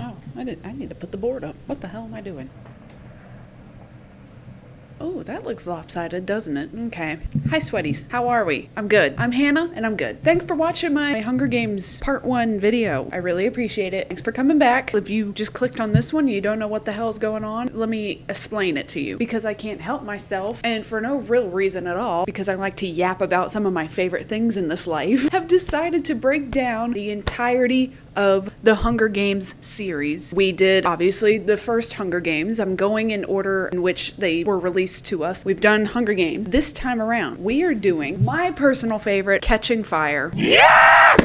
Oh, I need to put the board up. What the hell am I doing? Oh, that looks lopsided, doesn't it? Okay. Hi, sweaties. How are we? I'm good. I'm Hannah, and I'm good. Thanks for watching my Hunger Games Part 1 video. I really appreciate it. Thanks for coming back. If you just clicked on this one, you don't know what the hell's going on, let me explain it to you. Because I can't help myself, and for no real reason at all, because I like to yap about some of my favorite things in this life, have decided to break down the entirety of the Hunger Games series. We did, obviously, the first Hunger Games. I'm going in order in which they were released to us. We've done Hunger Games. This time around, we are doing my personal favorite, Catching Fire. Yeah!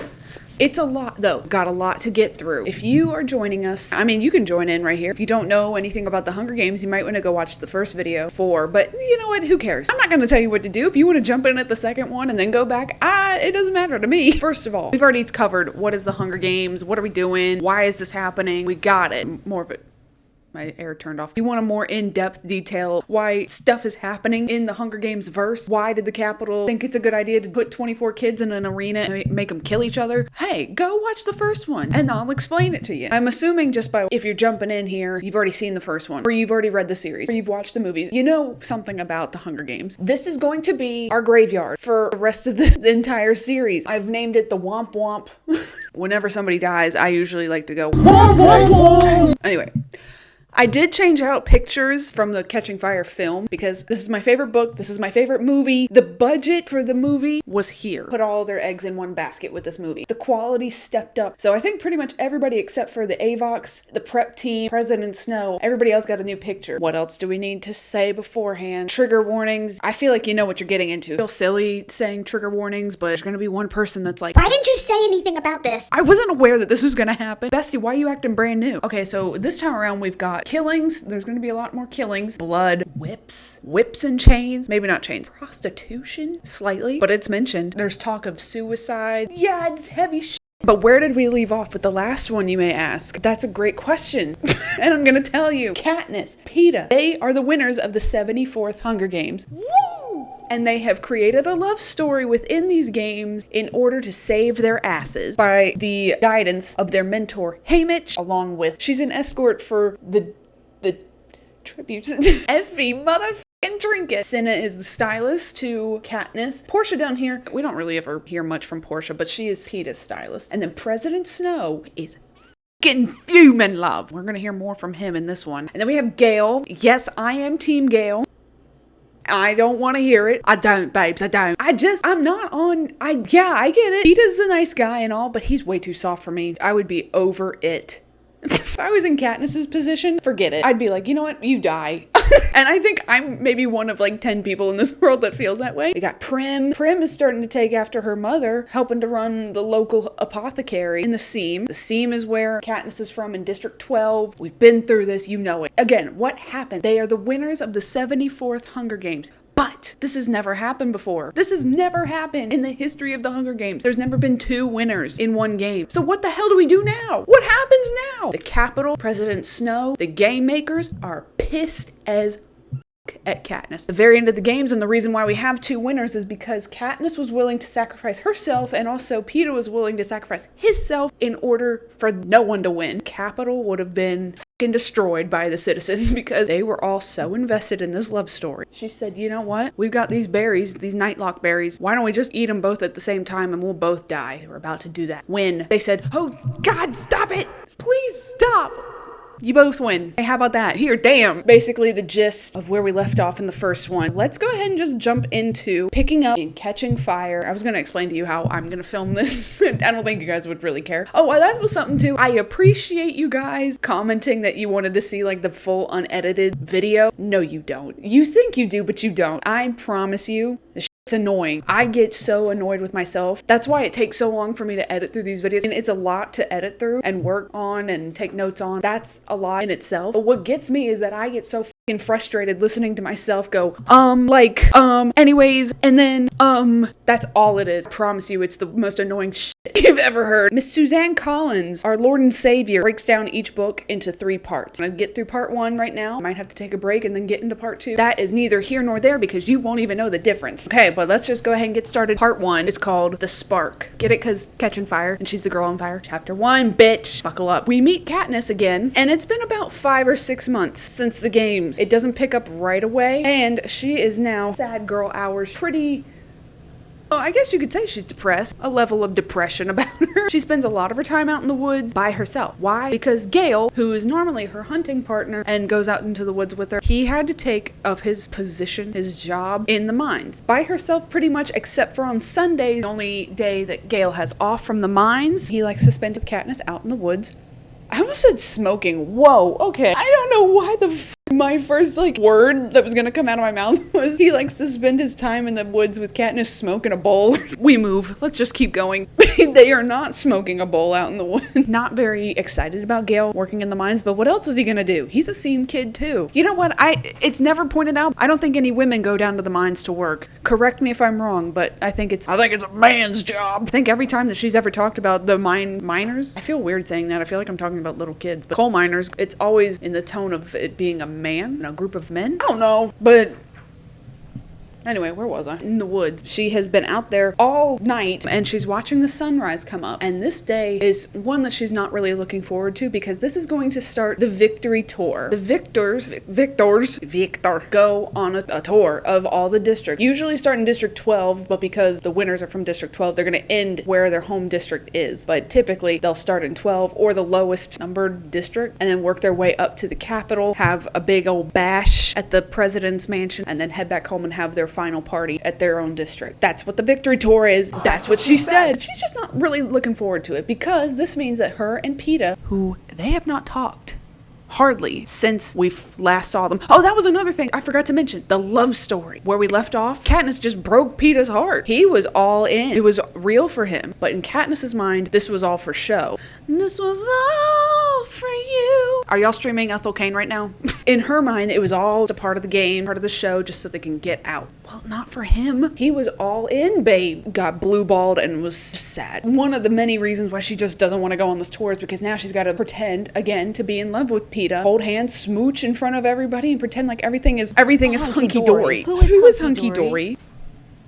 It's a lot, though. Got a lot to get through. If you are joining us, I mean, you can join in right here. If you don't know anything about the Hunger Games, you might want to go watch the first video but you know what? Who cares? I'm not going to tell you what to do. If you want to jump in at the second one and then go back, it doesn't matter to me. First of all, we've already covered what is the Hunger Games, what are we doing, why is this happening? We got it. More of it. My air turned off. You want a more in-depth detail why stuff is happening in the Hunger Games verse? Why did the Capitol think it's a good idea to put 24 kids in an arena and make them kill each other? Hey, go watch the first one and I'll explain it to you. I'm assuming just by if you're jumping in here, you've already seen the first one, or you've already read the series, or you've watched the movies. You know something about the Hunger Games. This is going to be our graveyard for the rest of the entire series. I've named it the Womp Womp. Whenever somebody dies, I usually like to go Womp Womp Womp. Anyway. I did change out pictures from the Catching Fire film because this is my favorite book. This is my favorite movie. The budget for the movie was here. Put all their eggs in one basket with this movie. The quality stepped up. So I think pretty much everybody except for the AVOX, the prep team, President Snow, everybody else got a new picture. What else do we need to say beforehand? Trigger warnings. I feel like you know what you're getting into. I feel silly saying trigger warnings, but there's going to be one person that's like, why didn't you say anything about this? I wasn't aware that this was going to happen. Bestie, why are you acting brand new? Okay, so this time around we've got killings. There's going to be a lot more killings. Blood, whips and chains. Maybe not chains. Prostitution, slightly, but it's mentioned. There's talk of suicide. Yeah, it's heavy shit. But where did we leave off with the last one, you may ask? That's a great question. And I'm going to tell you. Katniss, Peeta, they are the winners of the 74th Hunger Games. Woo! And they have created a love story within these games in order to save their asses by the guidance of their mentor, Haymitch, along with, she's an escort for the tributes. Effie, motherfucking Trinket. Cinna is the stylist to Katniss. Portia down here, we don't really ever hear much from Portia, but she is Peeta's stylist. And then President Snow is getting fuming love. We're gonna hear more from him in this one. And then we have Gale. Yes, I am Team Gale. I don't want to hear it. I don't, babes. I don't. I'm not on. I get it. Peeta's a nice guy and all, but he's way too soft for me. I would be over it. If I was in Katniss's position, forget it. I'd be like, you know what? You die. And I think I'm maybe one of like 10 people in this world that feels that way. We got Prim. Prim is starting to take after her mother, helping to run the local apothecary in the Seam. The Seam is where Katniss is from in District 12. We've been through this, you know it. Again, what happened? They are the winners of the 74th Hunger Games. But this has never happened before. This has never happened in the history of the Hunger Games. There's never been 2 winners in one game. So what the hell do we do now? What happens now? The Capitol, President Snow, the game makers are pissed as at Katniss. The very end of the games, and the reason why we have 2 winners is because Katniss was willing to sacrifice herself, and also Peeta was willing to sacrifice himself in order for no one to win. Capitol would have been fucking destroyed by the citizens because they were all so invested in this love story. She said, you know what? We've got these berries, these nightlock berries. Why don't we just eat them both at the same time and we'll both die? We're about to do that. When they said, oh God, stop it! Please stop! You both win. Hey, how about that? Here, damn. Basically the gist of where we left off in the first one. Let's go ahead and just jump into picking up and Catching Fire. I was going to explain to you how I'm going to film this. I don't think you guys would really care. Oh, well, that was something too. I appreciate you guys commenting that you wanted to see like the full unedited video. No, you don't. You think you do, but you don't. I promise you, it's annoying. I get so annoyed with myself. That's why it takes so long for me to edit through these videos. And it's a lot to edit through and work on and take notes on. That's a lot in itself. But what gets me is that I get so fucking frustrated listening to myself go, anyways, and then, that's all it is. I promise you, it's the most annoying shit you've ever heard. Miss Suzanne Collins, our Lord and Savior, breaks down each book into 3 parts. I'm gonna get through part 1 right now. I might have to take a break and then get into part 2. That is neither here nor there because you won't even know the difference. Okay, but let's just go ahead and get started. Part 1 is called The Spark. Get it? Because catching fire, and she's the girl on fire. Chapter 1, bitch. Buckle up. We meet Katniss again, and it's been about 5 or 6 months since the games. It doesn't pick up right away, and she is now sad girl hours. Pretty... Oh, I guess you could say she's depressed. A level of depression about her. She spends a lot of her time out in the woods by herself. Why? Because Gale, who is normally her hunting partner and goes out into the woods with her, he had to take up his position, his job in the mines. By herself pretty much, except for on Sundays, the only day that Gale has off from the mines. He likes to spend with Katniss out in the woods. I almost said smoking. Whoa, okay. I don't know why my first word that was gonna come out of my mouth was he likes to spend his time in the woods with Katniss smoking a bowl. We move. Let's just keep going. They are not smoking a bowl out in the woods. Not very excited about Gale working in the mines, but what else is he gonna do? He's a scene kid too. You know what? It's never pointed out. I don't think any women go down to the mines to work. Correct me if I'm wrong, but I think it's a man's job. I think every time that she's ever talked about the miners, I feel weird saying that. I feel like I'm talking about little kids, but coal miners, it's always in the tone of it being a man and a group of men. I don't know, but anyway, where was I? In the woods. She has been out there all night and she's watching the sunrise come up. And this day is one that she's not really looking forward to because this is going to start the victory tour. The victors go on a tour of all the districts. Usually start in District 12, but because the winners are from District 12, they're going to end where their home district is. But typically they'll start in 12 or the lowest numbered district and then work their way up to the capital, have a big old bash at the president's mansion, and then head back home and have their final party at their own district. That's what the victory tour is. That's what she said. She's just not really looking forward to it because this means that her and Peeta, who they have not talked hardly since we last saw them. Oh, that was another thing I forgot to mention. The love story. Where we left off, Katniss just broke Peeta's heart. He was all in. It was real for him. But in Katniss's mind, this was all for show. This was all for you. Are y'all streaming Ethel Cain right now? In her mind, it was all a part of the game, part of the show, just so they can get out. Well, not for him. He was all in, babe. Got blue-balled and was sad. One of the many reasons why she just doesn't want to go on this tour is because now she's got to pretend, again, to be in love with Peeta. Hold hands, smooch in front of everybody, and pretend like everything is hunky-dory. Who is hunky-dory?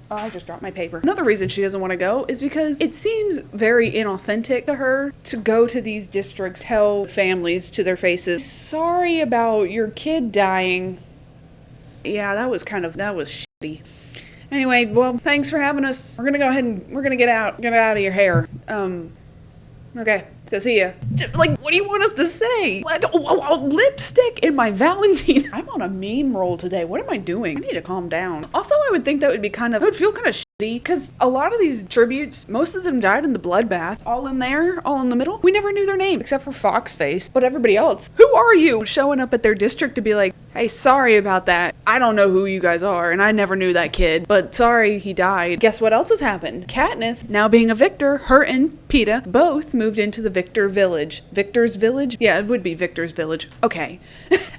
Oh, I just dropped my paper. Another reason she doesn't want to go is because it seems very inauthentic to her to go to these districts, tell families to their faces, sorry about your kid dying. Yeah, that was shitty. Anyway, well, thanks for having us. We're gonna go ahead and we're gonna get out of your hair. Okay, so see ya. What do you want us to say? Lipstick in my Valentine. I'm on a meme roll today. What am I doing? I need to calm down. Also, I would think that would feel kind of shitty because a lot of these tributes, most of them died in the bloodbath. All in there, all in the middle. We never knew their name except for Foxface. But everybody else, who are you? Showing up at their district to be like, hey, sorry about that. I don't know who you guys are, and I never knew that kid, but sorry he died. Guess what else has happened? Katniss, now being a victor, her and Peeta both moved into the Victor Village. Victor's Village? Yeah, it would be Victor's Village. Okay.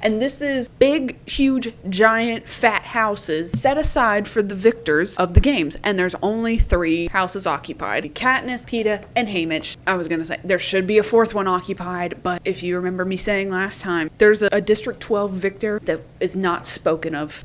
And this is big, huge, giant, fat houses set aside for the victors of the games. And there's only 3 houses occupied. Katniss, Peeta, and Haymitch. I was gonna say, there should be a 4th one occupied, but if you remember me saying last time, there's a District 12 victor that is not spoken of.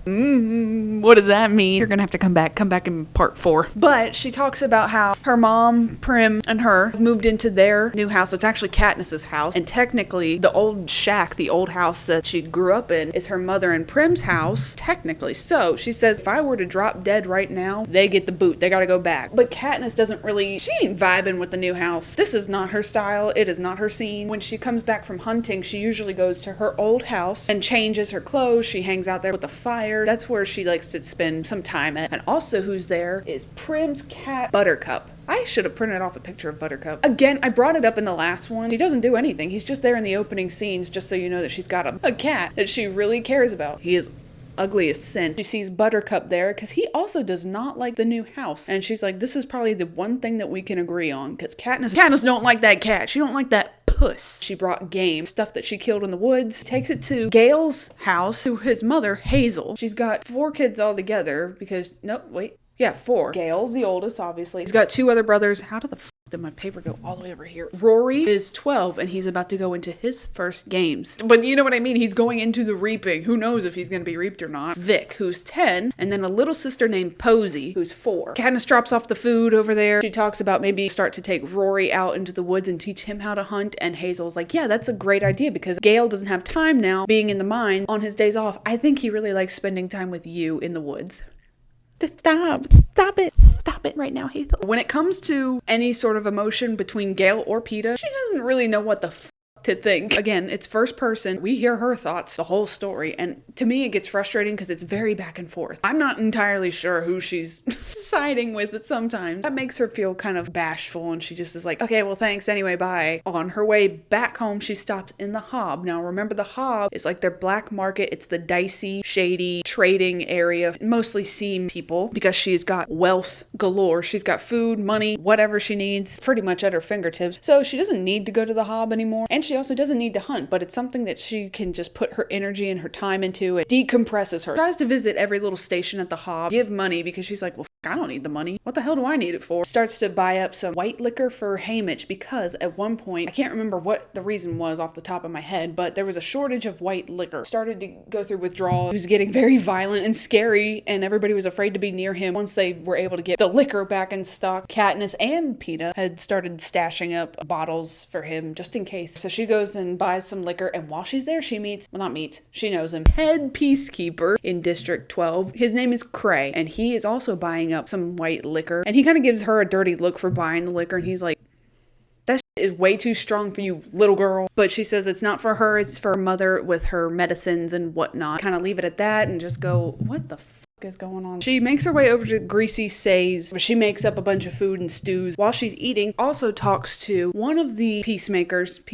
What does that mean? You're gonna have to come back in part 4. But she talks about how her mom, Prim, and her moved into their new house. It's actually Katniss's house. And technically, the old shack, the old house that she grew up in, is her mother and Prim's house, technically. So she says, if I were to drop dead right now, they get the boot. They gotta go back. But Katniss she ain't vibing with the new house. This is not her style. It is not her scene. When she comes back from hunting, she usually goes to her old house and changes her clothes. She hangs out there with the fire. That's where she likes to spend some time at. And also who's there is Prim's cat, Buttercup. I should have printed off a picture of Buttercup. Again, I brought it up in the last one. He doesn't do anything. He's just there in the opening scenes just so you know that she's got a cat that she really cares about. He is ugly as sin. She sees Buttercup there because he also does not like the new house. And she's like, this is probably the one thing that we can agree on because Katniss don't like that cat. She don't like that puss. She brought game, stuff that she killed in the woods, takes it to Gale's house, to his mother, Hazel. She's got 4 kids all together because, nope, wait. Yeah, 4. Gale's the oldest, obviously. He's got 2 other brothers. How did did my paper go all the way over here? Rory is 12, and he's about to go into his first games. But you know what I mean? He's going into the reaping. Who knows if he's going to be reaped or not? Vic, who's 10, and then a little sister named Posey, who's 4. Katniss drops off the food over there. She talks about maybe start to take Rory out into the woods and teach him how to hunt, and Hazel's like, yeah, that's a great idea because Gale doesn't have time now being in the mine on his days off. I think he really likes spending time with you in the woods. Stop it right now, Hazel. When it comes to any sort of emotion between Gale or Peeta, she doesn't really know what the to think. Again, it's first person. We hear her thoughts the whole story, and to me it gets frustrating because it's very back and forth. I'm not entirely sure who she's siding with sometimes. That makes her feel kind of bashful, and she just is like, okay, well thanks anyway, bye. On her way back home, she stops in the Hob. Now remember, the Hob is like their black market. It's the dicey, shady trading area, mostly seam people, because she's got wealth galore. She's got food, money, whatever she needs pretty much at her fingertips. So she doesn't need to go to the Hob anymore, and she also doesn't need to hunt, but it's something that she can just put her energy and her time into. It decompresses her. She tries to visit every little station at the Hob, give money because she's like, well, I don't need the money. What the hell do I need it for? Starts to buy up some white liquor for Haymitch because at one point, I can't remember what the reason was off the top of my head, but there was a shortage of white liquor. Started to go through withdrawal. He was getting very violent and scary, and everybody was afraid to be near him. Once they were able to get the liquor back in stock, Katniss and Peeta had started stashing up bottles for him just in case. So she goes and buys some liquor, and while she's there, she she knows him, head peacekeeper in District 12. His name is Cray, and he is also buying up some white liquor, and he kind of gives her a dirty look for buying the liquor, and he's like, that is way too strong for you, little girl. But she says it's not for her, it's for her mother with her medicines and whatnot. Kind of leave it at that and just go, what the is going on? She makes her way over to Greasy Say's. She makes up a bunch of food and stews. While she's eating, also talks to one of the peacekeepers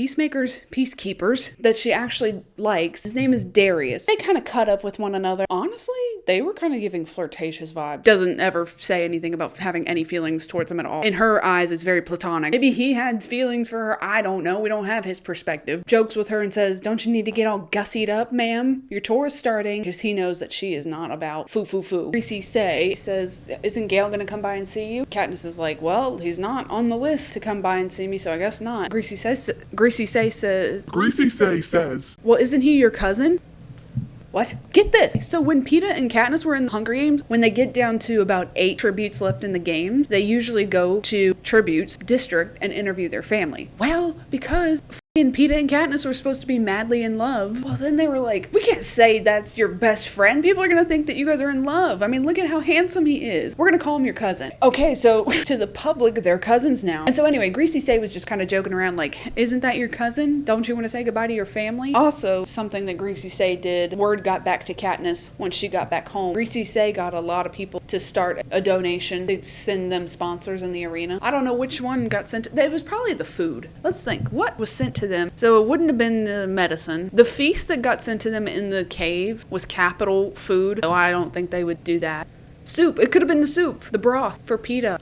that she actually likes. His name is Darius. They kind of cut up with one another. Honestly, they were kind of giving flirtatious vibes. Doesn't ever say anything about having any feelings towards him at all. In her eyes, it's very platonic. Maybe he had feelings for her. I don't know. We don't have his perspective. Jokes with her and says, don't you need to get all gussied up, ma'am? Your tour is starting. Because he knows that she is not about foo. Greasy Say says, isn't Gale gonna come by and see you? Katniss is like, well, he's not on the list to come by and see me, so I guess not. Greasy Say says, well, isn't he your cousin? What? Get this! So when Peeta and Katniss were in the Hunger Games, when they get down to about 8 tributes left in the games, they usually go to Tributes District and interview their family. Well, because Peeta and Katniss were supposed to be madly in love. Well, then they were like, we can't say that's your best friend. People are gonna think that you guys are in love. I mean, look at how handsome he is. We're gonna call him your cousin. Okay, so to the public, they're cousins now. And so anyway, Greasy Say was just kind of joking around like, isn't that your cousin? Don't you want to say goodbye to your family? Also, something that Greasy Say did, word got back to Katniss when she got back home. Greasy Say got a lot of people to start a donation to send them sponsors in the arena. I don't know which one got sent. It was probably the food. Let's think. What was sent to them? So it wouldn't have been the medicine. The feast that got sent to them in the cave was capital food, so I don't think they would do that. Soup. It could have been the soup. The broth for Peeta.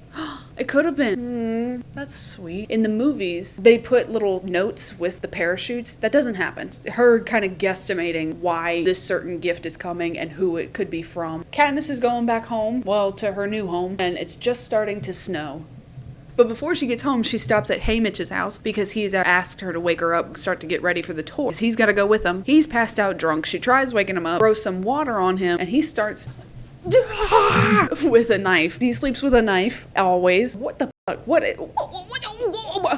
It could have been. That's sweet. In the movies, they put little notes with the parachutes. That doesn't happen. Her kind of guesstimating why this certain gift is coming and who it could be from. Katniss is going back home, well, to her new home, and it's just starting to snow. But before she gets home, she stops at Haymitch's house because he's asked her to wake her up, start to get ready for the tour. He's got to go with him. He's passed out drunk. She tries waking him up, throws some water on him, and he starts with a knife. He sleeps with a knife, always. What the fuck? What?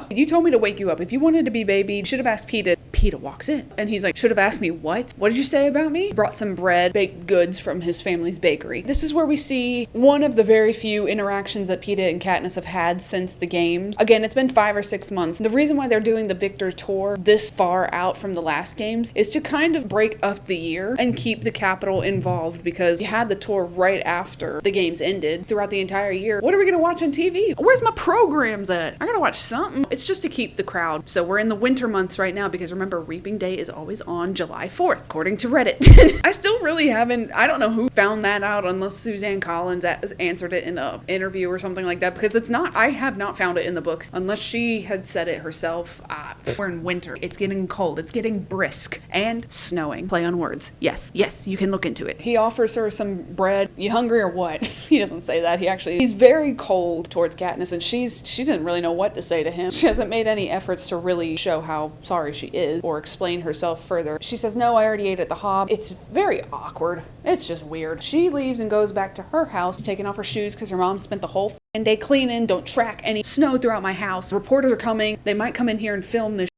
You told me to wake you up. If you wanted to be baby, you should have asked Peeta. Peeta walks in, and he's like, should have asked me what? What did you say about me? He brought some bread, baked goods from his family's bakery. This is where we see one of the very few interactions that Peeta and Katniss have had since the games. Again, it's been 5 or 6 months. The reason why they're doing the Victor tour this far out from the last games is to kind of break up the year and keep the Capitol involved, because you had the tour right after the games ended throughout the entire year. What are we gonna watch on TV? Where's my programs at? I gotta watch something. something. It's just to keep the crowd. So we're in the winter months right now because remember, reaping day is always on July 4th, according to Reddit. I still really haven't, I don't know who found that out unless Suzanne Collins answered it in an interview or something like that, because it's not, I have not found it in the books unless she had said it herself. We're in winter. It's getting cold. It's getting brisk and snowing. Play on words. Yes, you can look into it. He offers her some bread. You hungry or what? He doesn't say that. He's very cold towards Katniss, and she didn't really know what to say to him. She hasn't made any efforts to really show how sorry she is or explain herself further. She says, no, I already ate at the Hob. It's very awkward. It's just weird. She leaves and goes back to her house, taking off her shoes because her mom spent the whole day cleaning. Don't track any snow throughout my house. Reporters are coming. They might come in here and film this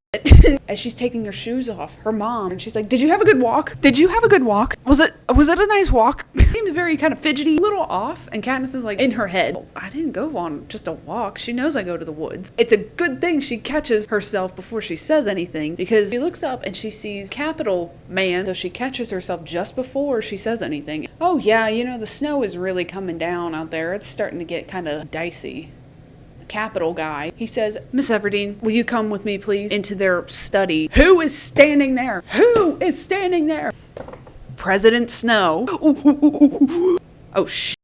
as she's taking her shoes off, her mom, and she's like, did you have a good walk? Was it a nice walk? Seems very kind of fidgety, a little off, and Katniss is like in her head, well, I didn't go on just a walk. She knows I go to the woods. It's a good thing she catches herself before she says anything, because she looks up and she sees Capital Man, so she catches herself just before she says anything. Oh yeah, the snow is really coming down out there. It's starting to get kind of dicey. Capital guy. He says, Miss Everdeen, will you come with me, please, into their study? Who is standing there? President Snow. Oh, shit.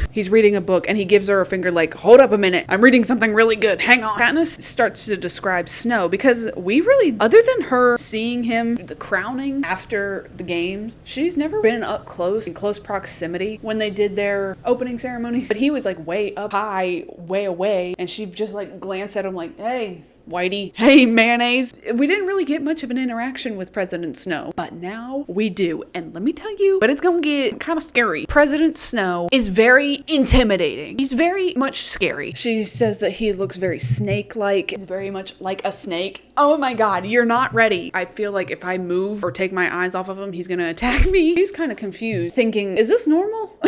He's reading a book and he gives her a finger like, hold up a minute. I'm reading something really good. Hang on. Katniss starts to describe Snow because we really, other than her seeing him, the crowning after the games, she's never been up close, in close proximity when they did their opening ceremonies. But he was like way up high, way away. And she just like glanced at him like, hey, Whitey. Hey, mayonnaise. We didn't really get much of an interaction with President Snow, but now we do. And let me tell you, but it's gonna get kind of scary. President Snow is very intimidating. He's very much scary. She says that he looks very snake-like, very much like a snake. Oh my God, you're not ready. I feel like if I move or take my eyes off of him, he's gonna attack me. She's kind of confused, thinking, is this normal?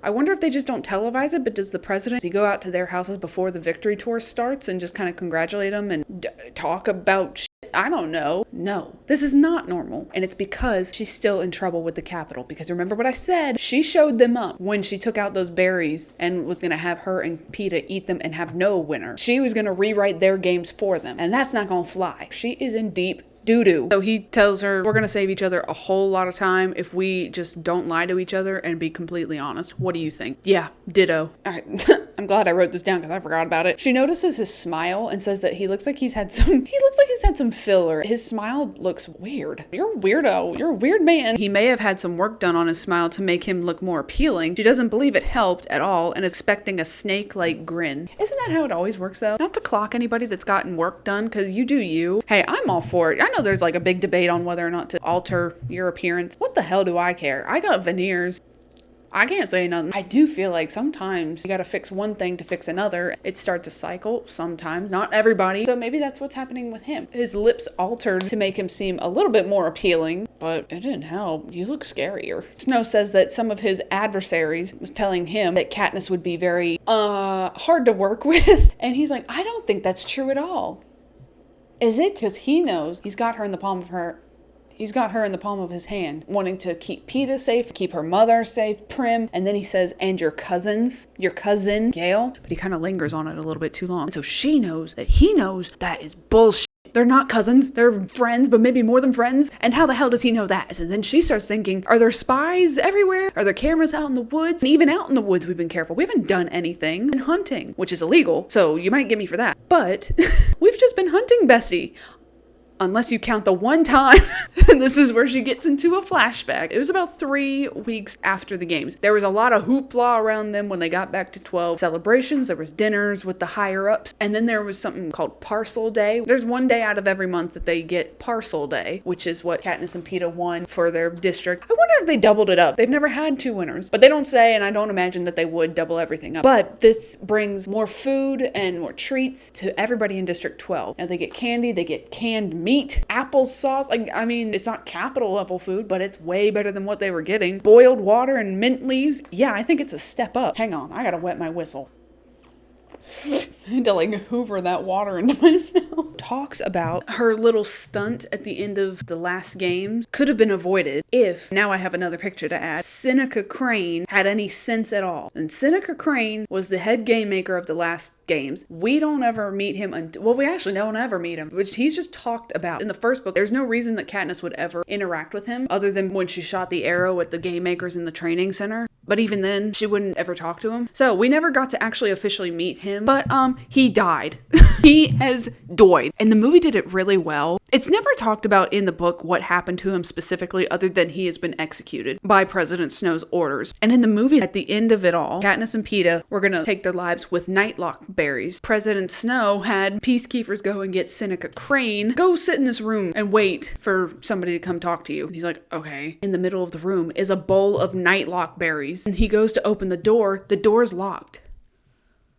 I wonder if they just don't televise it, but does the president, does he go out to their houses before the victory tour starts and just kind of congratulate them and talk about shit? I don't know. No, this is not normal. And it's because she's still in trouble with the Capitol. Because remember what I said? She showed them up when she took out those berries and was going to have her and Peeta eat them and have no winner. She was going to rewrite their games for them. And that's not going to fly. She is in deep doo-doo. So he tells her, we're gonna save each other a whole lot of time if we just don't lie to each other and be completely honest. What do you think? Yeah, ditto. All right. I'm glad I wrote this down because I forgot about it. She notices his smile and says that he looks like he's had some filler. His smile looks weird. You're a weirdo. You're a weird man. He may have had some work done on his smile to make him look more appealing. She doesn't believe it helped at all and is expecting a snake-like grin. Isn't that how it always works though? Not to clock anybody that's gotten work done, because you do you. Hey, I'm all for it. I know there's like a big debate on whether or not to alter your appearance. What the hell do I care? I got veneers. I can't say nothing. I do feel like sometimes you gotta fix one thing to fix another. It starts a cycle sometimes, not everybody. So maybe that's what's happening with him. His lips altered to make him seem a little bit more appealing, but it didn't help. You look scarier. Snow says that some of his adversaries was telling him that Katniss would be very, hard to work with. And he's like, I don't think that's true at all. Is it? Because he knows he's got her in the palm of his hand, wanting to keep Peeta safe, keep her mother safe, Prim, and then he says, and your cousin, Gale, but he kind of lingers on it a little bit too long. And so she knows that he knows that is bullshit. They're not cousins, they're friends, but maybe more than friends. And how the hell does he know that? And then she starts thinking, are there spies everywhere? Are there cameras out in the woods? And even out in the woods, we've been careful. We haven't done anything. We've been hunting, which is illegal, so you might get me for that. But we've just been hunting, bestie. Unless you count the one time, and this is where she gets into a flashback. It was about 3 weeks after the games. There was a lot of hoopla around them when they got back to 12 celebrations. There was dinners with the higher ups, and then there was something called Parcel Day. There's one day out of every month that they get Parcel Day, which is what Katniss and Peeta won for their district. I wonder if they doubled it up. They've never had 2 winners, but they don't say, and I don't imagine that they would double everything up. But this brings more food and more treats to everybody in District 12. Now they get candy, they get canned meat, applesauce. It's not capital level food, but it's way better than what they were getting. Boiled water and mint leaves. Yeah, I think it's a step up. Hang on, I gotta wet my whistle. I had to hoover that water into my mouth. Talks about her little stunt at the end of the last games could have been avoided if, now I have another picture to add, Seneca Crane had any sense at all. And Seneca Crane was the head game maker of the last games. We don't ever meet him well, we actually don't ever meet him, which he's just talked about in the first book. There's no reason that Katniss would ever interact with him other than when she shot the arrow at the game makers in the training center. But even then, she wouldn't ever talk to him. So we never got to actually officially meet him. But he died. He has died. And the movie did it really well. It's never talked about in the book what happened to him specifically, other than he has been executed by President Snow's orders. And in the movie, at the end of it all, Katniss and Peeta were going to take their lives with nightlock berries. President Snow had peacekeepers go and get Seneca Crane. Go sit in this room and wait for somebody to come talk to you. And he's like, okay. In the middle of the room is a bowl of nightlock berries. And he goes to open the door's locked.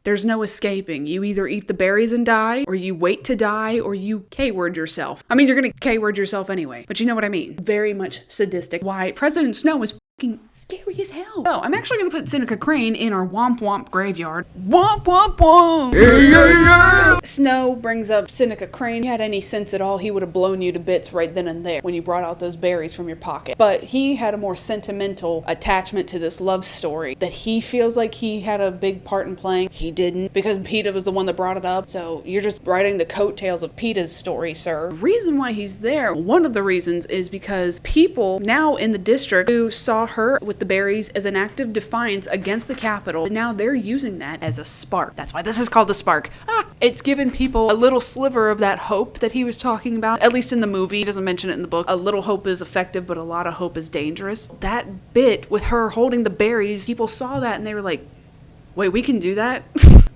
There's no escaping. You either eat the berries and die, or you wait to die, or you K-word yourself. I mean, you're gonna K-word yourself anyway, but you know what I mean. Very much sadistic. Why? President Snow is fucking scary as hell. So, I'm actually gonna put Seneca Crane in our Womp Womp graveyard. Womp Womp Womp! Yeah, yeah, yeah! Snow brings up Seneca Crane. If he had any sense at all, he would have blown you to bits right then and there when you brought out those berries from your pocket. But he had a more sentimental attachment to this love story that he feels like he had a big part in playing. He didn't, because Peeta was the one that brought it up. So you're just writing the coattails of Peeta's story, sir. The reason why he's there, one of the reasons, is because people now in the district who saw her with the berries as an act of defiance against the Capitol, and now they're using that as a spark. That's why this is called the spark. It's given people a little sliver of that hope that he was talking about, at least in the movie. He doesn't mention it in the book. A little hope is effective, but a lot of hope is dangerous. That bit with her holding the berries, people saw that and they were like, wait, we can do that?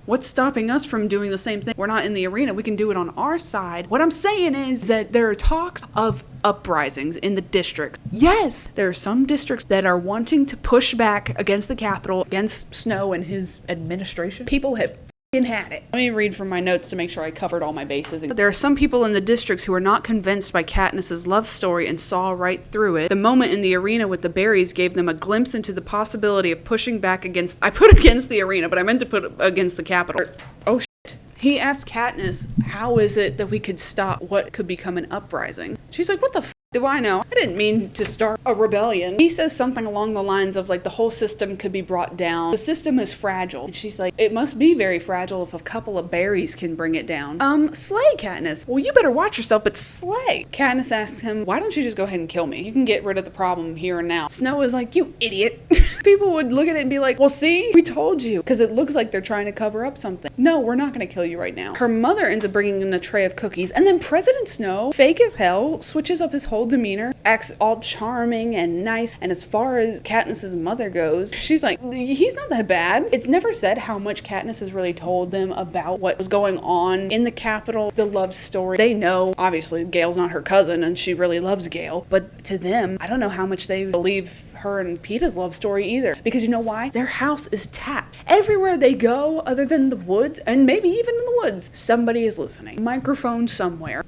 What's stopping us from doing the same thing? We're not in the arena. We can do it on our side. What I'm saying is that there are talks of uprisings in the districts. Yes, there are some districts that are wanting to push back against the Capitol, against Snow and his administration. People have had it. Let me read from my notes to make sure I covered all my bases. There are some people in the districts who are not convinced by Katniss's love story and saw right through it. The moment in the arena with the berries gave them a glimpse into the possibility of pushing back against... I put against the arena, but I meant to put against the Capitol. Oh, shit. He asked Katniss, how is it that we could stop what could become an uprising? She's like, what the f*** do I know? I didn't mean to start a rebellion. He says something along the lines of like the whole system could be brought down. The system is fragile. And she's like, it must be very fragile if a couple of berries can bring it down. Slay, Katniss. Well, you better watch yourself, but slay. Katniss asks him, why don't you just go ahead and kill me? You can get rid of the problem here and now. Snow is like, you idiot. People would look at it and be like, well, see, we told you. Because it looks like they're trying to cover up something. No, we're not going to kill you right now. Her mother ends up bringing in a tray of cookies. And then President Snow, fake as hell, switches up his whole demeanor, acts all charming and nice. And as far as Katniss's mother goes, she's like, he's not that bad. It's never said how much Katniss has really told them about what was going on in the Capitol, the love story. They know, obviously, Gale's not her cousin and she really loves Gale. But to them, I don't know how much they believe her and Peeta's love story either. Because you know why? Their house is tapped. Everywhere they go, other than the woods, and maybe even in the woods, somebody is listening. Microphone somewhere.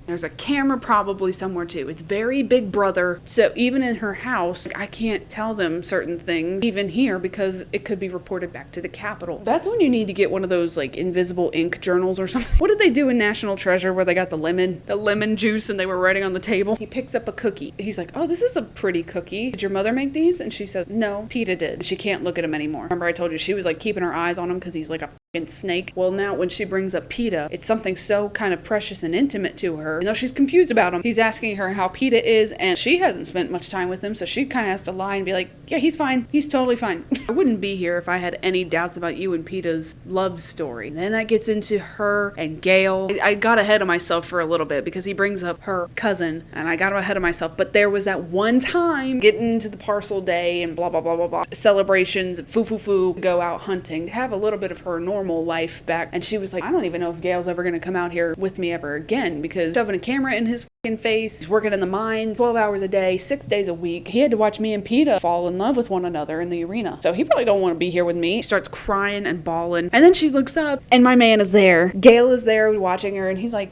There's a camera probably somewhere too. It's very Big Brother. So even in her house, I can't tell them certain things, even here, because it could be reported back to the Capitol. That's when you need to get one of those like invisible ink journals or something. What did they do in National Treasure where they got the lemon juice and they were writing on the table? He picks up a cookie. He's like, oh, this is a pretty cookie. Did your mother make these? And she says, no, Peeta did. She can't look at him anymore. Remember I told you she was like keeping her eyes on him because he's like a snake. Well, now when she brings up Peeta, it's something so kind of precious and intimate to her. You know, she's confused about him. He's asking her how Peeta is, and she hasn't spent much time with him, so she kind of has to lie and be like, yeah, he's fine. He's totally fine. I wouldn't be here if I had any doubts about you and Peeta's love story. And then that gets into her and Gale. I got ahead of myself for a little bit because he brings up her cousin, and I got ahead of myself, but there was that one time getting into the parcel day and blah, blah, blah, blah, blah, celebrations, foo, go out hunting, have a little bit of her normal life back. And she was like, I don't even know if Gale's ever going to come out here with me ever again, because shoving a camera in his fucking face, he's working in the mines 12 hours a day, 6 days a week. He had to watch me and Peeta fall in love with one another in the arena. So he probably don't want to be here with me. He starts crying and bawling. And then she looks up and my man is there. Gale is there watching her and he's like,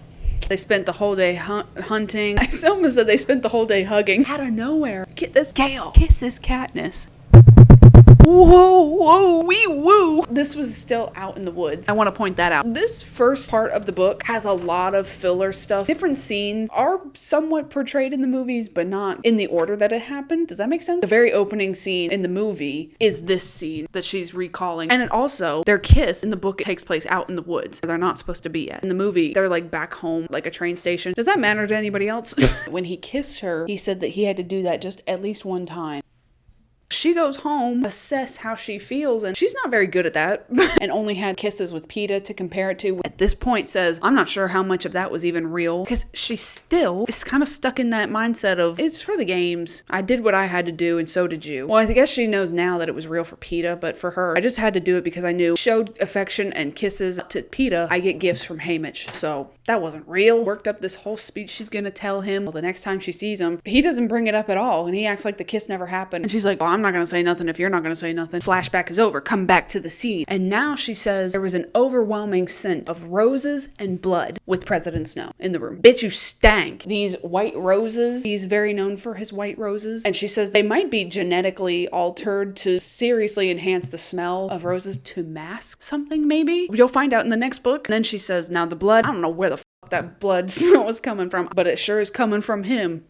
they spent the whole day hunting. I almost said they spent the whole day hugging. Out of nowhere, get this Gale kisses Katniss. Whoa, wee woo. This was still out in the woods. I want to point that out. This first part of the book has a lot of filler stuff. Different scenes are somewhat portrayed in the movies, but not in the order that it happened. Does that make sense? The very opening scene in the movie is this scene that she's recalling. And it also, their kiss in the book takes place out in the woods, where they're not supposed to be at. In the movie, they're like back home, like a train station. Does that matter to anybody else? When he kissed her, he said that he had to do that just at least one time. She goes home, assess how she feels, and she's not very good at that, and only had kisses with PETA to compare it to. At this point says, I'm not sure how much of that was even real, because she still is kind of stuck in that mindset of, it's for the games. I did what I had to do, and so did you. Well, I guess she knows now that it was real for PETA, but for her, I just had to do it because I knew showed affection and kisses to PETA, I get gifts from Haymitch, so that wasn't real. Worked up this whole speech she's gonna tell him. Well, the next time she sees him, he doesn't bring it up at all, and he acts like the kiss never happened. And she's like, well, I'm not gonna say nothing if you're not gonna say nothing. Flashback is over. Come back to the scene. And now she says there was an overwhelming scent of roses and blood with President Snow in the room. Bitch, you stank. These white roses, he's very known for his white roses. And she says they might be genetically altered to seriously enhance the smell of roses to mask something, maybe. You'll find out in the next book. And then she says, now the blood, I don't know where the that blood smell was coming from, but it sure is coming from him.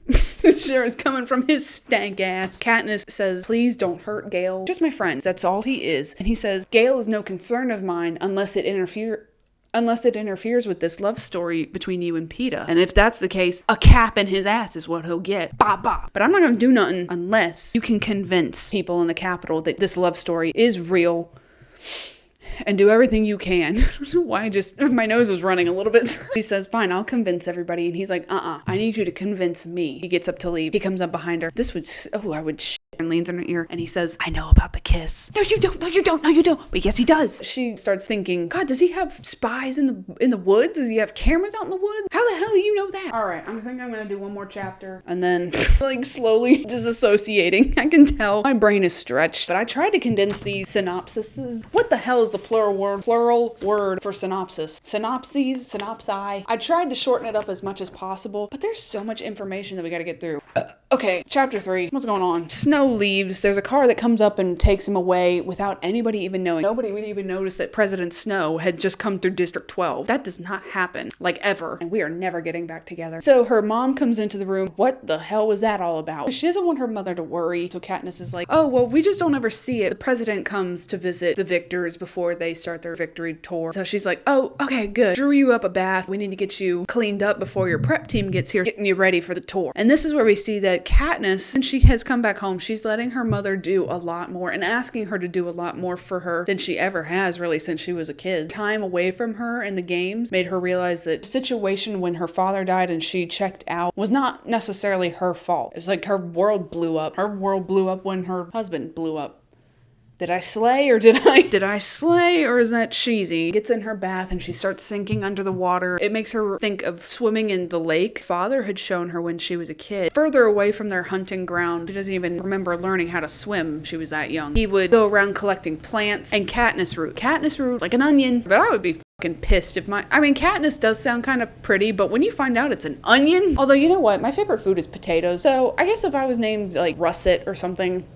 It sure is coming from his stank ass. Katniss says, please don't hurt Gale. Just my friends, that's all he is. And he says, Gale is no concern of mine unless it interferes with this love story between you and PETA. And if that's the case, a cap in his ass is what he'll get. Bah, bah. But I'm not gonna do nothing unless you can convince people in the Capitol that this love story is real. And do everything you can. Why my nose was running a little bit. He says, fine, I'll convince everybody. And he's like, I need you to convince me. He gets up to leave. He comes up behind her. I would and leans in her ear. And he says, I know about the kiss. No, you don't. No, you don't. No, you don't. But yes, he does. She starts thinking, God, does he have spies in the woods? Does he have cameras out in the woods? How the hell do you know that? All right, I think I'm going to do one more chapter. And then, like, slowly disassociating. I can tell my brain is stretched. But I tried to condense these synopsises. What the hell is the plural word for synopsis? Synopses? Synopsi? I tried to shorten it up as much as possible, but there's so much information that we got to get through. Okay, chapter 3. What's going on? Snow leaves. There's a car that comes up and takes him away without anybody even knowing. Nobody would even notice that President Snow had just come through District 12. That does not happen, like, ever. And we are never getting back together. So her mom comes into the room. What the hell was that all about? She doesn't want her mother to worry. So Katniss is like, oh, well, we just don't ever see it. The president comes to visit the victors before they start their victory tour. So she's like, oh, okay, good. Drew you up a bath. We need to get you cleaned up before your prep team gets here, getting you ready for the tour. And this is where we see that Katniss, since she has come back home, she's letting her mother do a lot more and asking her to do a lot more for her than she ever has, really, since she was a kid. Time away from her in the games made her realize that the situation when her father died and she checked out was not necessarily her fault. It was like her world blew up. Her world blew up when her husband blew up. Did I slay or did I slay or is that cheesy? Gets in her bath and she starts sinking under the water. It makes her think of swimming in the lake father had shown her when she was a kid. Further away from their hunting ground, she doesn't even remember learning how to swim. She was that young. He would go around collecting plants and Katniss root. Katniss root, like an onion. But I would be fucking pissed if Katniss does sound kind of pretty, but when you find out it's an onion, although you know what? My favorite food is potatoes. So I guess if I was named like Russet or something,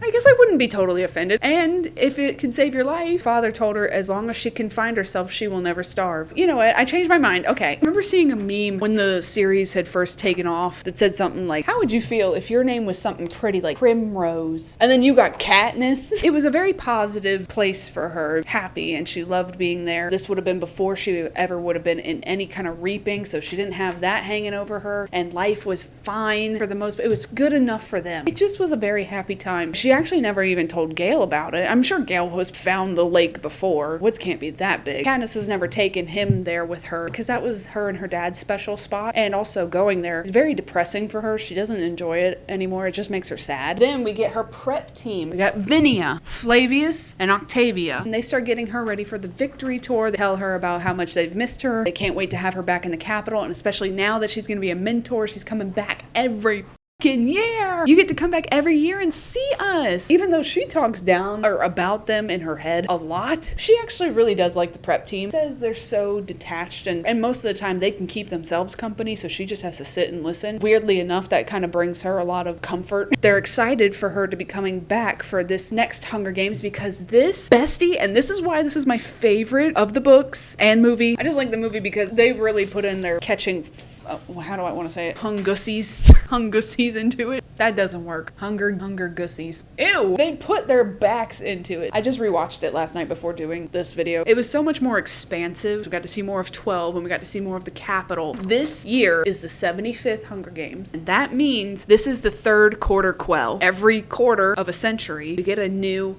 I guess I wouldn't be totally offended. And if it can save your life, father told her as long as she can find herself, she will never starve. You know what? I changed my mind. Okay. I remember seeing a meme when the series had first taken off that said something like, how would you feel if your name was something pretty like Primrose? And then you got Katniss. It was a very positive place for her. Happy, and she loved being there. This would have been before she ever would have been in any kind of reaping, so she didn't have that hanging over her, and life was fine for the most part. It was good enough for them. It just was a very happy time. She actually never even told Gale about it. I'm sure Gale has found the lake before. Woods can't be that big. Katniss has never taken him there with her because that was her and her dad's special spot, and also going there is very depressing for her. She doesn't enjoy it anymore. It just makes her sad. Then we get her prep team. We got Vinia, Flavius, and Octavia, and they start getting her ready for the victory tour. They tell her about how much they've missed her. They can't wait to have her back in the Capitol, and especially now that she's going to be a mentor, she's coming back every fucking year. You get to come back every year and see us. Even though she talks down or about them in her head a lot, she actually really does like the prep team. Says they're so detached and most of the time they can keep themselves company, so she just has to sit and listen. Weirdly enough, that kind of brings her a lot of comfort. They're excited for her to be coming back for this next Hunger Games because this bestie, and this is why this is my favorite of the books and movie. I just like the movie because they really put in their catching how do I want to say it? Hungussies into it. That doesn't work. Hunger gussies. Ew! They put their backs into it. I just rewatched it last night before doing this video. It was so much more expansive. We got to see more of 12 and we got to see more of the Capitol. This year is the 75th Hunger Games. And that means this is the third quarter Quell. Every quarter of a century, you get a new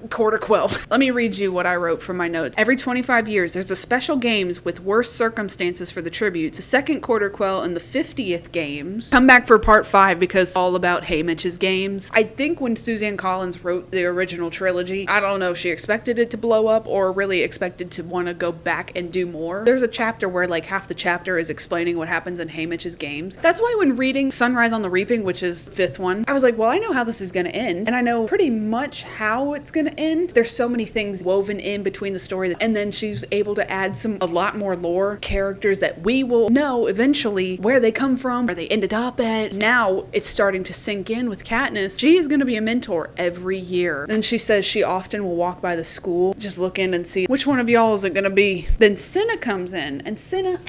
quarter Quell. Let me read you what I wrote from my notes. Every 25 years, there's a special games with worse circumstances for the tributes. The second quarter Quell and the 50th games come back for part 5 because it's all about Haymitch's games. I think when Suzanne Collins wrote the original trilogy, I don't know if she expected it to blow up or really expected to want to go back and do more. There's a chapter where like half the chapter is explaining what happens in Haymitch's games. That's why when reading Sunrise on the Reaping, which is the 5th one, I was like, well, I know how this is going to end. And I know pretty much how it's going to end. There's so many things woven in between the story, and then she's able to add a lot more lore, characters that we will know eventually where they come from, where they ended up at. Now it's starting to sink in with Katniss. She is going to be a mentor every year. And she says she often will walk by the school, just look in and see which one of y'all is it going to be. Then Cinna comes in, and Cinna,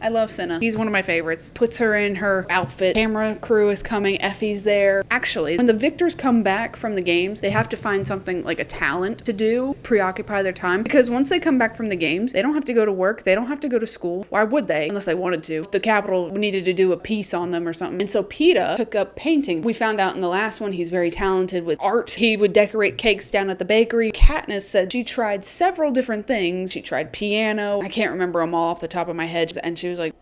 I love Cinna. He's one of my favorites. Puts her in her outfit. Camera crew is coming. Effie's there. Actually, when the victors come back from the games, they have to find something like a talent to do, preoccupy their time, because once they come back from the games, they don't have to go to work, they don't have to go to school. Why would they? Unless they wanted to. The Capitol needed to do a piece on them or something. And so Peeta took up painting. We found out in the last one he's very talented with art. He would decorate cakes down at the bakery. Katniss said she tried several different things. She tried piano. I can't remember them all off the top of my head. And she was like,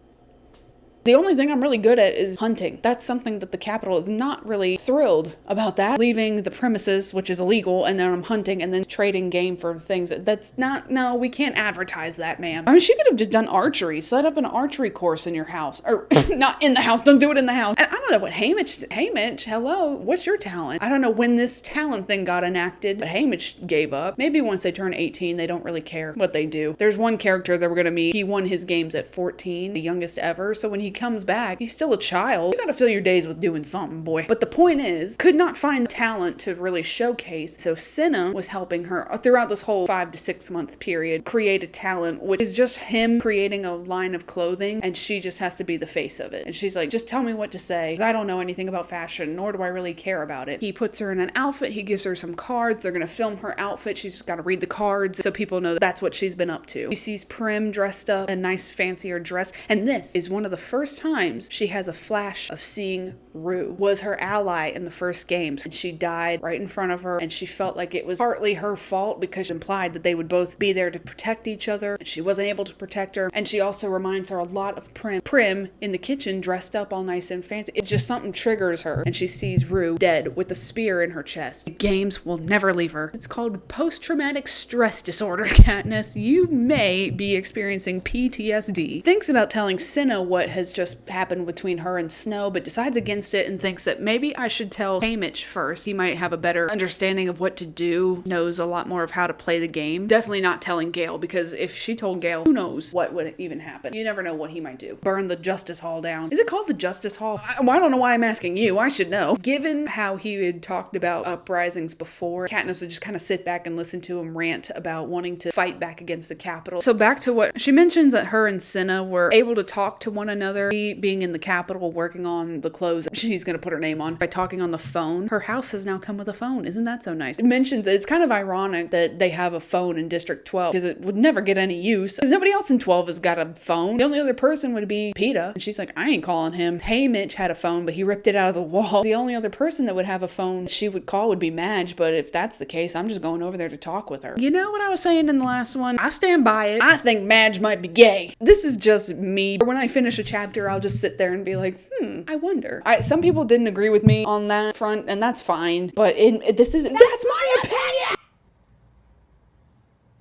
the only thing I'm really good at is hunting. That's something that the Capitol is not really thrilled about, that. Leaving the premises, which is illegal, and then I'm hunting and then trading game for things. That's not, no, we can't advertise that, ma'am. I mean, she could have just done archery. Set up an archery course in your house. Or, not in the house, don't do it in the house. And I don't know what Haymitch, hello, what's your talent? I don't know when this talent thing got enacted, but Haymitch gave up. Maybe once they turn 18, they don't really care what they do. There's one character that we're gonna meet. He won his games at 14, the youngest ever, so when he comes back, he's still a child. You gotta fill your days with doing something, boy. But the point is, could not find talent to really showcase, so Cinna was helping her throughout this whole 5 to 6 month period create a talent, which is just him creating a line of clothing, and she just has to be the face of it. And she's like, just tell me what to say, because I don't know anything about fashion, nor do I really care about it. He puts her in an outfit, he gives her some cards, they're gonna film her outfit, she's just gotta read the cards so people know that's what she's been up to. She sees Prim dressed up, a nice fancier dress, and this is one of the first times she has a flash of seeing Rue. Was her ally in the first games, and she died right in front of her, and she felt like it was partly her fault because it implied that they would both be there to protect each other, and she wasn't able to protect her. And she also reminds her a lot of Prim in the kitchen, dressed up all nice and fancy. It just, something triggers her, and she sees Rue dead with a spear in her chest. The games will never leave her. It's called post-traumatic stress disorder, Katniss. You may be experiencing PTSD. Thinks about telling Cinna what has just happened between her and Snow, but decides against it and thinks that maybe I should tell Haymitch first. He might have a better understanding of what to do, knows a lot more of how to play the game. Definitely not telling Gale, because if she told Gale, who knows what would even happen. You never know what he might do. Burn the Justice Hall down. Is it called the Justice Hall? I don't know why I'm asking you. I should know. Given how he had talked about uprisings before, Katniss would just kind of sit back and listen to him rant about wanting to fight back against the Capitol. So back to what she mentions, that her and Cinna were able to talk to one another, being in the Capitol working on the clothes she's gonna put her name on by talking on the phone. Her house has now come with a phone. Isn't that so nice? It mentions it's kind of ironic that they have a phone in District 12 because it would never get any use because nobody else in 12 has got a phone. The only other person would be Peeta, and she's like, I ain't calling him. Haymitch had a phone, but he ripped it out of the wall. The only other person that would have a phone she would call would be Madge, but if that's the case, I'm just going over there to talk with her. You know what I was saying in the last one? I stand by it. I think Madge might be gay. This is just me. When I finish a chapter, I'll just sit there and be like, I wonder. Some people didn't agree with me on that front, and that's fine, but that's my opinion!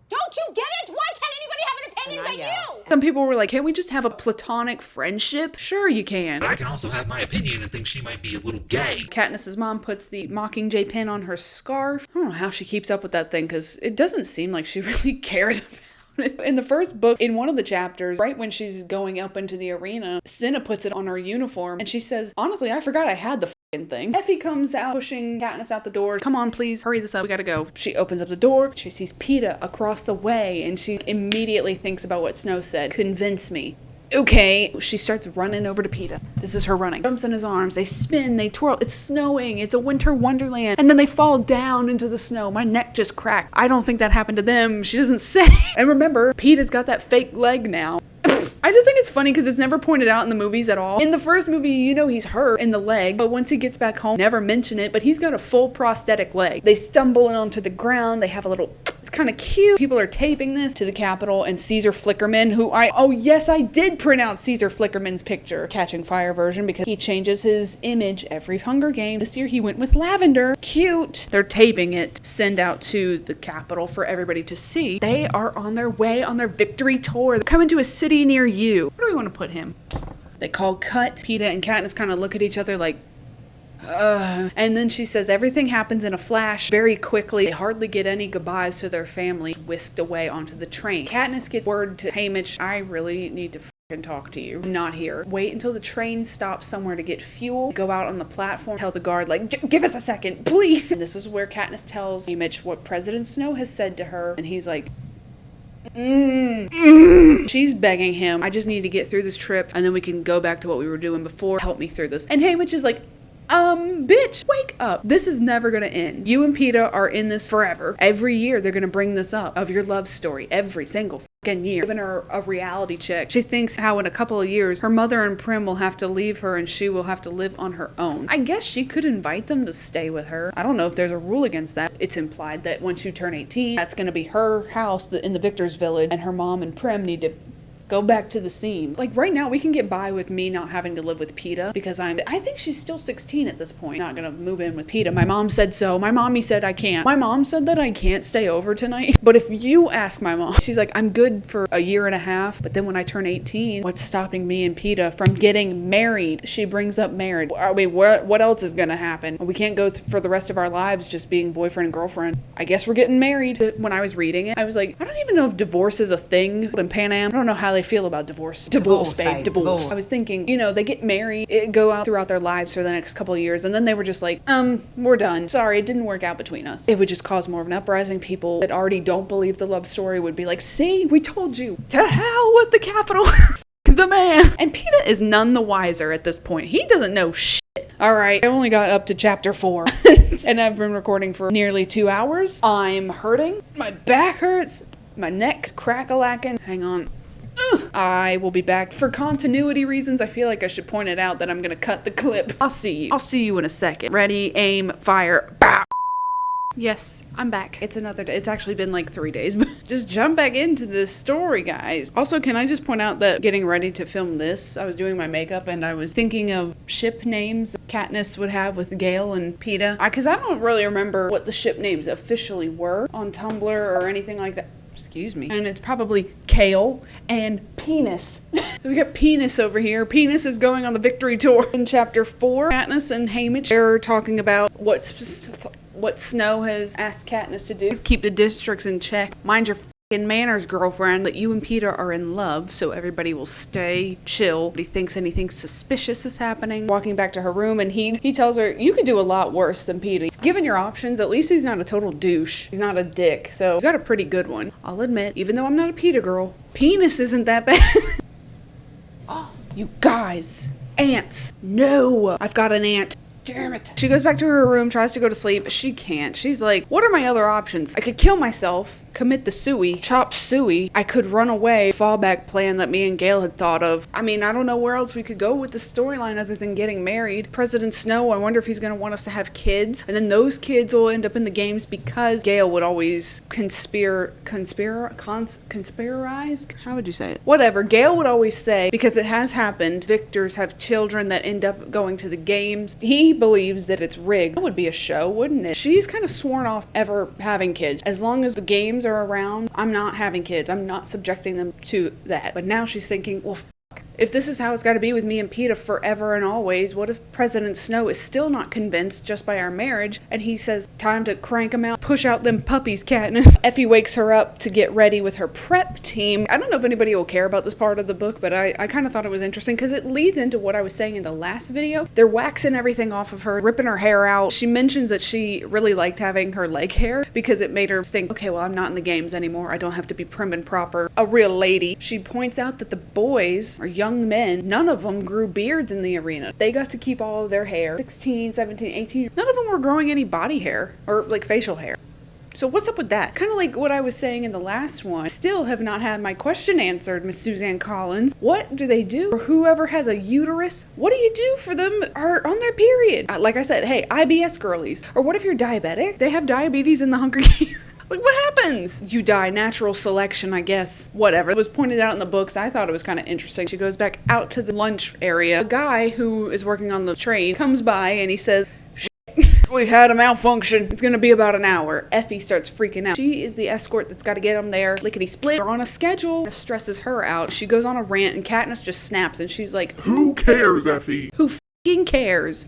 Don't you get it? Why can't anybody have an opinion but you? Some people were like, can't we just have a platonic friendship? Sure you can. But I can also have my opinion and think she might be a little gay. Katniss's mom puts the Mockingjay pin on her scarf. I don't know how she keeps up with that thing, because it doesn't seem like she really cares about it. In the first book, in one of the chapters, right when she's going up into the arena, Cinna puts it on her uniform, and she says, honestly, I forgot I had the thing. Effie comes out, pushing Katniss out the door. Come on, please, hurry this up, we gotta go. She opens up the door, she sees Peeta across the way, and she immediately thinks about what Snow said. Convince me. Okay, she starts running over to Peeta. This is her running. Jumps in his arms, they spin, they twirl. It's snowing, it's a winter wonderland. And then they fall down into the snow. My neck just cracked. I don't think that happened to them. She doesn't say. And remember, Peeta's got that fake leg now. I just think it's funny because it's never pointed out in the movies at all. In the first movie, you know he's hurt in the leg, but once he gets back home, never mention it, but he's got a full prosthetic leg. They stumble onto the ground, they have a little, it's kind of cute. People are taping this to the Capitol, and Caesar Flickerman, who oh yes, I did print out Caesar Flickerman's picture, Catching Fire version, because he changes his image every Hunger Game. This year he went with lavender. Cute. They're taping it, send out to the Capitol for everybody to see. They are on their way on their victory tour. They're coming to a city near you. Where do we want to put him? They call cut. Peeta and Katniss kind of look at each other like, and then she says everything happens in a flash very quickly. They hardly get any goodbyes to their family. Whisked away onto the train. Katniss gets word to Haymitch, I really need to and talk to you. I'm not here. Wait until the train stops somewhere to get fuel. Go out on the platform. Tell the guard, like, give us a second, please. And this is where Katniss tells Haymitch what President Snow has said to her. And he's like, She's begging him, I just need to get through this trip and then we can go back to what we were doing before. Help me through this. And Haymitch is like, bitch, wake up. This is never gonna end. You and Peeta are in this forever. Every year they're gonna bring this up of your love story. Every single fucking year. Giving her a reality check. She thinks how in a couple of years her mother and Prim will have to leave her and she will have to live on her own. I guess she could invite them to stay with her. I don't know if there's a rule against that. It's implied that once you turn 18, that's gonna be her house in the Victor's Village, and her mom and Prim need to go back to the scene. Like right now we can get by with me not having to live with Peeta because I think she's still 16 at this point. Not gonna move in with Peeta. My mom said so. My mommy said I can't. My mom said that I can't stay over tonight. But if you ask my mom, she's like, I'm good for a year and a half, but then when I turn 18, what's stopping me and Peeta from getting married? She brings up marriage. I mean, what else is gonna happen? We can't go for the rest of our lives just being boyfriend and girlfriend. I guess we're getting married. When I was reading it, I was like, I don't even know if divorce is a thing in Pan Am. I don't know how they feel about divorce. Divorce, babe. Divorce. I was thinking, you know, they get married, go out throughout their lives for the next couple of years, and then they were just like, we're done. Sorry, it didn't work out between us. It would just cause more of an uprising. People that already don't believe the love story would be like, see, we told you. To hell with the Capitol. The man. And Peeta is none the wiser at this point. He doesn't know shit. Alright, I only got up to chapter 4. And I've been recording for nearly 2 hours. I'm hurting. My back hurts. My neck's crack-a-lacking. Hang on. I will be back. For continuity reasons, I feel like I should point it out that I'm gonna cut the clip. I'll see you in a second. Ready, aim, fire. Bow. Yes, I'm back. It's another day. It's actually been like 3 days, but just jump back into this story, guys. Also, can I just point out that getting ready to film this, I was doing my makeup and I was thinking of ship names Katniss would have with Gale and Peeta. Because I don't really remember what the ship names officially were on Tumblr or anything like that. Excuse me. And it's probably Kale and Penis. So we got Penis over here. Penis is going on the victory tour. In chapter 4, Katniss and Haymitch, they're talking about what Snow has asked Katniss to do. Keep the districts in check. Mind your in manners, girlfriend, that you and Peeta are in love, so everybody will stay chill. He thinks anything suspicious is happening. Walking back to her room, and he tells her, you could do a lot worse than Peeta. Given your options, at least he's not a total douche. He's not a dick, so you got a pretty good one. I'll admit, even though I'm not a Peeta girl, penis isn't that bad. Oh, you guys. Ants. No, I've got an ant. Damn it. She goes back to her room, tries to go to sleep, but she can't. She's like, what are my other options? I could kill myself, commit the suey, chop suey. I could run away, fallback plan that me and Gale had thought of. I mean, I don't know where else we could go with the storyline other than getting married. President Snow, I wonder if he's gonna want us to have kids. And then those kids will end up in the games because Gale would always conspirize? How would you say it? Whatever. Gale would always say, because it has happened, victors have children that end up going to the games. He believes that it's rigged. That would be a show, wouldn't it? She's kind of sworn off ever having kids. As long as the games are around, I'm not having kids. I'm not subjecting them to that. But now she's thinking, well, if this is how it's got to be with me and PETA forever and always, what if President Snow is still not convinced just by our marriage, and he says, time to crank him out, push out them puppies, Katniss. Effie wakes her up to get ready with her prep team. I don't know if anybody will care about this part of the book, but I kind of thought it was interesting because it leads into what I was saying in the last video. They're waxing everything off of her, ripping her hair out. She mentions that she really liked having her leg hair because it made her think, okay, well, I'm not in the games anymore. I don't have to be prim and proper, a real lady. She points out that the boys are young men, none of them grew beards in the arena. They got to keep all of their hair. 16, 17, 18. None of them were growing any body hair or like facial hair. So what's up with that? Kind of like what I was saying in the last one. Still have not had my question answered, Miss Suzanne Collins. What do they do for whoever has a uterus? What do you do for them are on their period? Like I said, hey, IBS girlies. Or what if you're diabetic? They have diabetes in the Hunger Games. Like, what happens? You die. Natural selection, I guess. Whatever. It was pointed out in the books. I thought it was kind of interesting. She goes back out to the lunch area. A guy who is working on the train comes by and he says, we had a malfunction. It's gonna be about an hour. Effie starts freaking out. She is the escort that's gotta get them there. Lickety split. They're on a schedule. It stresses her out. She goes on a rant and Katniss just snaps and she's like, Who cares, Effie? who f***ing cares?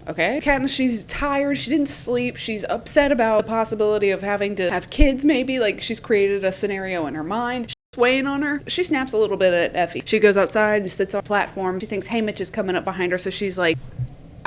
Okay. Katniss, she's tired. She didn't sleep. She's upset about the possibility of having to have kids, maybe. Like, she's created a scenario in her mind. She's weighing on her. She snaps a little bit at Effie. She goes outside and sits on a platform. She thinks Haymitch is coming up behind her, so she's like,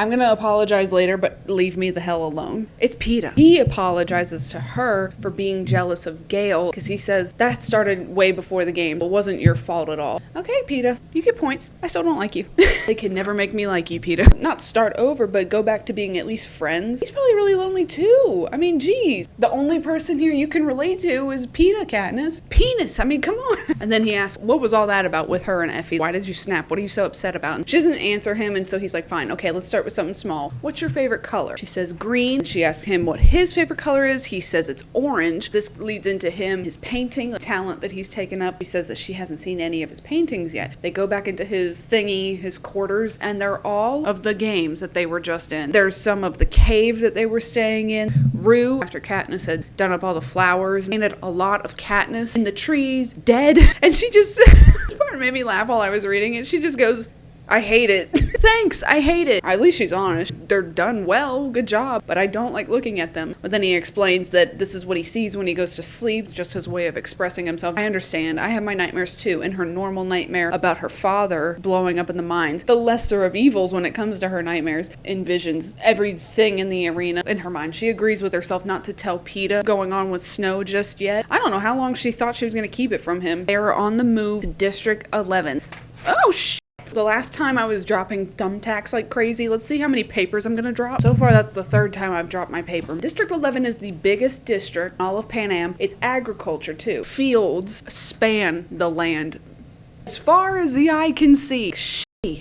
I'm gonna apologize later, but leave me the hell alone. It's PETA. He apologizes to her for being jealous of Gale, because he says that started way before the game. It wasn't your fault at all. Okay, PETA, you get points. I still don't like you. They can never make me like you, PETA. Not start over, but go back to being at least friends. He's probably really lonely too. I mean, geez. The only person here you can relate to is PETA, Katniss. Penis, I mean, come on. And then he asks, what was all that about with her and Effie? Why did you snap? What are you so upset about? And she doesn't answer him, and so he's like, fine, okay, let's start with something small. What's your favorite color? She says green. She asks him what his favorite color is. He says it's orange. This leads into his painting, the talent that he's taken up. He says that she hasn't seen any of his paintings yet. They go back into his thingy, his quarters, and they're all of the games that they were just in. There's some of the cave that they were staying in. Rue, after Katniss had done up all the flowers, painted a lot of Katniss in the trees, dead. And she just, this part made me laugh while I was reading it. She just goes, I hate it. Thanks, I hate it. At least she's honest. They're done well, good job, but I don't like looking at them. But then he explains that this is what he sees when he goes to sleep. It's just his way of expressing himself. I understand. I have my nightmares too, and her normal nightmare about her father blowing up in the mines. The lesser of evils when it comes to her nightmares envisions everything in the arena in her mind. She agrees with herself not to tell PETA going on with Snow just yet. I don't know how long she thought she was going to keep it from him. They are on the move to District 11. Oh, the last time I was dropping thumbtacks like crazy. Let's see how many papers I'm gonna drop. So far, that's the third time I've dropped my paper. District 11 is the biggest district in all of Pan Am. It's agriculture too. Fields span the land as far as the eye can see.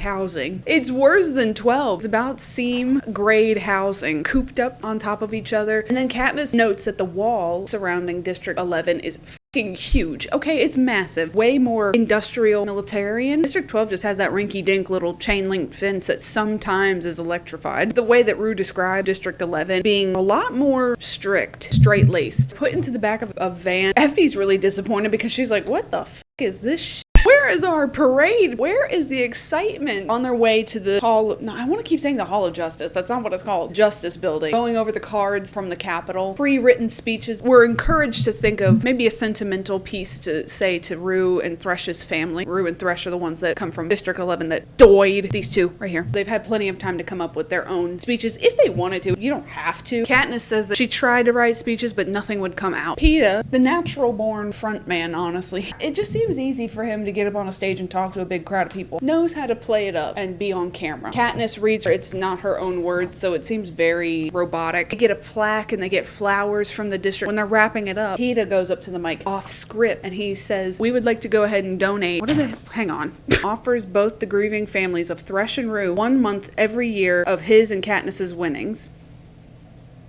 Housing. It's worse than 12. It's about seam grade housing, cooped up on top of each other. And then Katniss notes that the wall surrounding District 11 is fucking huge. Okay, it's massive. Way more industrial militarian. District 12 just has that rinky-dink little chain-link fence that sometimes is electrified. The way that Rue described District 11 being a lot more strict, straight-laced. Put into the back of a van. Effie's really disappointed because she's like, what the fuck is this shit? Where is our parade? Where is the excitement? On their way to the Hall of... No, I want to keep saying the Hall of Justice. That's not what it's called. Justice Building. Going over the cards from the Capitol. Pre-written speeches. We're encouraged to think of maybe a sentimental piece to say to Rue and Thresh's family. Rue and Thresh are the ones that come from District 11 that doyed. These two right here. They've had plenty of time to come up with their own speeches if they wanted to. You don't have to. Katniss says that she tried to write speeches, but nothing would come out. PETA, the natural-born frontman, honestly. It just seems easy for him to get up on a stage and talk to a big crowd of people. Knows how to play it up and be on camera. Katniss reads her. It's not her own words, so it seems very robotic. They get a plaque and they get flowers from the district. When they're wrapping it up, PETA goes up to the mic off script and he says, we would like to go ahead and donate. What are they? Hang on. Offers both the grieving families of Thresh and Rue 1 month every year of his and Katniss's winnings.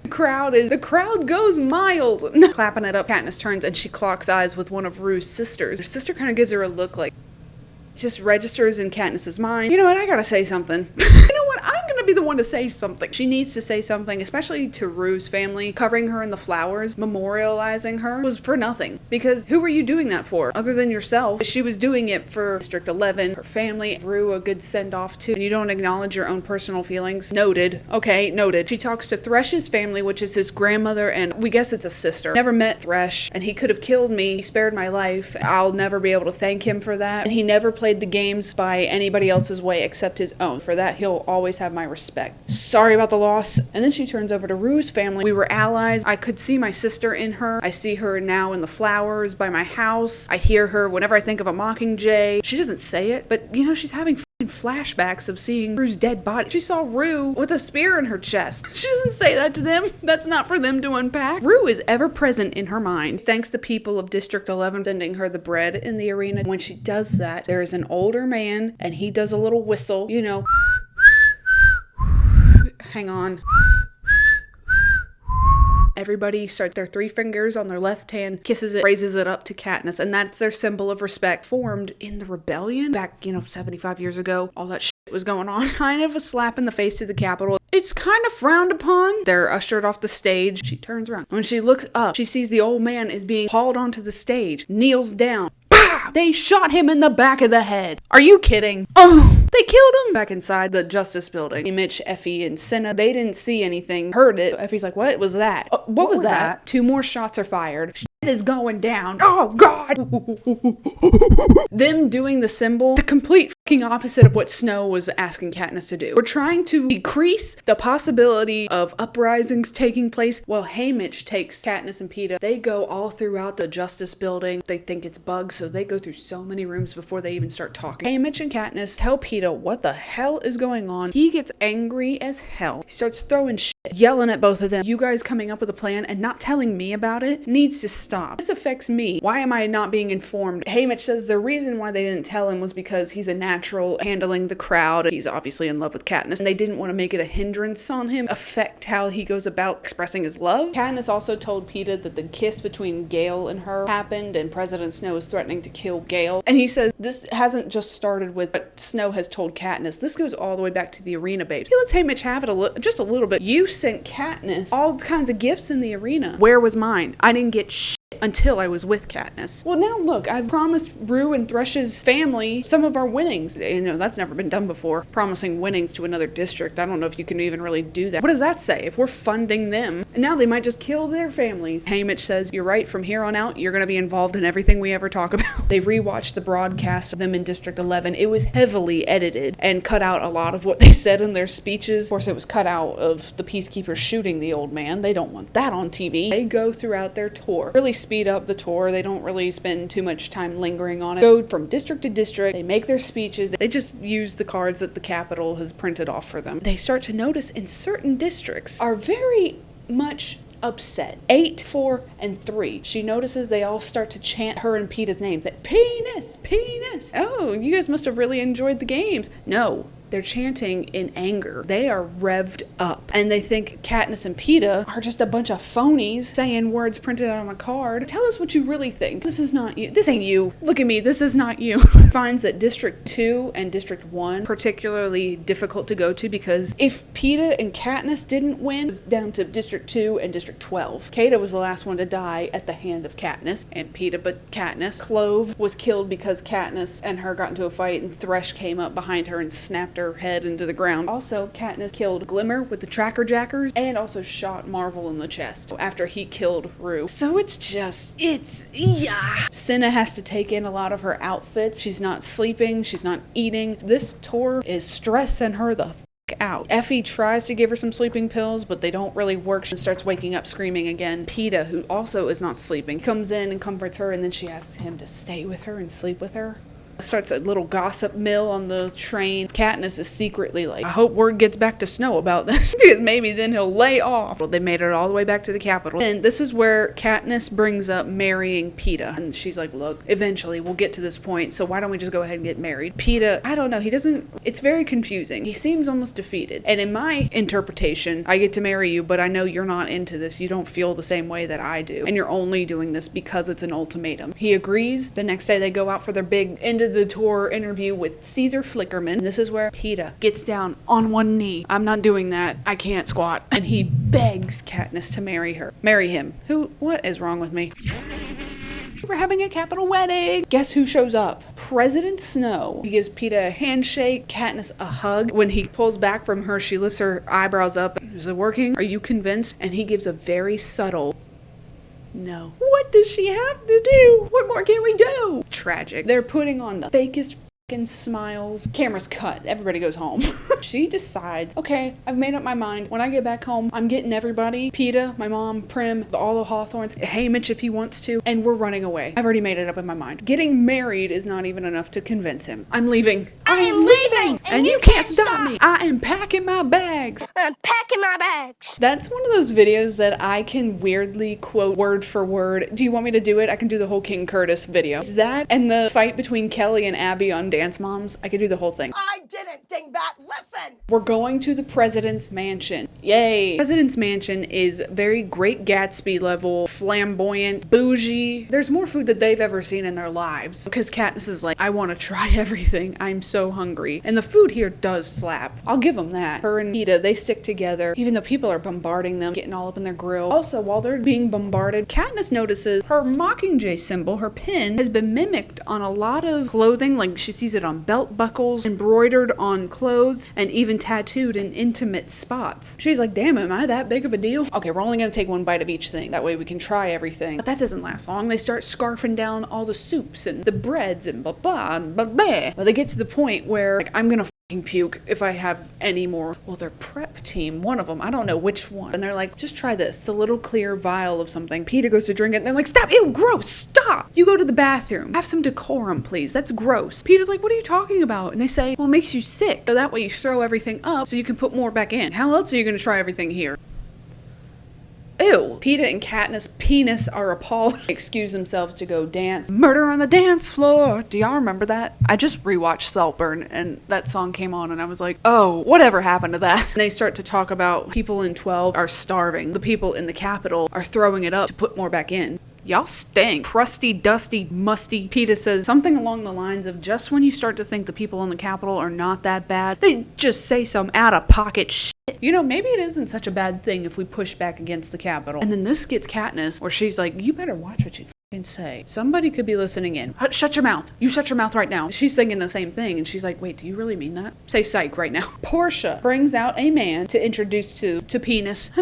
The crowd goes mild. Clapping it up, Katniss turns and she clocks eyes with one of Rue's sisters. Her sister kind of gives her a look like, just registers in Katniss's mind. You know what? I gotta say something. You know what? I'm gonna be the one to say something. She needs to say something, especially to Rue's family. Covering her in the flowers, memorializing her, was for nothing. Because who were you doing that for, other than yourself? She was doing it for District 11, her family, Rue a good send-off to, and you don't acknowledge your own personal feelings. Noted. Okay, noted. She talks to Thresh's family, which is his grandmother, and we guess it's a sister. Never met Thresh, and he could have killed me. He spared my life. I'll never be able to thank him for that. And he never played the games by anybody else's way except his own. For that, he'll always have my respect. Sorry about the loss. And then she turns over to Rue's family. We were allies. I could see my sister in her. I see her now in the flowers by my house. I hear her whenever I think of a Mockingjay. She doesn't say it, but you know, she's having flashbacks of seeing Rue's dead body. She saw Rue with a spear in her chest. She doesn't say that to them. That's not for them to unpack. Rue is ever present in her mind. Thanks the people of District 11 sending her the bread in the arena. When she does that, there is an older man, and he does a little whistle, you know. Hang on. Everybody starts their 3 fingers on their left hand, kisses it, raises it up to Katniss, and that's their symbol of respect formed in the rebellion back, 75 years ago. All that shit was going on. Kind of a slap in the face to the Capitol. It's kind of frowned upon. They're ushered off the stage. She turns around. When she looks up, she sees the old man is being hauled onto the stage, kneels down. Bah! They shot him in the back of the head. Are you kidding? Oh! They killed him! Back inside the Justice Building. Mitch, Effie, and Senna, they didn't see anything, heard it. Effie's like, what was that? What was that? 2 more shots are fired. Shit is going down. Oh, God! Them doing the symbol, the complete fucking opposite of what Snow was asking Katniss to do. We're trying to decrease the possibility of uprisings taking place while Haymitch takes Katniss and Peeta. They go all throughout the Justice Building. They think it's bugs, so they go through so many rooms before they even start talking. Haymitch and Katniss tell Peeta what the hell is going on. He gets angry as hell. He starts throwing shit, yelling at both of them. You guys coming up with a plan and not telling me about it needs to stop. This affects me. Why am I not being informed? Haymitch says the reason why they didn't tell him was because he's a natural handling the crowd. He's obviously in love with Katniss, and they didn't want to make it a hindrance on him, affect how he goes about expressing his love. Katniss also told Peeta that the kiss between Gale and her happened, and President Snow is threatening to kill Gale. And he says this hasn't just started with what Snow has told Katniss. This goes all the way back to the arena babes. He lets Haymitch have it just a little bit. You sent Katniss all kinds of gifts in the arena. Where was mine? I didn't get shit until I was with Katniss. Well, now look, I've promised Rue and Thresh's family some of our winnings. That's never been done before. Promising winnings to another district. I don't know if you can even really do that. What does that say? If we're funding them, and now they might just kill their families. Haymitch says, you're right, from here on out, you're going to be involved in everything we ever talk about. They rewatched the broadcast of them in District 11. It was heavily edited and cut out a lot of what they said in their speeches. Of course, it was cut out of the Peacekeepers shooting the old man. They don't want that on TV. They go throughout their tour. Really speed up the tour. They don't really spend too much time lingering on it. Go from district to district. They make their speeches. They just use the cards that the Capitol has printed off for them. They start to notice in certain districts are very much upset. 8, 4, and 3. She notices they all start to chant her and Peeta's names. That penis, penis. Oh, you guys must have really enjoyed the games. No. They're chanting in anger. They are revved up. And they think Katniss and Peeta are just a bunch of phonies saying words printed out on a card. Tell us what you really think. This is not you. This ain't you. Look at me. This is not you. Finds that District 2 and District 1 particularly difficult to go to because if Peeta and Katniss didn't win, it was down to District 2 and District 12. Kata was the last one to die at the hand of Katniss and Peeta, but Katniss. Clove was killed because Katniss and her got into a fight and Thresh came up behind her and snapped her head into the ground. Also, Katniss killed Glimmer with the tracker jackers and also shot Marvel in the chest after he killed Rue. So yeah. Senna has to take in a lot of her outfits. She's not sleeping. She's not eating. This tour is stressing her the out. Effie tries to give her some sleeping pills, but they don't really work. She starts waking up screaming again. Peeta, who also is not sleeping, comes in and comforts her, and then she asks him to stay with her and sleep with her. Starts a little gossip mill on the train. Katniss is secretly like, I hope word gets back to Snow about this because maybe then he'll lay off. Well, they made it all the way back to the Capitol. And this is where Katniss brings up marrying Peeta. And she's like, look, eventually we'll get to this point, so why don't we just go ahead and get married? Peeta, I don't know, it's very confusing. He seems almost defeated. And in my interpretation, I get to marry you, but I know you're not into this. You don't feel the same way that I do. And you're only doing this because it's an ultimatum. He agrees. The next day they go out for their big end of did the tour interview with Caesar Flickerman. This is where Peeta gets down on one knee. I'm not doing that. I can't squat. And he begs Katniss to marry him. What is wrong with me? We're having a capital wedding. Guess who shows up? President Snow. He gives Peeta a handshake, Katniss a hug. When he pulls back from her, she lifts her eyebrows up. Is it working? Are you convinced? And he gives a very subtle no. What does she have to do? What more can we do? Tragic. They're putting on the fakest smiles. Camera's cut. Everybody goes home. She decides, okay, I've made up my mind. When I get back home, I'm getting everybody, Peeta, my mom, Prim, all the Hawthorns, Haymitch if he wants to, and we're running away. I've already made it up in my mind. Getting married is not even enough to convince him. I'm leaving. I am leaving! And you can't stop me! I am packing my bags. I'm packing my bags. That's one of those videos that I can weirdly quote word for word. Do you want me to do it? I can do the whole King Curtis video. It's that and the fight between Kelly and Abby on Dance Moms. I could do the whole thing. I didn't ding that. Listen. We're going to the president's mansion. Yay. President's mansion is very Great Gatsby level, flamboyant, bougie. There's more food that they've ever seen in their lives. Because Katniss is like, I want to try everything. I'm so hungry. And the food here does slap. I'll give them that. Her and Peeta, they stick together, even though people are bombarding them, getting all up in their grill. Also, while they're being bombarded, Katniss notices her Mockingjay symbol, her pin, has been mimicked on a lot of clothing. Like she sees it on belt buckles, embroidered on clothes, and even tattooed in intimate spots. She's like, damn, am I that big of a deal? Okay, we're only gonna take one bite of each thing. That way we can try everything. But that doesn't last long. They start scarfing down all the soups and the breads and blah blah and blah blah. But they get to the point where like, I'm gonna puke if I have any more. Well, their prep team, one of them, I don't know which one, and they're like, just try this, the little clear vial of something. Peeta goes to drink it and they're like, stop, ew, gross, stop. You go to the bathroom, have some decorum, please, that's gross. Peeta's like, what are you talking about? And they say, well, it makes you sick, so that way you throw everything up so you can put more back in. How else are you gonna try everything here? Ew. Peeta and Katniss' penis are appalled. Excuse themselves to go dance. Murder on the dance floor. Do y'all remember that? I just rewatched Saltburn and that song came on and I was like, oh, whatever happened to that? And they start to talk about people in 12 are starving. The people in the Capitol are throwing it up to put more back in. Y'all stink. Crusty, dusty, musty. Peeta says something along the lines of just when you start to think the people in the Capitol are not that bad, they just say some out-of-pocket shit. You know, maybe it isn't such a bad thing if we push back against the Capitol. And then this gets Katniss, where she's like, you better watch what you f***ing say. Somebody could be listening in. Shut your mouth. You shut your mouth right now. She's thinking the same thing, and she's like, wait, do you really mean that? Say psych right now. Portia brings out a man to introduce to penis.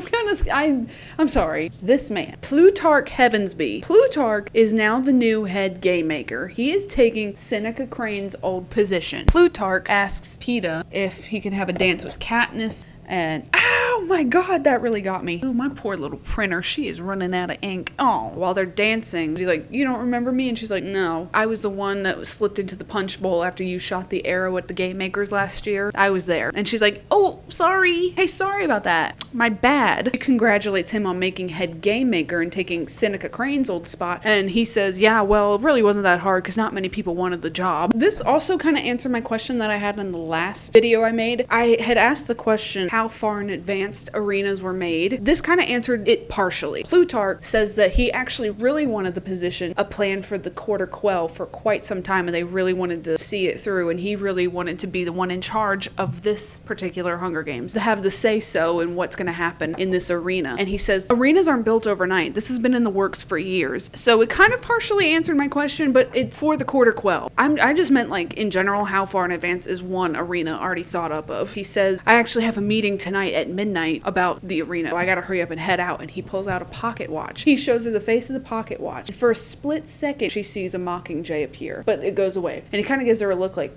I'm sorry. This man, Plutarch Heavensby. Plutarch is now the new head game maker. He is taking Seneca Crane's old position. Plutarch asks Peeta if he can have a dance with Katniss. And oh my god, that really got me. Ooh, my poor little printer, she is running out of ink. Oh, while they're dancing, he's like, you don't remember me? And she's like, no, I was the one that slipped into the punch bowl after you shot the arrow at the game makers last year. I was there. And she's like, oh, sorry. Hey, sorry about that. My bad. She congratulates him on making head game maker and taking Seneca Crane's old spot. And he says, yeah, well, it really wasn't that hard because not many people wanted the job. This also kind of answered my question that I had in the last video I made. I had asked the question, how far in advance arenas were made. This kind of answered it partially. Plutarch says that he actually really wanted the position, a plan for the quarter Quell for quite some time, and they really wanted to see it through, and he really wanted to be the one in charge of this particular Hunger Games, to have the say-so in what's going to happen in this arena. And he says, arenas aren't built overnight. This has been in the works for years. So it kind of partially answered my question, but it's for the quarter Quell. I just meant like in general, how far in advance is one arena already thought up of? He says, I actually have a meeting tonight at midnight about the arena. So I gotta hurry up and head out. And he pulls out a pocket watch. He shows her the face of the pocket watch. And for a split second, she sees a Mockingjay appear, but it goes away. And he kind of gives her a look like,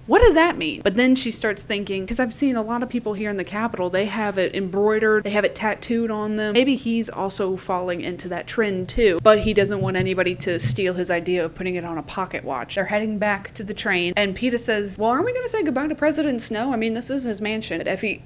what does that mean? But then she starts thinking, because I've seen a lot of people here in the Capitol, they have it embroidered, they have it tattooed on them. Maybe he's also falling into that trend too, but he doesn't want anybody to steal his idea of putting it on a pocket watch. They're heading back to the train, and Peeta says, well, aren't we going to say goodbye to President Snow? I mean, this is his mansion. And Effie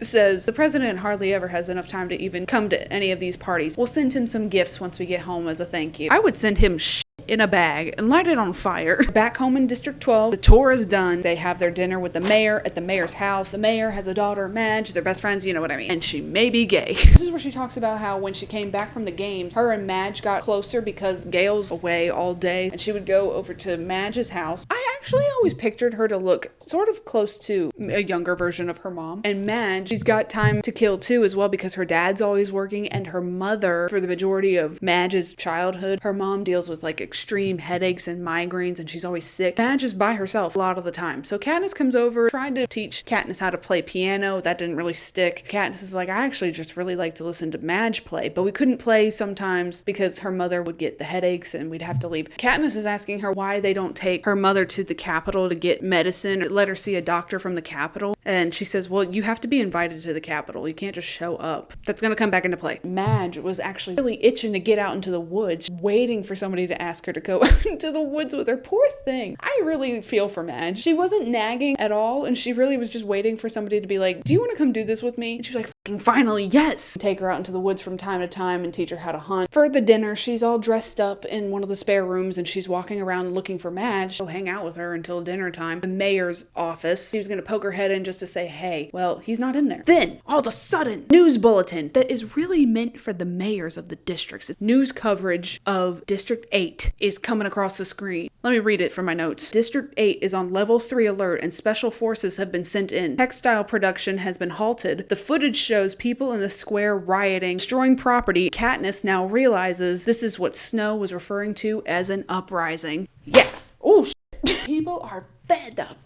says, the president hardly ever has enough time to even come to any of these parties. We'll send him some gifts once we get home as a thank you. I would send him in a bag and light it on fire. Back home in District 12, the tour is done. They have their dinner with the mayor at the mayor's house. The mayor has a daughter, Madge. They're best friends, you know what I mean. And she may be gay. This is where she talks about how when she came back from the games, her and Madge got closer because Gail's away all day and she would go over to Madge's house. I actually always pictured her to look sort of close to a younger version of her mom. And Madge, she's got time to kill too as well because her dad's always working and her mother, for the majority of Madge's childhood, her mom deals with like extreme headaches and migraines and she's always sick. Madge is by herself a lot of the time. So Katniss comes over, tried to teach Katniss how to play piano. That didn't really stick. Katniss is like, I actually just really like to listen to Madge play, but we couldn't play sometimes because her mother would get the headaches and we'd have to leave. Katniss is asking her why they don't take her mother to the Capitol to get medicine or let her see a doctor from the Capitol. And she says, well, you have to be invited to the Capitol. You can't just show up. That's going to come back into play. Madge was actually really itching to get out into the woods, waiting for somebody to ask her to go out into the woods with her. Poor thing. I really feel for Madge. She wasn't nagging at all, and she really was just waiting for somebody to be like, do you want to come do this with me? And she was like, fucking finally, yes! Take her out into the woods from time to time and teach her how to hunt. For the dinner, she's all dressed up in one of the spare rooms, and she's walking around looking for Madge. She'll hang out with her until dinner time. The mayor's office. She was going to poke her head in just to say, hey, well, he's not in there. Then, all of a sudden, news bulletin that is really meant for the mayors of the districts. News coverage of District 8 is coming across the screen. Let me read it from my notes. District 8 is on level 3 alert and special forces have been sent in. Textile production has been halted. The footage shows people in the square rioting, destroying property. Katniss now realizes this is what Snow was referring to as an uprising. Yes! Oh, shit. People are fed up.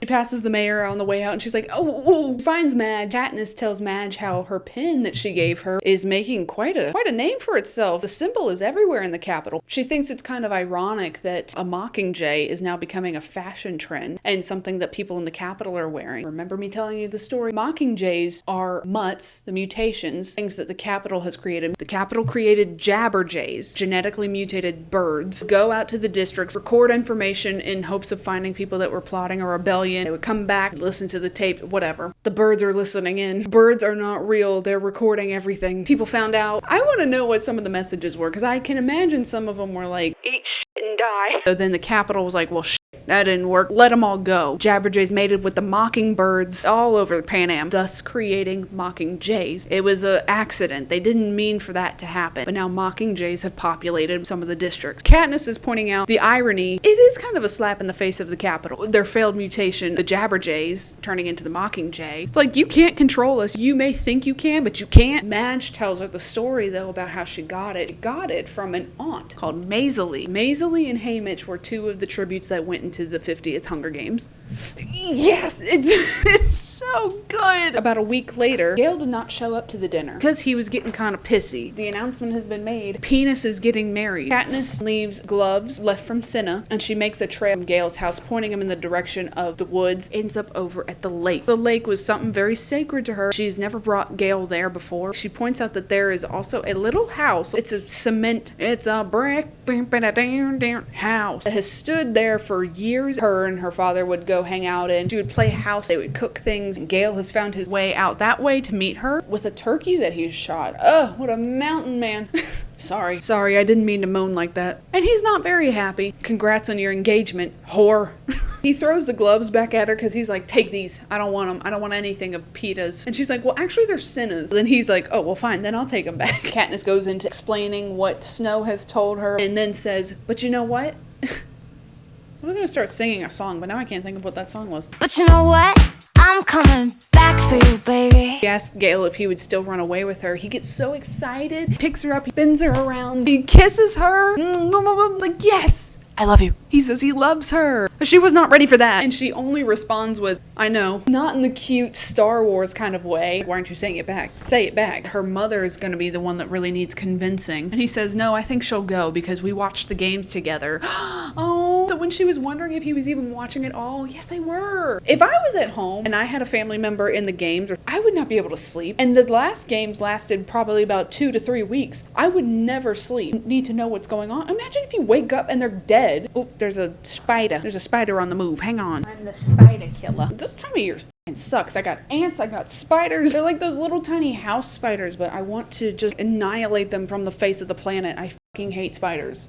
She passes the mayor on the way out and she's like, oh, finds Madge. Katniss tells Madge how her pin that she gave her is making quite a name for itself. The symbol is everywhere in the Capitol. She thinks it's kind of ironic that a mockingjay is now becoming a fashion trend and something that people in the Capitol are wearing. Remember me telling you the story? Mockingjays are mutts, the mutations, things that the Capitol has created. The Capitol created jabberjays, genetically mutated birds, go out to the districts, record information in hopes of finding people that were plotting a rebellion. They would come back, listen to the tape, whatever. The birds are listening in. Birds are not real. They're recording everything. People found out. I want to know what some of the messages were because I can imagine some of them were like, eat shit and die. So then the Capitol was like, well, shit, that didn't work. Let them all go. Jabberjays mated with the mockingbirds all over Pan Am, thus creating mockingjays. It was an accident. They didn't mean for that to happen. But now mockingjays have populated some of the districts. Katniss is pointing out the irony. It is kind of a slap in the face of the Capitol. Their failed mutation, the jabberjays turning into the mockingjay. It's like, you can't control us. You may think you can, but you can't. Madge tells her the story, though, about how she got it. She got it from an aunt called Maisie. Maisie and Haymitch were two of the tributes that went into the 50th Hunger Games. Yes, it's so good. About a week later, Gale did not show up to the dinner because he was getting kind of pissy. The announcement has been made. Penis is getting married. Katniss leaves gloves left from Cinna, and she makes a trail from Gale's house, pointing him in the direction of the woods, ends up over at the lake. The lake was something very sacred to her. She's never brought Gale there before. She points out that there is also a little house. It's a cement, it's a brick house that has stood there for years. Her and her father would go hang out in. She would play house. They would cook things. And Gale has found his way out that way to meet her with a turkey that he's shot. Ugh, what a mountain man. Sorry, I didn't mean to moan like that. And he's not very happy. Congrats on your engagement, whore. He throws the gloves back at her because he's like, take these. I don't want them. I don't want anything of Peta's. And she's like, well, actually, they're Cinna's. Then he's like, oh, well, fine. Then I'll take them back. Katniss goes into explaining what Snow has told her and then says, but you know what? I was going to start singing a song, but now I can't think of what that song was. But you know what? I'm coming back for you, baby. He asked Gale if he would still run away with her. He gets so excited, picks her up, he spins her around, he kisses her. Like, yes, I love you. He says he loves her. But she was not ready for that. And she only responds with, I know. Not in the cute Star Wars kind of way. Why aren't you saying it back? Say it back. Her mother is going to be the one that really needs convincing. And he says, no, I think she'll go because we watched the games together. Oh, so when she was wondering if he was even watching it all, yes, they were. If I was at home and I had a family member in the games, I would not be able to sleep. And the last games lasted probably about 2 to 3 weeks. I would never sleep. Need to know what's going on. Imagine if you wake up and they're dead. Oh, there's a spider. There's a spider on the move. Hang on. I'm the spider killer. This time of year sucks. I got ants, I got spiders. They're like those little tiny house spiders, but I want to just annihilate them from the face of the planet. I fucking hate spiders.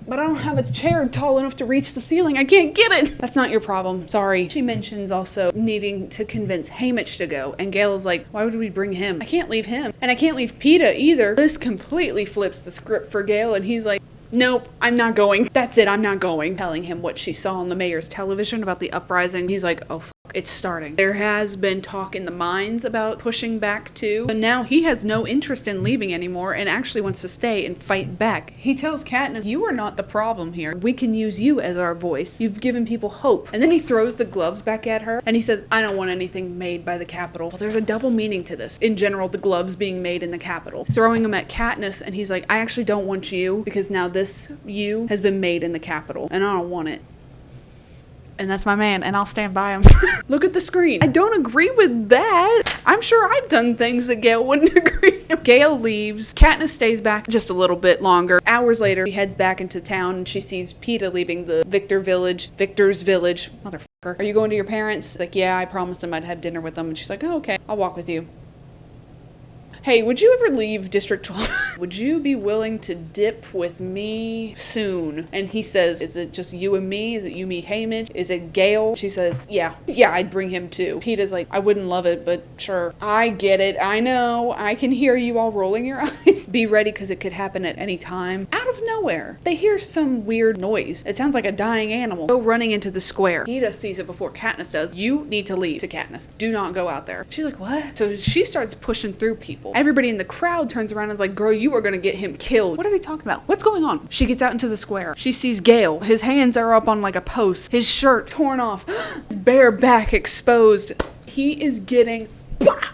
but I don't have a chair tall enough to reach the ceiling. I can't get it. That's not your problem. Sorry. She mentions also needing to convince Hamish to go. And Gale is like, why would we bring him? I can't leave him. And I can't leave PETA either. This completely flips the script for Gale. And he's like, nope, I'm not going. That's it, I'm not going. Telling him what she saw on the mayor's television about the uprising. He's like, oh, it's starting. There has been talk in the mines about pushing back too. But now he has no interest in leaving anymore and actually wants to stay and fight back. He tells Katniss, you are not the problem here. We can use you as our voice. You've given people hope. And then he throws the gloves back at her and he says, I don't want anything made by the Capitol. Well, there's a double meaning to this. In general, the gloves being made in the Capitol. Throwing them at Katniss and he's like, I actually don't want you because now this you has been made in the Capitol and I don't want it. And that's my man, and I'll stand by him. Look at the screen. I don't agree with that. I'm sure I've done things that Gale wouldn't agree with. Gale leaves. Katniss stays back just a little bit longer. Hours later, she heads back into town, and she sees PETA leaving the Victor's village. Motherfucker. Are you going to your parents? Like, yeah, I promised them I'd have dinner with them. And she's like, oh, okay. I'll walk with you. Hey, would you ever leave District 12? Would you be willing to dip with me soon? And he says, is it just you and me? Is it you, me, Hamish? Is it Gale? She says, yeah, I'd bring him too. Peeta's like, I wouldn't love it, but sure. I get it. I know. I can hear you all rolling your eyes. Be ready because it could happen at any time. Out of nowhere, they hear some weird noise. It sounds like a dying animal. Go running into the square. Peeta sees it before Katniss does. You need to leave to Katniss. Do not go out there. She's like, what? So she starts pushing through people. Everybody in the crowd turns around and is like, girl, you are going to get him killed. What are they talking about? What's going on? She gets out into the square. She sees Gale. His hands are up on like a post. His shirt torn off. Bare back exposed. He is getting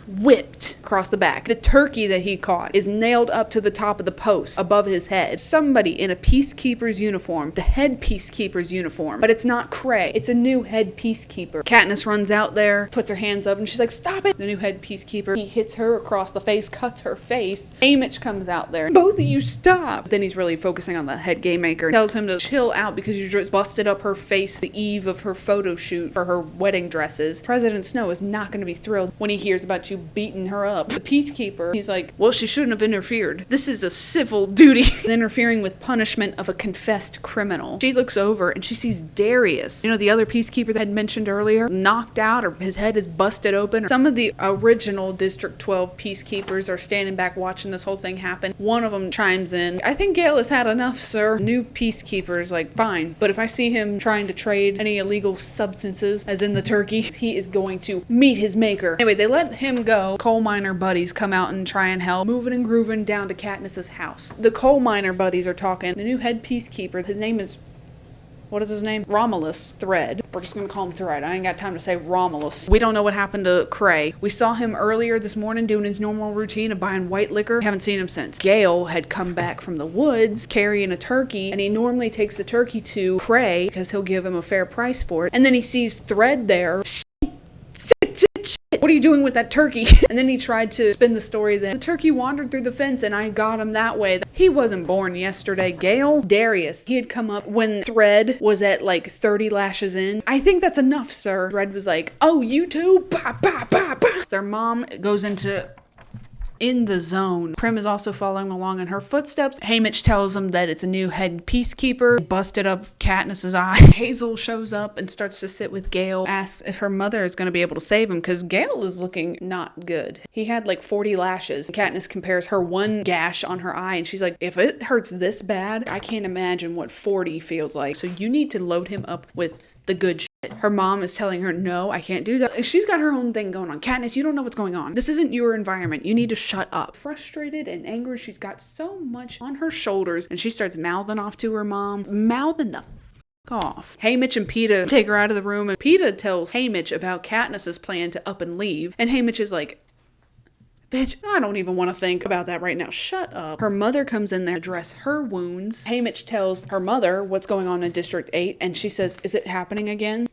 whipped across the back. The turkey that he caught is nailed up to the top of the post above his head. Somebody in a peacekeeper's uniform, the head peacekeeper's uniform, but it's not Cray. It's a new head peacekeeper. Katniss runs out there, puts her hands up, and she's like, stop it. The new head peacekeeper, he hits her across the face, cuts her face. Hamish comes out there. Both of you stop. Then he's really focusing on the head game maker. Tells him to chill out because you just busted up her face the eve of her photo shoot for her wedding dresses. President Snow is not going to be thrilled when he hears about you beating her up. The peacekeeper, he's like, well, she shouldn't have interfered. This is a civil duty. Interfering with punishment of a confessed criminal. She looks over and she sees Darius. You know, the other peacekeeper that I had mentioned earlier, knocked out or his head is busted open. Some of the original District 12 peacekeepers are standing back watching this whole thing happen. One of them chimes in, I think Gale has had enough, sir. New peacekeeper's like, fine, but if I see him trying to trade any illegal substances, as in the turkey, he is going to meet his maker. Anyway, they let him go. Coal miner buddies come out and try and help, moving and grooving down to Katniss's house. The coal miner buddies are talking. The new head peacekeeper, his name is, what is his name? Romulus Thread. We're just gonna call him Thread. I ain't got time to say Romulus. We don't know what happened to Cray. We saw him earlier this morning doing his normal routine of buying white liquor. Haven't seen him since. Gale had come back from the woods carrying a turkey, and he normally takes the turkey to Cray because he'll give him a fair price for it. And then he sees Thread there. What are you doing with that turkey? And then he tried to spin the story that the turkey wandered through the fence and I got him that way. He wasn't born yesterday. Gale, Darius, he had come up when Thread was at like 30 lashes in. I think that's enough, sir. Thread was like, oh, you too? Bah, bah, bah, bah. Their mom goes into in the zone. Prim is also following along in her footsteps. Hamish tells him that it's a new head peacekeeper. He busted up Katniss's eye. Hazel shows up and starts to sit with Gale. Asks if her mother is going to be able to save him because Gale is looking not good. He had like 40 lashes. Katniss compares her one gash on her eye and she's like, if it hurts this bad, I can't imagine what 40 feels like. So you need to load him up with the good shit. Her mom is telling her, no, I can't do that. She's got her own thing going on. Katniss, you don't know what's going on. This isn't your environment. You need to shut up. Frustrated and angry, she's got so much on her shoulders, and she starts mouthing off to her mom. Mouthing the off. Hamish and PETA take her out of the room, and PETA tells Hamish about Katniss's plan to up and leave, and Hamish is like, bitch, I don't even want to think about that right now. Shut up. Her mother comes in there to dress her wounds. Hamish tells her mother what's going on in District 8, and she says, is it happening again?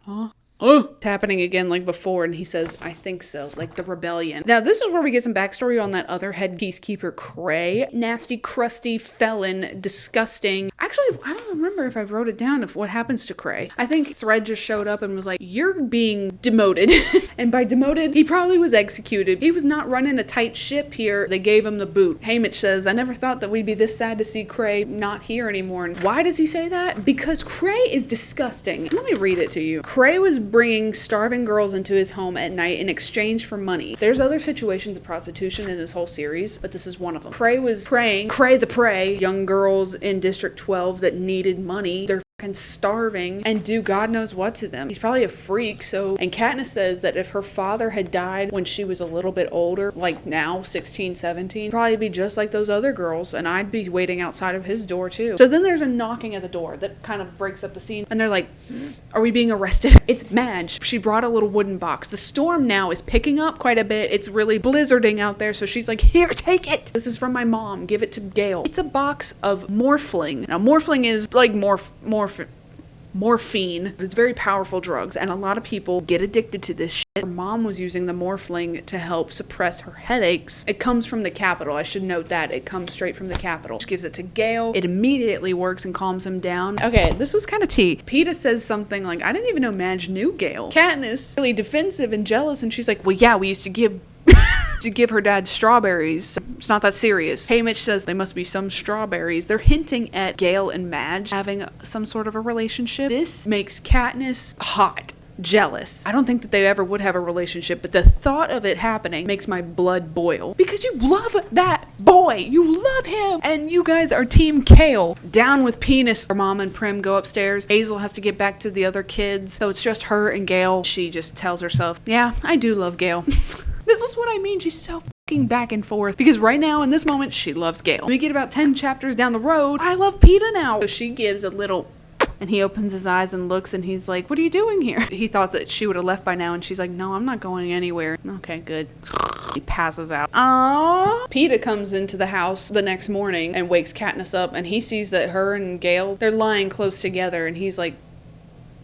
Huh? oh, it's happening again like before. And he says, I think so, like the rebellion. Now, this is where we get some backstory on that other head peacekeeper, Cray. Nasty, crusty felon, disgusting. Actually, I don't remember if I wrote it down of what happens to Cray. I think Thread just showed up and was like, you're being demoted. And by demoted, he probably was executed. He was not running a tight ship here. They gave him the boot. Haymitch says, I never thought that we'd be this sad to see Cray not here anymore. And why does he say that? Because Cray is disgusting. Let me read it to you. Cray was bringing starving girls into his home at night in exchange for money. There's other situations of prostitution in this whole series, but this is one of them. Cray was preying, Cray the prey, young girls in District 12 that needed money. They're fucking starving and do God knows what to them. He's probably a freak. So, and Katniss says that if her father had died when she was a little bit older, like now, 16, 17, probably be just like those other girls, and I'd be waiting outside of his door too. So then there's a knocking at the door that kind of breaks up the scene, and they're like, are we being arrested? It's Madge. She brought a little wooden box. The storm now is picking up quite a bit. It's really blizzarding out there, so she's like, here, take it. This is from my mom. Give it to Gale. It's a box of morphling. Now, morphling is like morphine. It's very powerful drugs, and a lot of people get addicted to this shit. Her mom was using the morphling to help suppress her headaches. It comes from the Capitol. I should note that. It comes straight from the Capitol. She gives it to Gale. It immediately works and calms him down. Okay, this was kind of tea. Peeta says something like, I didn't even know Madge knew Gale. Katniss, really defensive and jealous, and she's like, well, yeah, we used to give her dad strawberries. It's not that serious. Haymitch says they must be some strawberries. They're hinting at Gale and Madge having some sort of a relationship. This makes Katniss hot. Jealous. I don't think that they ever would have a relationship, but the thought of it happening makes my blood boil. Because you love that boy. You love him. And you guys are Team Quell. Down with penis. Her mom and Prim go upstairs. Hazel has to get back to the other kids. So it's just her and Gale. She just tells herself, yeah, I do love Gale. This is what I mean. She's so fucking back and forth. Because right now, in this moment, she loves Gale. We get about 10 chapters down the road. I love Peeta now. So she gives a little... And he opens his eyes and looks, and he's like, what are you doing here? He thought that she would have left by now, and she's like, no, I'm not going anywhere. Okay, good. He passes out. Aww. Peeta comes into the house the next morning and wakes Katniss up, and he sees that her and Gale, they're lying close together, and he's like,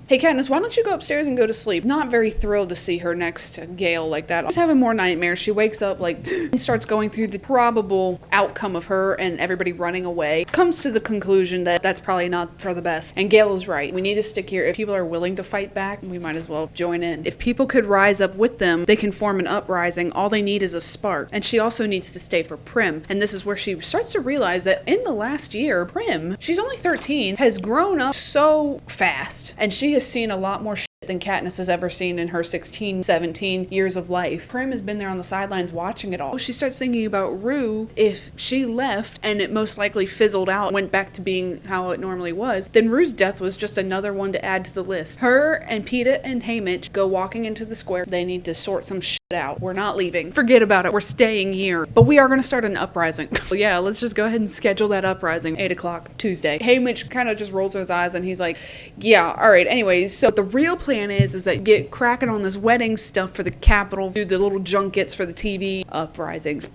hey, Katniss, why don't you go upstairs and go to sleep? Not very thrilled to see her next to Gale like that. She's having more nightmares. She wakes up and starts going through the probable outcome of her and everybody running away. Comes to the conclusion that that's probably not for the best. And Gale is right. We need to stick here. If people are willing to fight back, we might as well join in. If people could rise up with them, they can form an uprising. All they need is a spark. And she also needs to stay for Prim. And this is where she starts to realize that in the last year, Prim, she's only 13, has grown up so fast. And she has seen a lot more shit than Katniss has ever seen in her 16, 17 years of life. Prim has been there on the sidelines watching it all. She starts thinking about Rue. If she left and it most likely fizzled out, went back to being how it normally was, then Rue's death was just another one to add to the list. Her and Peeta and Haymitch go walking into the square. They need to sort some shit out. We're not leaving. Forget about it. We're staying here. But we are going to start an uprising. So yeah, let's just go ahead and schedule that uprising. 8 o'clock Tuesday. Haymitch kind of just rolls his eyes and he's like, yeah, all right. Anyways, so the real plan is that get cracking on this wedding stuff for the Capitol, do the little junkets for the TV uprisings.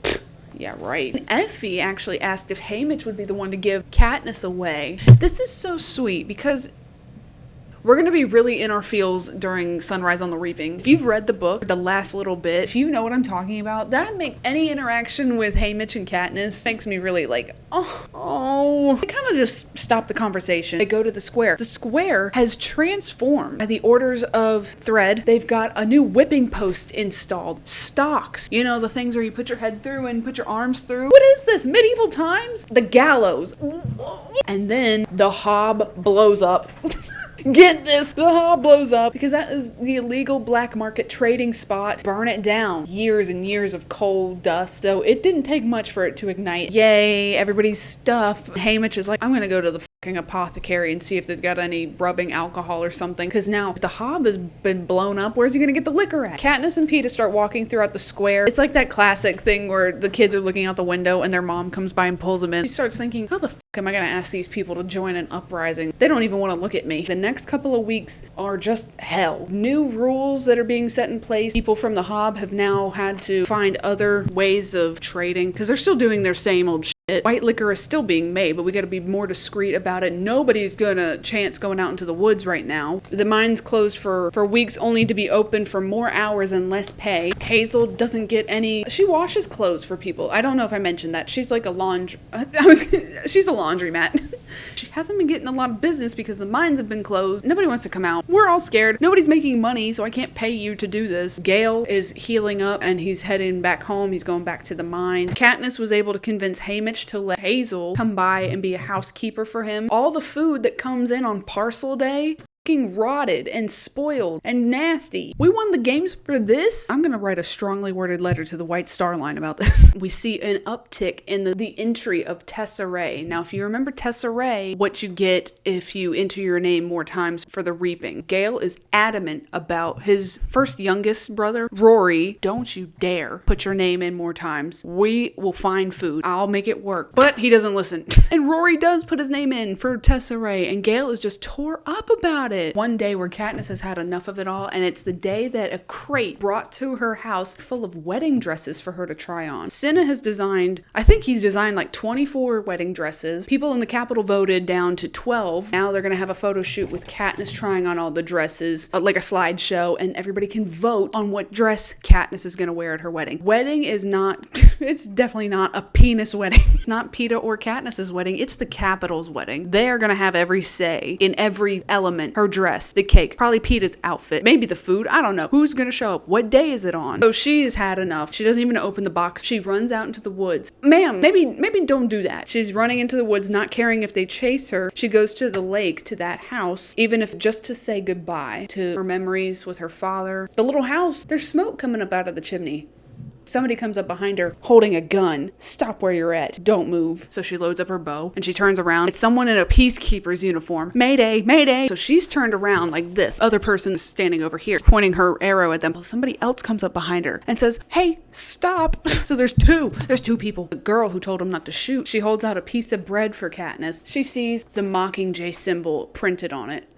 Yeah, right. And Effie actually asked if Haymitch would be the one to give Katniss away. This is so sweet because we're going to be really in our feels during Sunrise on the Reaping. If you've read the book, the last little bit, if you know what I'm talking about, that makes any interaction with Haymitch and Katniss makes me really like, oh. They kind of just stop the conversation. They go to the square. The square has transformed by the orders of Thread. They've got a new whipping post installed. Stocks. You know, the things where you put your head through and put your arms through. What is this? Medieval times? The gallows. And then the hob blows up. Get this! The hob blows up because that is the illegal black market trading spot. Burn it down. Years and years of coal dust. So it didn't take much for it to ignite. Yay, everybody's stuff. Haymitch is like, I'm gonna go to the fucking apothecary and see if they've got any rubbing alcohol or something. Because now the hob has been blown up. Where's he gonna get the liquor at? Katniss and Peeta start walking throughout the square. It's like that classic thing where the kids are looking out the window and their mom comes by and pulls them in. She starts thinking, how the fuck am I gonna ask these people to join an uprising? They don't even want to look at me. The next couple of weeks are just hell. New rules that are being set in place. People from the Hob have now had to find other ways of trading because they're still doing their same old shit. White liquor is still being made, but we gotta be more discreet about it. Nobody's gonna chance going out into the woods right now. The mine's closed for weeks, only to be open for more hours and less pay. Hazel doesn't get any. She washes clothes for people. I don't know if I mentioned that. She's like a she's a laundromat. She hasn't been getting a lot of business because the mines have been closed. Nobody wants to come out. We're all scared. Nobody's making money, so I can't pay you to do this. Gale is healing up and he's heading back home. He's going back to the mines. Katniss was able to convince Haymitch to let Hazel come by and be a housekeeper for him. All the food that comes in on parcel day rotted and spoiled and nasty. We won the games for this. I'm gonna write a strongly worded letter to the White Star Line about this. We see an uptick in the entry of Tesserae. Now, if you remember Tesserae, what you get if you enter your name more times for the reaping. Gale is adamant about his first youngest brother, Rory. Don't you dare put your name in more times. We will find food. I'll make it work. But he doesn't listen. And Rory does put his name in for Tesserae, and Gale is just tore up about it. One day where Katniss has had enough of it all, and it's the day that a crate brought to her house full of wedding dresses for her to try on. Cinna has designed, I think he's designed like 24 wedding dresses. People in the Capitol voted down to 12. Now they're gonna have a photo shoot with Katniss trying on all the dresses, like a slideshow, and everybody can vote on what dress Katniss is gonna wear at her wedding. Wedding is not, it's definitely not a penis wedding. It's not Peeta or Katniss's wedding, it's the Capitol's wedding. They are gonna have every say in every element. Her dress, the cake, probably Peeta's outfit, maybe the food, I don't know. Who's gonna show up? What day is it on? So she's had enough. She doesn't even open the box. She runs out into the woods. Ma'am, maybe don't do that. She's running into the woods, not caring if they chase her. She goes to the lake, to that house, even if just to say goodbye to her memories with her father. The little house, there's smoke coming up out of the chimney. Somebody comes up behind her holding a gun. Stop where you're at. Don't move. So she loads up her bow and she turns around. It's someone in a peacekeeper's uniform. Mayday, mayday. So she's turned around like this. Other person is standing over here, pointing her arrow at them. Well, somebody else comes up behind her and says, hey, stop. So there's two people. The girl who told him not to shoot. She holds out a piece of bread for Katniss. She sees the Mockingjay symbol printed on it.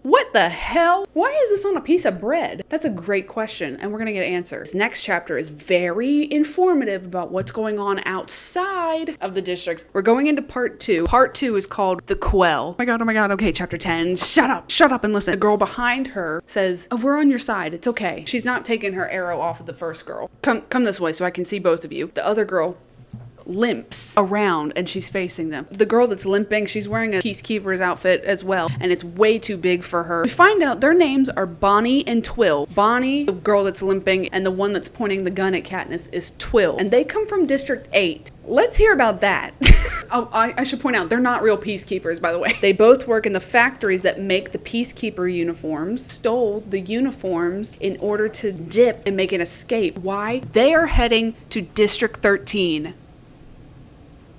What the hell? Why is this on a piece of bread? That's a great question, and we're gonna get answers. This next chapter is very informative about what's going on outside of the districts. We're going into part 2. Part 2 is called the Quell. Oh my god, okay, chapter 10. Shut up and listen. The girl behind her says, oh, we're on your side, it's okay. She's not taking her arrow off of the first girl. Come this way so I can see both of you. The other girl limps around and she's facing them. The girl that's limping, she's wearing a peacekeeper's outfit as well, and it's way too big for her. We find out their names are Bonnie and Twill. Bonnie, the girl that's limping, and the one that's pointing the gun at Katniss is Twill, and they come from District 8. Let's hear about that. Oh, I should point out, they're not real peacekeepers, by the way. They both work in the factories that make the peacekeeper uniforms, stole the uniforms in order to dip and make an escape. Why? They are heading to District 13.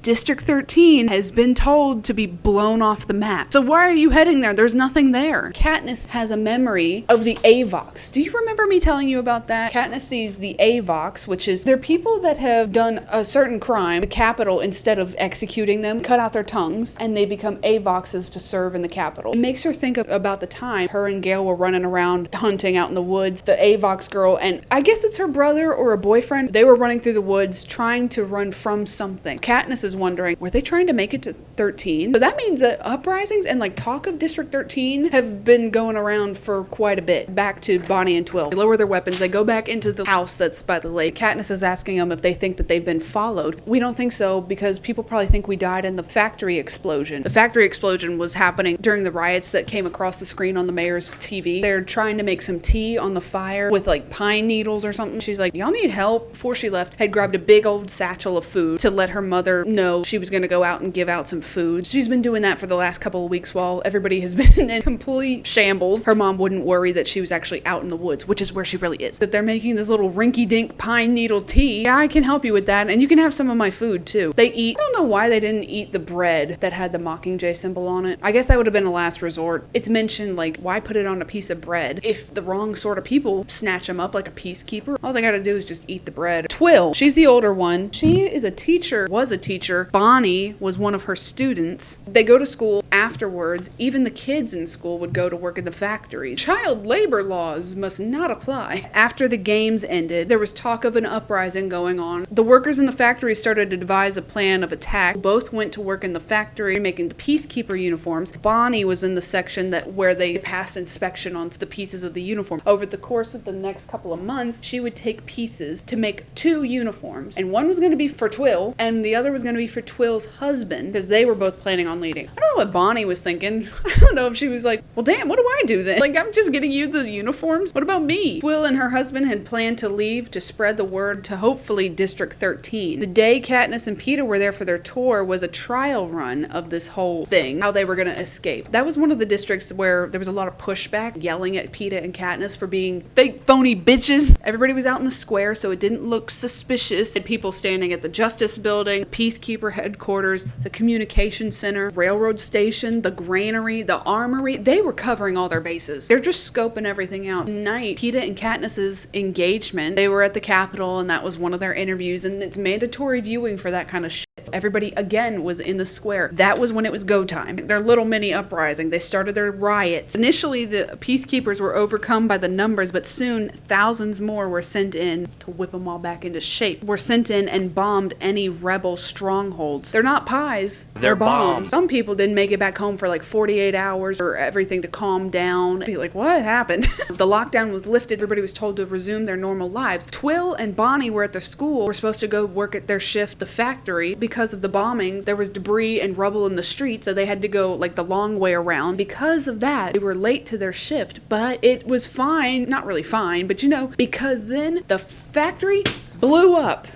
District 13 has been told to be blown off the map. So why are you heading there? There's nothing there. Katniss has a memory of the Avox. Do you remember me telling you about that? Katniss sees the Avox, which is they're people that have done a certain crime, the Capitol, instead of executing them, cut out their tongues, and they become Avoxes to serve in the Capitol. It makes her think about the time her and Gale were running around hunting out in the woods. The Avox girl, and I guess it's her brother or a boyfriend, they were running through the woods trying to run from something. Katniss is wondering, were they trying to make it to 13? So that means that uprisings and like talk of District 13 have been going around for quite a bit. Back to Bonnie and Twill. They lower their weapons, they go back into the house that's by the lake. Katniss is asking them if they think that they've been followed. We don't think so because people probably think we died in the factory explosion. The factory explosion was happening during the riots that came across the screen on the mayor's TV. They're trying to make some tea on the fire with like pine needles or something. She's like, y'all need help? Before she left, had grabbed a big old satchel of food to let her mother know she was going to go out and give out some food. She's been doing that for the last couple of weeks while everybody has been in complete shambles. Her mom wouldn't worry that she was actually out in the woods, which is where she really is. That they're making this little rinky-dink pine needle tea. Yeah, I can help you with that, and you can have some of my food too. They eat, I don't know why they didn't eat the bread that had the Mockingjay symbol on it. I guess that would have been a last resort. It's mentioned like, why put it on a piece of bread? If the wrong sort of people snatch them up like a peacekeeper, all they gotta do is just eat the bread. Twill, she's the older one. She is a teacher, was a teacher teacher. Bonnie was one of her students. They go to school afterwards. Even the kids in school would go to work in the factories. Child labor laws must not apply. After the games ended, there was talk of an uprising going on. The workers in the factory started to devise a plan of attack. Both went to work in the factory making the peacekeeper uniforms. Bonnie was in the section where they passed inspection on the pieces of the uniform. Over the course of the next couple of months, she would take pieces to make 2 uniforms. And one was going to be for Twill, and the other was going to be for Twill's husband, because they were both planning on leaving. I don't know what Bonnie was thinking. I don't know if she was like, well, damn, what do I do then? Like, I'm just getting you the uniforms. What about me? Twill and her husband had planned to leave to spread the word to hopefully District 13. The day Katniss and Peeta were there for their tour was a trial run of this whole thing, how they were going to escape. That was one of the districts where there was a lot of pushback, yelling at Peeta and Katniss for being fake, phony bitches. Everybody was out in the square, so it didn't look suspicious. And people standing at the Justice Building, Peacekeeper headquarters, the communication center, railroad station, the granary, the armory. They were covering all their bases. They're just scoping everything out. Night, Peeta and Katniss's engagement, they were at the Capitol, and that was one of their interviews, and it's mandatory viewing for that kind of shit. Everybody, again, was in the square. That was when it was go time. Their little mini uprising. They started their riots. Initially, the peacekeepers were overcome by the numbers, but soon thousands more were sent in to whip them all back into shape. Were sent in and bombed any rebel strongholds. They're not pies. They're bombs. Some people didn't make it back home for like 48 hours for everything to calm down. Be like, what happened? The lockdown was lifted. Everybody was told to resume their normal lives. Twill and Bonnie were at their school. Were supposed to go work at their shift, the factory. Because of the bombings, there was debris and rubble in the street, so they had to go like the long way around. Because of that, they were late to their shift, but it was fine. Not really fine, but because then the factory blew up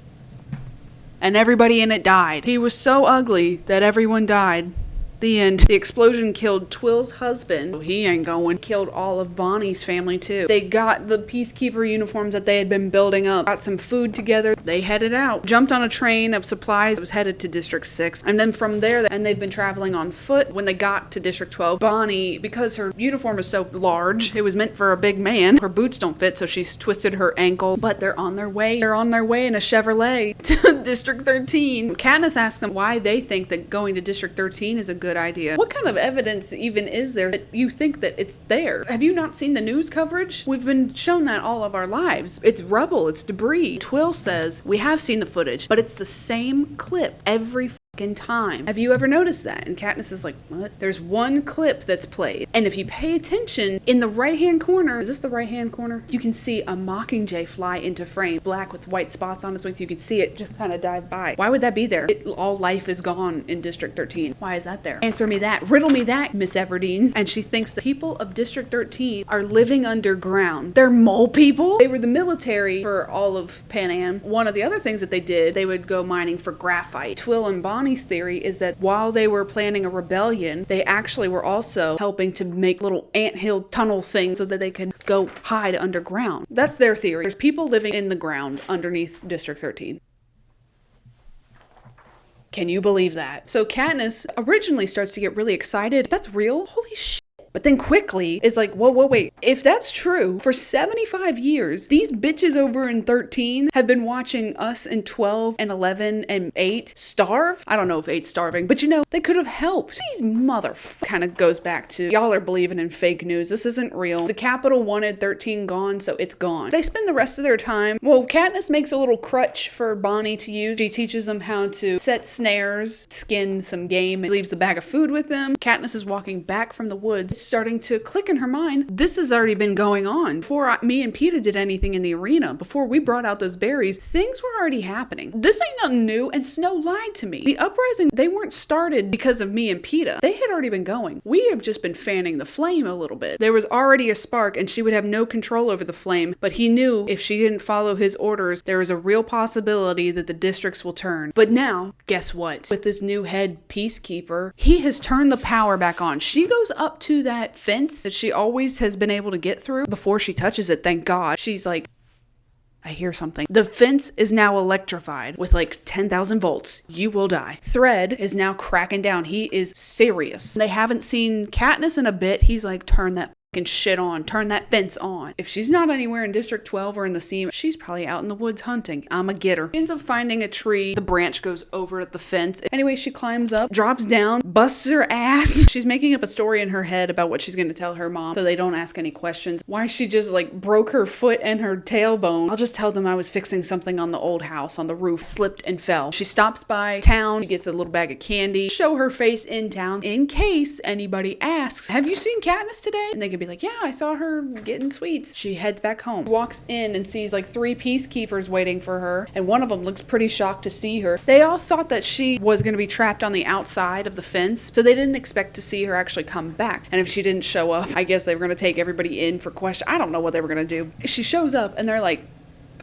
and everybody in it died. He was so ugly that everyone died. The end. The explosion killed Twill's husband. He ain't going. Killed all of Bonnie's family too. They got the peacekeeper uniforms that they had been building up. Got some food together. They headed out. Jumped on a train of supplies. Was headed to District 6. And then from there, and they've been traveling on foot. When they got to District 12, Bonnie, because her uniform is so large, it was meant for a big man. Her boots don't fit, so she's twisted her ankle. But they're on their way. They're on their way in a Chevrolet to District 13. Katniss asked them why they think that going to District 13 is a good idea. What kind of evidence even is there that you think that it's there? Have you not seen the news coverage? We've been shown that all of our lives. It's rubble, it's debris. Twill says, we have seen the footage, but it's the same clip every fucking time. Have you ever noticed that? And Katniss is like, what? There's one clip that's played. And if you pay attention, in the right-hand corner, is this the right-hand corner? You can see a mockingjay fly into frame. Black with white spots on its wings. You can see it just kind of dive by. Why would that be there? All life is gone in District 13. Why is that there? Answer me that. Riddle me that, Miss Everdeen. And she thinks the people of District 13 are living underground. They're mole people. They were the military for all of Pan Am. One of the other things that they did, they would go mining for graphite. Twill and Bonnie's theory is that while they were planning a rebellion, they actually were also helping to make little anthill tunnel things so that they could go hide underground. That's their theory. There's people living in the ground underneath District 13. Can you believe that? So Katniss originally starts to get really excited. That's real? Holy shit. But then quickly is like, whoa, wait. If that's true, for 75 years, these bitches over in 13 have been watching us in 12 and 11 and 8 starve. I don't know if 8's starving, but they could have helped. These motherfuckers kind of goes back to, y'all are believing in fake news. This isn't real. The Capitol wanted 13 gone, so it's gone. They spend the rest of their time. Well, Katniss makes a little crutch for Bonnie to use. She teaches them how to set snares, skin some game, and leaves the bag of food with them. Katniss is walking back from the woods. Starting to click in her mind, this has already been going on. Before me and Peeta did anything in the arena, before we brought out those berries, things were already happening. This ain't nothing new, and Snow lied to me. The uprising, they weren't started because of me and Peeta. They had already been going. We have just been fanning the flame a little bit. There was already a spark, and she would have no control over the flame, but he knew if she didn't follow his orders, there was a real possibility that the districts will turn. But now, guess what? With this new head peacekeeper, he has turned the power back on. She goes up to that fence that she always has been able to get through. Before she touches it, thank God, she's like, I hear something. The fence is now electrified with like 10,000 volts. You will die. Thread is now cracking down. He is serious. They haven't seen Katniss in a bit. He's like, turn that shit on. Turn that fence on. If she's not anywhere in District 12 or in the sea, she's probably out in the woods hunting. I'ma get her. She ends up finding a tree. The branch goes over at the fence. Anyway, she climbs up, drops down, busts her ass. She's making up a story in her head about what she's gonna tell her mom so they don't ask any questions. Why she just like broke her foot and her tailbone. I'll just tell them I was fixing something on the old house on the roof, slipped and fell. She stops by town, she gets a little bag of candy, show her face in town in case anybody asks, have you seen Katniss today? And they can be like, yeah, I saw her getting sweets. She heads back home, walks in and sees like 3 peacekeepers waiting for her, and one of them looks pretty shocked to see her. They all thought that she was going to be trapped on the outside of the fence, so they didn't expect to see her actually come back. And if she didn't show up, I guess they were going to take everybody in for questions. I don't know what they were going to do. She shows up and they're like,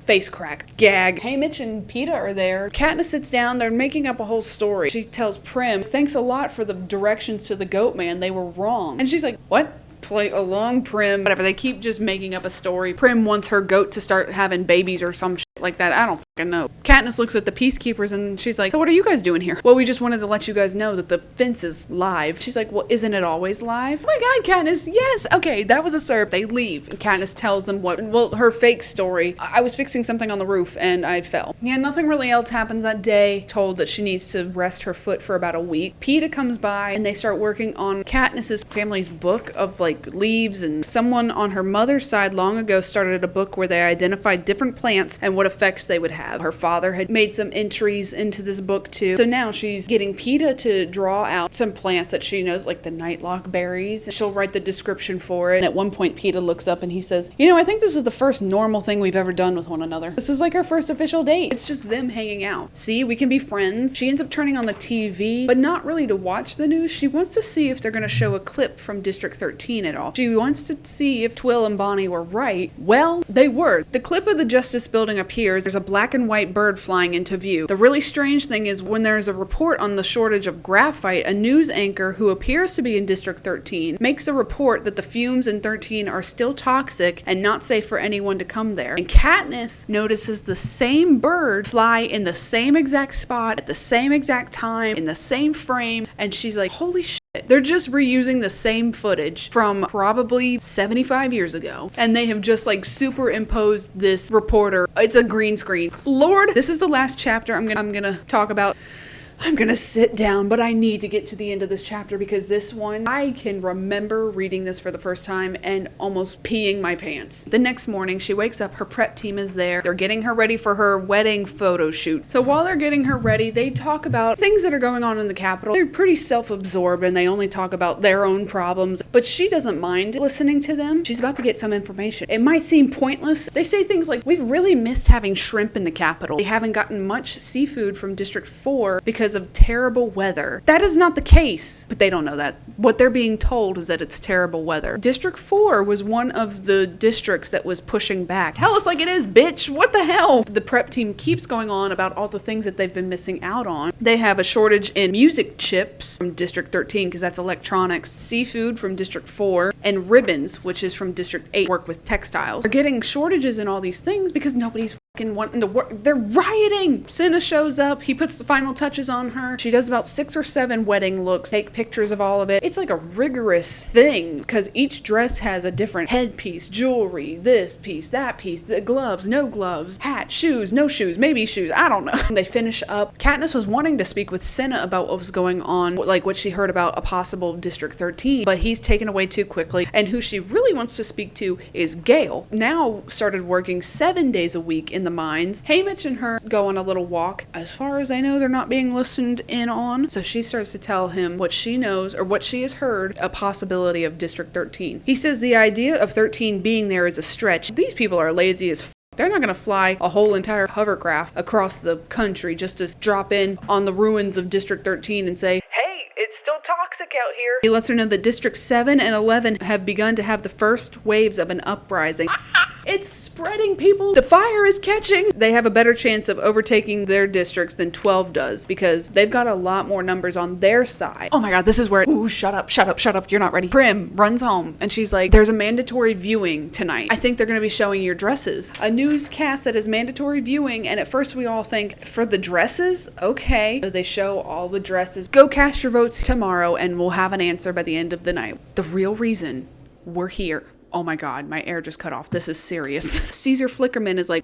face crack, gag. Haymitch and Peeta are there. Katniss sits down. They're making up a whole story. She tells Prim, thanks a lot for the directions to the goat man. They were wrong. And she's like, what? Play along, Prim. Whatever. They keep just making up a story. Prim wants her goat to start having babies or some shit like that. I don't fucking know. Katniss looks at the peacekeepers and she's like, so what are you guys doing here? Well, we just wanted to let you guys know that the fence is live. She's like, well, isn't it always live? Oh my god, Katniss, yes. Okay, that was a serve. They leave. And Katniss tells them her fake story. I was fixing something on the roof and I fell. Yeah, nothing really else happens that day. Told that she needs to rest her foot for about a week. Peeta comes by and they start working on Katniss's family's book of like leaves, and someone on her mother's side long ago started a book where they identified different plants and what effects they would have. Her father had made some entries into this book too. So now she's getting Peeta to draw out some plants that she knows, like the nightlock berries. She'll write the description for it. And at one point Peeta looks up and he says, you know, I think this is the first normal thing we've ever done with one another. This is like our first official date. It's just them hanging out. See, we can be friends. She ends up turning on the TV, but not really to watch the news. She wants to see if they're going to show a clip from District 13 at all. She wants to see if Twill and Bonnie were right. Well, they were. The clip of the Justice Building appears. There's a black and white bird flying into view. The really strange thing is when there's a report on the shortage of graphite, a news anchor who appears to be in District 13 makes a report that the fumes in 13 are still toxic and not safe for anyone to come there. And Katniss notices the same bird fly in the same exact spot at the same exact time in the same frame, and she's like, holy shit. They're just reusing the same footage from probably 75 years ago. And they have just like superimposed this reporter. It's a green screen. Lord, this is the last chapter I'm gonna talk about. I'm gonna sit down, but I need to get to the end of this chapter because this one, I can remember reading this for the first time and almost peeing my pants. The next morning, she wakes up, her prep team is there. They're getting her ready for her wedding photo shoot. So while they're getting her ready, they talk about things that are going on in the Capitol. They're pretty self-absorbed and they only talk about their own problems, but she doesn't mind listening to them. She's about to get some information. It might seem pointless. They say things like, we've really missed having shrimp in the Capitol. They haven't gotten much seafood from District 4 because of terrible weather. That is not the case, but they don't know that. What they're being told is that it's terrible weather. District 4 was one of the districts that was pushing back. Tell us like it is, bitch. What the hell? The prep team keeps going on about all the things that they've been missing out on. They have a shortage in music chips from District 13 because that's electronics, seafood from District 4, and ribbons, which is from District 8, work with textiles. They're getting shortages in all these things because nobody's wanting to work. They're rioting. Cinna shows up. He puts the final touches on her. She does about 6 or 7 wedding looks, take pictures of all of it. It's like a rigorous thing because each dress has a different headpiece, jewelry, this piece, that piece, the gloves, no gloves, hat, shoes, no shoes, maybe shoes. I don't know. They finish up. Katniss was wanting to speak with Cinna about what was going on, like what she heard about a possible District 13, but he's taken away too quickly. And who she really wants to speak to is Gale. Now started working 7 days a week in the mines. Haymitch and her go on a little walk. As far as I know, they're not being listened in on. So she starts to tell him what she knows or what she has heard, a possibility of District 13. He says the idea of 13 being there is a stretch. These people are lazy as they're not going to fly a whole entire hovercraft across the country just to drop in on the ruins of District 13 and say, toxic out here. He lets her know that District 7 and 11 have begun to have the first waves of an uprising. It's spreading, people. The fire is catching. They have a better chance of overtaking their districts than 12 does because they've got a lot more numbers on their side. Oh my god, this is where, ooh, shut up, you're not ready. Prim runs home and she's like, there's a mandatory viewing tonight. I think they're going to be showing your dresses. A newscast that is mandatory viewing, and at first we all think, for the dresses? Okay. So they show all the dresses. Go cast your votes tomorrow and we'll have an answer by the end of the night. The real reason we're here. Oh my God, my air just cut off. This is serious. Caesar Flickerman is like,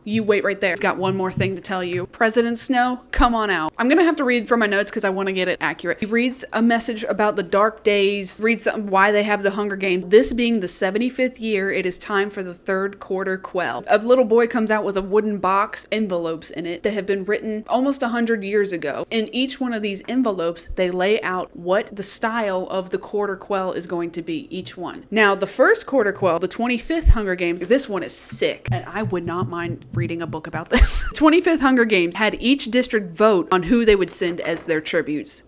you wait right there. I've got one more thing to tell you. President Snow, come on out. I'm gonna have to read from my notes because I want to get it accurate. He reads a message about the dark days, reads why they have the Hunger Games. This being the 75th year, it is time for the third quarter Quell. A little boy comes out with a wooden box, envelopes in it that have been written almost 100 years ago. In each one of these envelopes, they lay out what the style of the quarter Quell is going to be, each one. Now, the first quarter Quell, the 25th Hunger Games, this one is sick, and I would not mind reading a book about this. 25th Hunger Games had each district vote on who they would send as their tributes.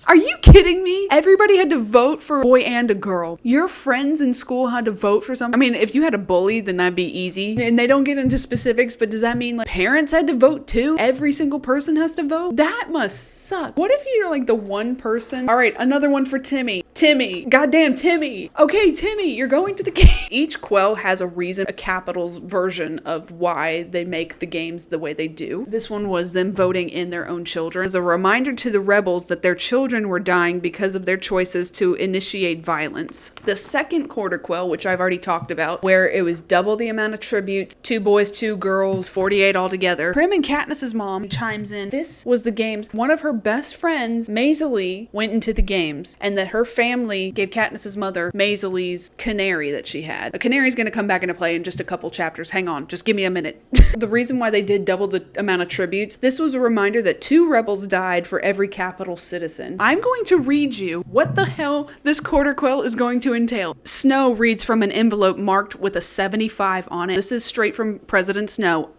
Are you kidding me? Everybody had to vote for a boy and a girl. Your friends in school had to vote for something. I mean, if you had a bully, then that'd be easy. And they don't get into specifics, but does that mean like parents had to vote too? Every single person has to vote? That must suck. What if you're like the one person? All right, another one for Timmy. Timmy. Goddamn Timmy. Okay, Timmy, you're going to the game. Each Quell has a reason, a capitals version of why they make the games the way they do. This one was them voting in their own children as a reminder to the rebels that their children were dying because of their choices to initiate violence. The second quarter Quell, which I've already talked about, where it was double the amount of tributes, 2 boys, 2 girls, 48 altogether. Prim and Katniss's mom chimes in. This was the games. One of her best friends, Maisie, went into the games, and that her family gave Katniss's mother Maisie's canary that she had. A canary's going to come back into play in just a couple chapters. Hang on, just give me a minute. The reason why they did double the amount of tributes, this was a reminder that 2 rebels died for every capital citizen. I'm going to read you what the hell this quarter Quell is going to entail. Snow reads from an envelope marked with a 75 on it. This is straight from President Snow.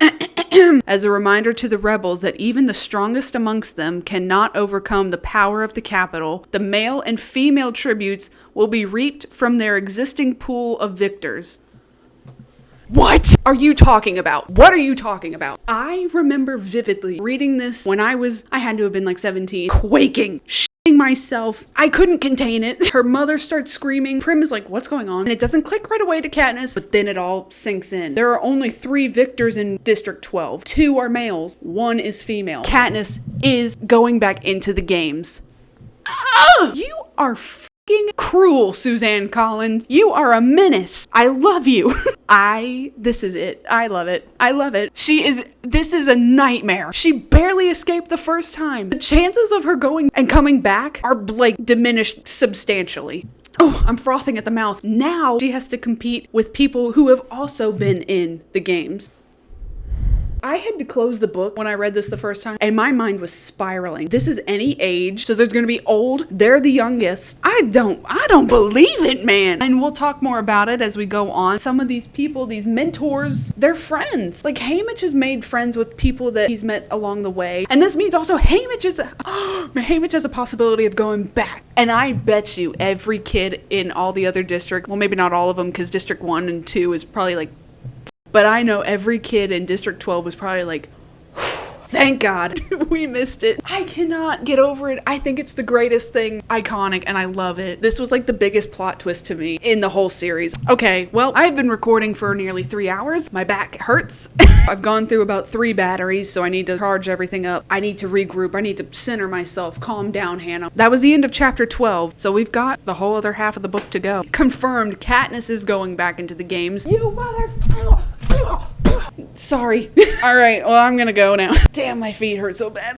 As a reminder to the rebels that even the strongest amongst them cannot overcome the power of the capital, the male and female tributes will be reaped from their existing pool of victors. What are you talking about? What are you talking about? I remember vividly reading this when I had to have been like 17, quaking, myself. I couldn't contain it. Her mother starts screaming. Prim is like, what's going on? And it doesn't click right away to Katniss, but then it all sinks in. There are only 3 victors in District 12. 2 are males. 1 is female. Katniss is going back into the games. You are f***ing cruel, Suzanne Collins. You are a menace. I love you. This is it. I love it. I love it. This is a nightmare. She barely escaped the first time. The chances of her going and coming back are like diminished substantially. Oh, I'm frothing at the mouth. Now she has to compete with people who have also been in the games. I had to close the book when I read this the first time, and my mind was spiraling. This is any age, so there's gonna be old, they're the youngest. I don't believe it, man. And we'll talk more about it as we go on. Some of these people, these mentors, they're friends. Like Haymitch has made friends with people that he's met along the way. And this means also Haymitch has a possibility of going back. And I bet you every kid in all the other districts, well, maybe not all of them, because District 1 and 2 is probably like, but I know every kid in District 12 was probably like, thank God we missed it. I cannot get over it. I think it's the greatest thing, iconic, and I love it. This was like the biggest plot twist to me in the whole series. Okay, well, I've been recording for nearly 3 hours. My back hurts. I've gone through about 3 batteries, so I need to charge everything up. I need to regroup. I need to center myself. Calm down, Hannah. That was the end of chapter 12, so we've got the whole other half of the book to go. Confirmed, Katniss is going back into the games. You motherfucker! Sorry. All right, well, I'm gonna go now. Damn, my feet hurt so bad.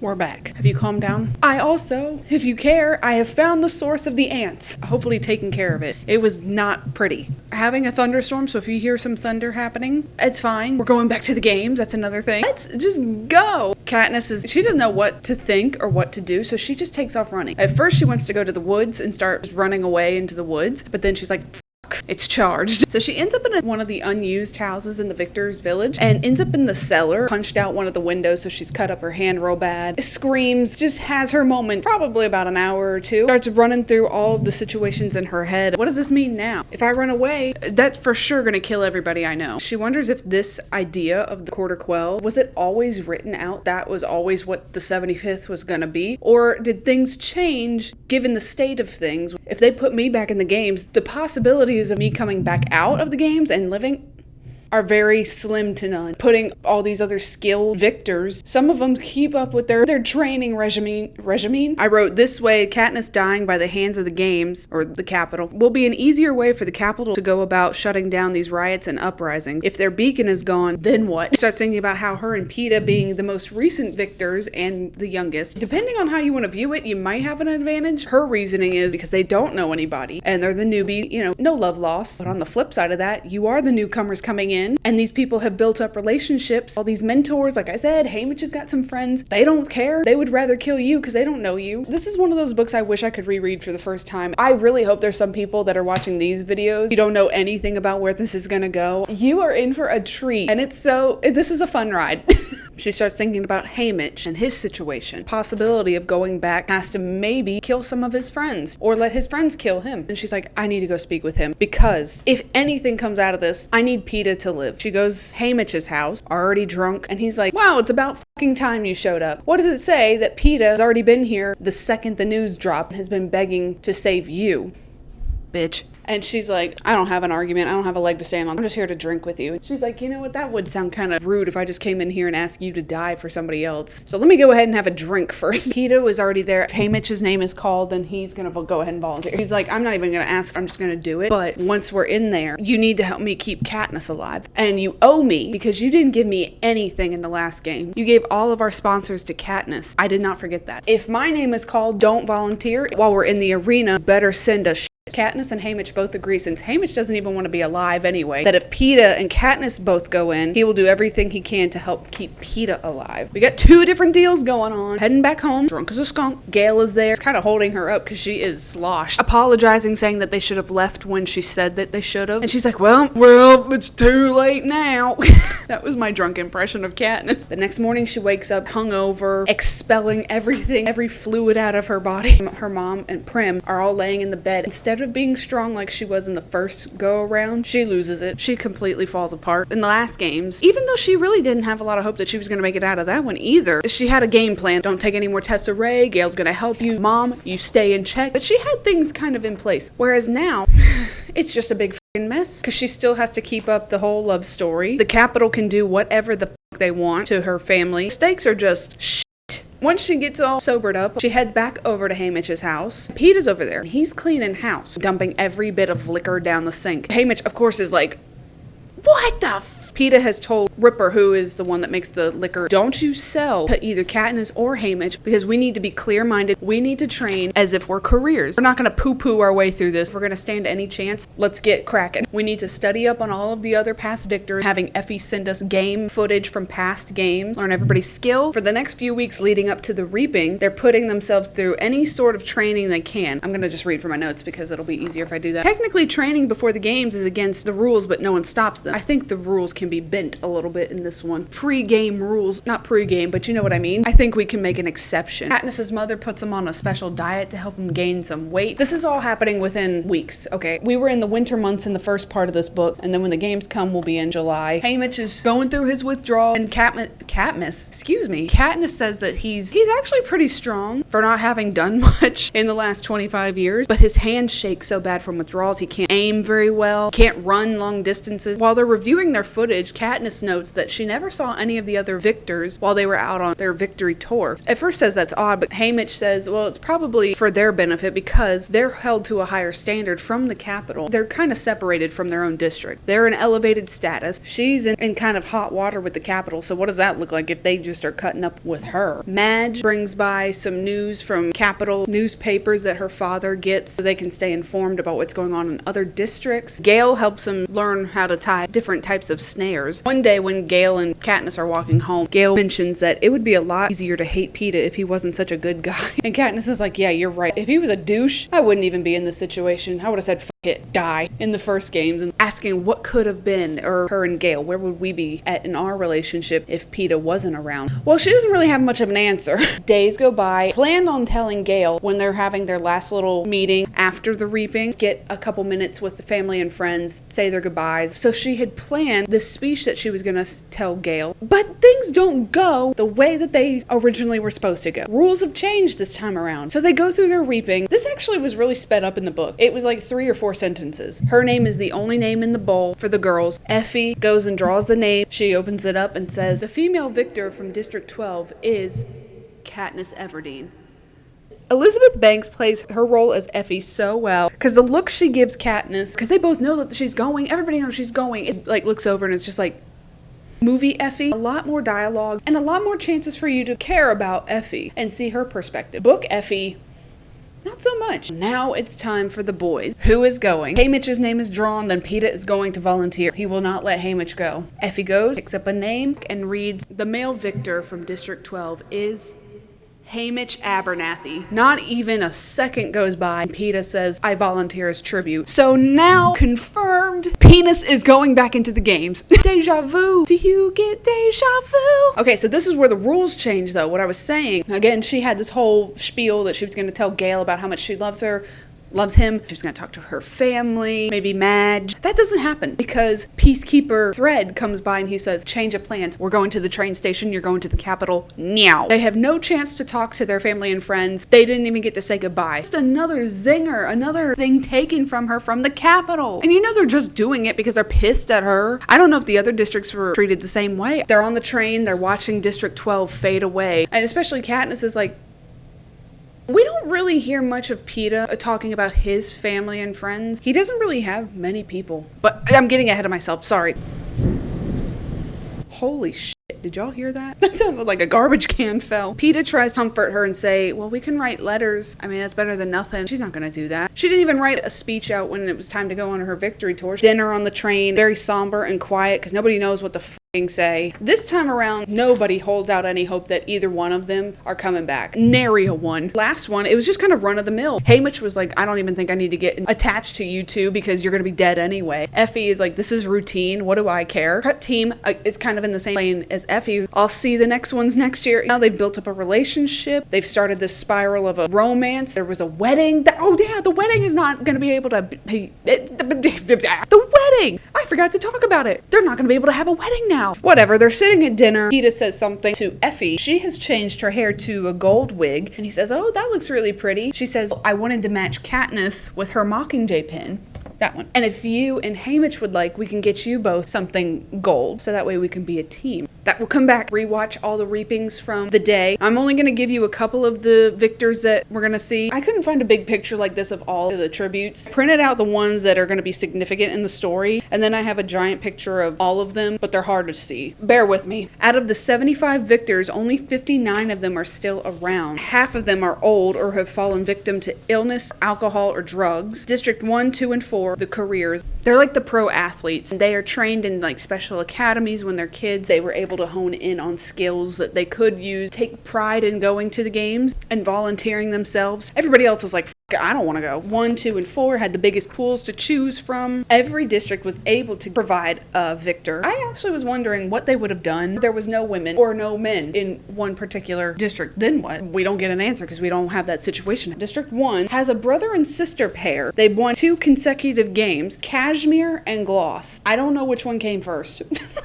We're back. Have you calmed down? I also, if you care, I have found the source of the ants. Hopefully taken care of it. It was not pretty. Having a thunderstorm, so if you hear some thunder happening, it's fine. We're going back to the games. That's another thing. Let's just go. Katniss she doesn't know what to think or what to do, so she just takes off running. At first, she wants to go to the woods and start running away into the woods, but then she's like, it's charged. So she ends up in one of the unused houses in the Victor's village and ends up in the cellar, punched out one of the windows, so she's cut up her hand real bad. Screams, just has her moment, probably about an hour or 2. Starts running through all of the situations in her head. What does this mean now? If I run away, that's for sure gonna kill everybody I know. She wonders if this idea of the quarter Quell, was it always written out? That was always what the 75th was gonna be? Or did things change given the state of things? If they put me back in the games, the possibilities of me coming back out of the games and living, are very slim to none. Putting all these other skilled victors, some of them keep up with their training regime. I wrote, this way, Katniss dying by the hands of the games, or the Capitol, will be an easier way for the Capitol to go about shutting down these riots and uprisings. If their beacon is gone, then what? Starts thinking about how her and Peeta, being the most recent victors and the youngest, depending on how you want to view it, you might have an advantage. Her reasoning is because they don't know anybody and they're the newbie, no love lost. But on the flip side of that, you are the newcomers coming in, and these people have built up relationships. All these mentors, like I said, Haymitch has got some friends. They don't care. They would rather kill you because they don't know you. This is one of those books I wish I could reread for the first time. I really hope there's some people that are watching these videos, you don't know anything about where this is gonna go. You are in for a treat, and this is a fun ride. She starts thinking about Haymitch and his situation. Possibility of going back, has to maybe kill some of his friends or let his friends kill him. And she's like, I need to go speak with him because if anything comes out of this, I need Peeta to live. She goes to Haymitch's house, already drunk, and he's like, wow, it's about fucking time you showed up. What does it say that Peeta has already been here the second the news dropped and has been begging to save you, bitch? And she's like, I don't have an argument. I don't have a leg to stand on. I'm just here to drink with you. And she's like, you know what? That would sound kind of rude if I just came in here and asked you to die for somebody else. So let me go ahead and have a drink first. Peeta was already there. If Haymitch's name is called, then he's going to go ahead and volunteer. He's like, I'm not even going to ask. I'm just going to do it. But once we're in there, you need to help me keep Katniss alive. And you owe me because you didn't give me anything in the last game. You gave all of our sponsors to Katniss. I did not forget that. If my name is called, don't volunteer. While we're in the arena, better send us. Katniss and Haymitch both agree, since Haymitch doesn't even want to be alive anyway, that if Peeta and Katniss both go in, he will do everything he can to help keep Peeta alive. We got two different deals going on. Heading back home, drunk as a skunk. Gale is there, kind of holding her up because she is sloshed. Apologizing, saying that they should have left when she said that they should have. And she's like, well, it's too late now. That was my drunk impression of Katniss. The next morning, she wakes up hungover, expelling everything, every fluid out of her body. Her mom and Prim are all laying in the bed. Instead of being strong like she was in the first go around, she loses it. She completely falls apart. In the last games, even though she really didn't have a lot of hope that she was going to make it out of that one either, she had a game plan. Don't take any more tests of Ray. Gale's going to help you. Mom, you stay in check. But she had things kind of in place. Whereas now, it's just a big mess because she still has to keep up the whole love story. The Capitol can do whatever the fuck they want to her family. Stakes are just shit. Once she gets all sobered up, she heads back over to Haymitch's house. Peeta's over there. He's cleaning house, dumping every bit of liquor down the sink. Haymitch, of course, is like, what the f? Peeta has told Ripper, who is the one that makes the liquor, don't you sell to either Katniss or Haymitch because we need to be clear-minded. We need to train as if we're careers. We're not going to poo-poo our way through this. If we're going to stand any chance, let's get cracking. We need to study up on all of the other past victors, having Effie send us game footage from past games, learn everybody's skill. For the next few weeks leading up to the reaping, they're putting themselves through any sort of training they can. I'm going to just read from my notes because it'll be easier if I do that. Technically, training before the games is against the rules, but no one stops them. I think the rules can be bent a little bit in this one. Pre-game rules, not pre-game, but you know what I mean. I think we can make an exception. Katniss's mother puts him on a special diet to help him gain some weight. This is all happening within weeks, okay? We were in the winter months in the first part of this book, and then when the games come, we'll be in July. Haymitch is going through his withdrawal, and Katniss says that he's actually pretty strong for not having done much in the last 25 years, but his hands shake so bad from withdrawals, he can't aim very well, can't run long distances. While they're reviewing their footage, Katniss notes that she never saw any of the other victors while they were out on their victory tour. At first says that's odd, but Haymitch says, well, it's probably for their benefit because they're held to a higher standard from the Capitol. They're kind of separated from their own district. They're in elevated status. She's in kind of hot water with the Capitol, so what does that look like if they just are cutting up with her? Madge brings by some news from Capitol newspapers that her father gets so they can stay informed about what's going on in other districts. Gale helps him learn how to tie different types of snares. One day when Gale and Katniss are walking home, Gale mentions that it would be a lot easier to hate Peeta if he wasn't such a good guy. And Katniss is like, yeah, you're right. If he was a douche, I wouldn't even be in this situation. I would have said, fuck it, die in the first games. And asking what could have been, or her and Gale, where would we be at in our relationship if Peeta wasn't around? Well, she doesn't really have much of an answer. Days go by. Planned on telling Gale when they're having their last little meeting after the reaping, get a couple minutes with the family and friends, say their goodbyes. So she had planned this speech that she was going to tell Gale, but things don't go the way that they originally were supposed to go. Rules have changed this time around. So they go through their reaping. This actually was really sped up in the book. It was like 3 or 4 4 sentences. Her name is the only name in the bowl for the girls. Effie goes and draws the name. She opens it up and says, the female victor from District 12 is Katniss Everdeen. Elizabeth Banks plays her role as Effie so well, because the look she gives Katniss, because they both know that she's going, everybody knows she's going, it like looks over and it's just like, movie Effie, a lot more dialogue, and a lot more chances for you to care about Effie and see her perspective. Book Effie, not so much. Now it's time for the boys. Who is going? Haymitch's name is drawn, then Peeta is going to volunteer. He will not let Haymitch go. Effie goes, picks up a name, and reads, the male victor from District 12 is Haymitch Abernathy. Not even a second goes by, and Peeta says, I volunteer as tribute. So now, confirmed, Penis is going back into the games. Deja vu. Do you get deja vu? Okay, so this is where the rules change, though. What I was saying, again, she had this whole spiel that she was going to tell Gale about how much she loves her. Loves him. She was going to talk to her family, maybe Madge. That doesn't happen because Peacekeeper Thread comes by and he says, change of plans. We're going to the train station. You're going to the capital now. They have no chance to talk to their family and friends. They didn't even get to say goodbye. Just another zinger, another thing taken from her from the capital. And you know they're just doing it because they're pissed at her. I don't know if the other districts were treated the same way. They're on the train. They're watching District 12 fade away. And especially Katniss is like, we don't really hear much of Peeta talking about his family and friends. He doesn't really have many people. But I'm getting ahead of myself, sorry. Holy shit, did y'all hear that? That sounded like a garbage can fell. Peeta tries to comfort her and say, well, we can write letters. I mean, that's better than nothing. She's not gonna do that. She didn't even write a speech out when it was time to go on her victory tour. Dinner on the train, very somber and quiet because nobody knows what the say. This time around, nobody holds out any hope that either one of them are coming back. Nary a one. Last one, it was just kind of run of the mill. Haymitch was like, I don't even think I need to get attached to you two because you're going to be dead anyway. Effie is like, this is routine. What do I care? Prep team is kind of in the same lane as Effie. I'll see the next ones next year. Now they've built up a relationship. They've started this spiral of a romance. There was a wedding. Oh yeah, the wedding is not going to be able to be... The wedding! I forgot to talk about it. They're not going to be able to have a wedding now. Whatever, they're sitting at dinner. Peeta says something to Effie. She has changed her hair to a gold wig. And he says, oh, that looks really pretty. She says, I wanted to match Katniss with her Mockingjay pin. That one. And if you and Haymitch would like, we can get you both something gold. So that way we can be a team. That will come back. Rewatch all the reapings from the day. I'm only going to give you a couple of the victors that we're going to see. I couldn't find a big picture like this of all of the tributes. Printed out the ones that are going to be significant in the story. And then I have a giant picture of all of them, but they're hard to see. Bear with me. Out of the 75 victors, only 59 of them are still around. Half of them are old or have fallen victim to illness, alcohol, or drugs. District 1, 2, and 4, the careers. They're like the pro athletes. They are trained in like special academies when they're kids. They were able to hone in on skills that they could use, take pride in going to the games and volunteering themselves. Everybody else is like, I don't want to go. 1, 2, and 4 had the biggest pools to choose from. Every district was able to provide a victor. I actually was wondering what they would have done. There was no women or no men in one particular district. Then what? We don't get an answer because we don't have that situation. District 1 has a brother and sister pair. They won 2 consecutive games, Cashmere and Gloss. I don't know which one came first.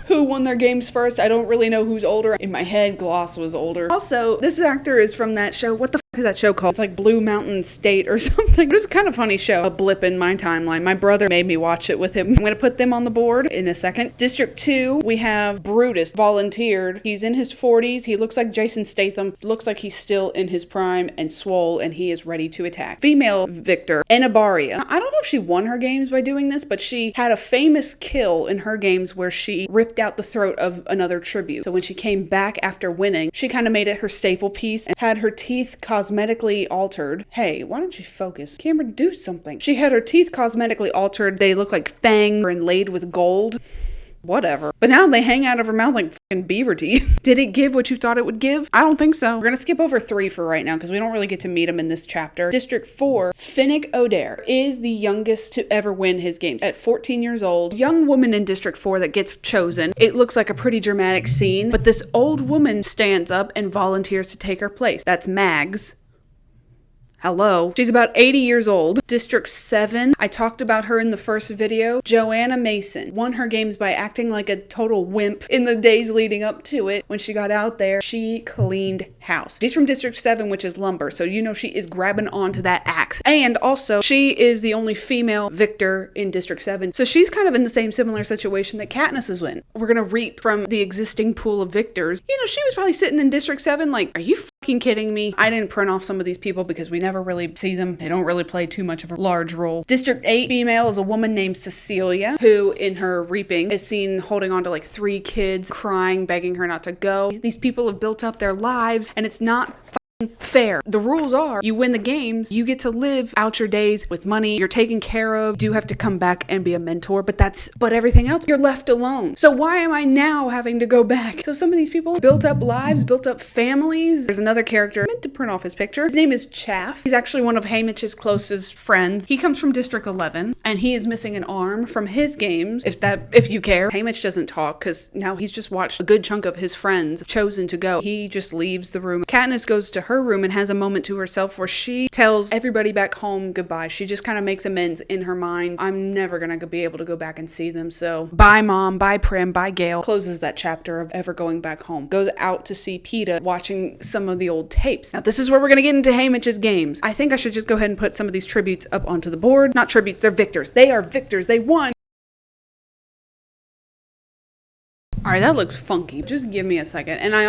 Who won their games first? I don't really know who's older. In my head, Gloss was older. Also, this actor is from that show. What the is that show called? It's like Blue Mountain State or something. It was a kind of funny show. A blip in my timeline. My brother made me watch it with him. I'm going to put them on the board in a second. District 2, we have Brutus, volunteered. He's in his 40s. He looks like Jason Statham. Looks like he's still in his prime and swole, and he is ready to attack. Female victor, Enabaria. I don't know if she won her games by doing this, but she had a famous kill in her games where she ripped out the throat of another tribute. So when she came back after winning, she kind of made it her staple piece and had her teeth cosmetically altered. Hey, why don't you focus? Camera, do something. She had her teeth cosmetically altered. They look like fangs inlaid with gold. Whatever. But now they hang out of her mouth like fucking beaver teeth. Did it give what you thought it would give? I don't think so. We're gonna skip over 3 for right now because we don't really get to meet him in this chapter. District 4, Finnick Odair is the youngest to ever win his games. At 14 years old, young woman in District 4 that gets chosen. It looks like a pretty dramatic scene, but this old woman stands up and volunteers to take her place. That's Mags. Hello. She's about 80 years old. District 7. I talked about her in the first video. Joanna Mason won her games by acting like a total wimp in the days leading up to it. When she got out there, she cleaned house. She's from District 7, which is lumber, so you know she is grabbing onto that axe. And also, she is the only female victor in District 7, so she's kind of in the same similar situation that Katniss is in. We're gonna reap from the existing pool of victors. You know, she was probably sitting in District 7 like, are you fucking kidding me? I didn't print off some of these people because we never really see them. They don't really play too much of a large role. District 8 female is a woman named Cecilia, who in her reaping is seen holding on to like 3 kids, crying, begging her not to go. These people have built up their lives, and it's not fair. The rules are you win the games, you get to live out your days with money, you're taken care of, you do have to come back and be a mentor, but everything else, you're left alone. So why am I now having to go back? So some of these people built up lives, built up families. There's another character, I meant to print off his picture. His name is Chaff. He's actually one of Haymitch's closest friends. He comes from District 11, and he is missing an arm from his games, if you care. Haymitch doesn't talk, because now he's just watched a good chunk of his friends chosen to go. He just leaves the room. Katniss goes to her room and has a moment to herself where she tells everybody back home goodbye. She just kind of makes amends in her mind. I'm never gonna be able to go back and see them, so bye mom, bye Prim, bye Gale. Closes that chapter of ever going back home. Goes out to see Peeta, watching some of the old tapes. Now this is where we're gonna get into Haymitch's games. I think I should just go ahead and put some of these tributes up onto the board. Not tributes, they're victors. They are victors. They won. Alright, that looks funky. Just give me a second. And I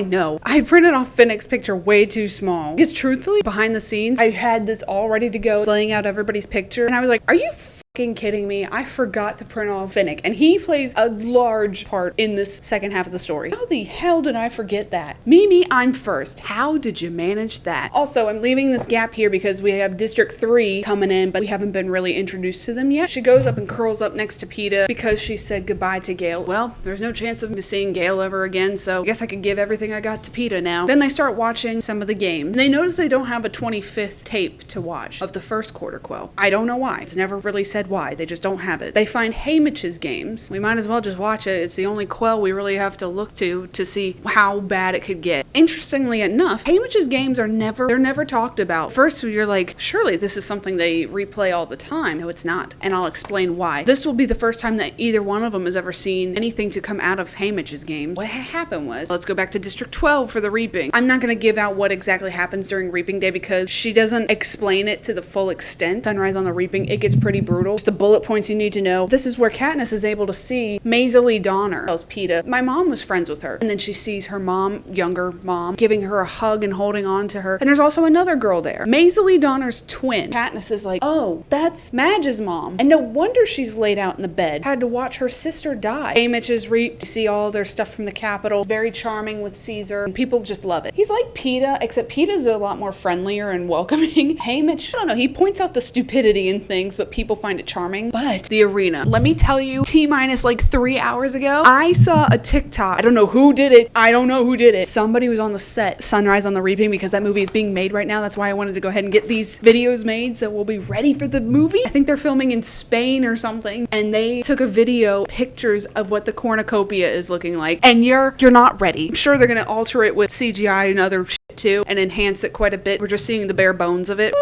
know, I printed off Finnick's picture way too small. Because truthfully, behind the scenes, I had this all ready to go, laying out everybody's picture. And I was like, are you fucking kidding me? I forgot to print off Finnick. And he plays a large part in this second half of the story. How the hell did I forget that? Mimi, I'm first. How did you manage that? Also, I'm leaving this gap here because we have District 3 coming in, but we haven't been really introduced to them yet. She goes up and curls up next to Peeta because she said goodbye to Gale. Well, there's no chance of me seeing Gale ever again, so I guess I could give everything I got to Peeta now. Then they start watching some of the games. And they notice they don't have a 25th tape to watch of the first quarter Quell. I don't know why. It's never really said why. They just don't have it. They find Haymitch's games. We might as well just watch it. It's the only Quell we really have to look to see how bad it could get. Interestingly enough, Haymitch's games they're never talked about. First, you're like, surely this is something they replay all the time. No, it's not. And I'll explain why. This will be the first time that either one of them has ever seen anything to come out of Haymitch's game. What happened was, let's go back to District 12 for the reaping. I'm not going to give out what exactly happens during reaping day because she doesn't explain it to the full extent. Sunrise on the reaping, it gets pretty brutal. Just the bullet points you need to know. This is where Katniss is able to see Maisie Donner tells Peeta, my mom was friends with her. And then she sees her mom, younger mom, giving her a hug and holding on to her. And there's also another girl there. Maisie Donner's twin. Katniss is like, oh, that's Madge's mom. And no wonder she's laid out in the bed. Had to watch her sister die. Haymitch's reaped to see all their stuff from the Capitol. Very charming with Caesar. And people just love it. He's like Peeta, except Peeta's a lot more friendlier and welcoming. Haymitch, I don't know, he points out the stupidity in things, but people find it charming. But the arena. Let me tell you, T-minus like 3 hours ago, I saw a TikTok. I don't know who did it. Somebody was on the set, Sunrise on the Reaping, because that movie is being made right now. That's why I wanted to go ahead and get these videos made so we'll be ready for the movie. I think they're filming in Spain or something. And they took a video, pictures of what the cornucopia is looking like. And you're not ready. I'm sure they're going to alter it with CGI and other shit too and enhance it quite a bit. We're just seeing the bare bones of it.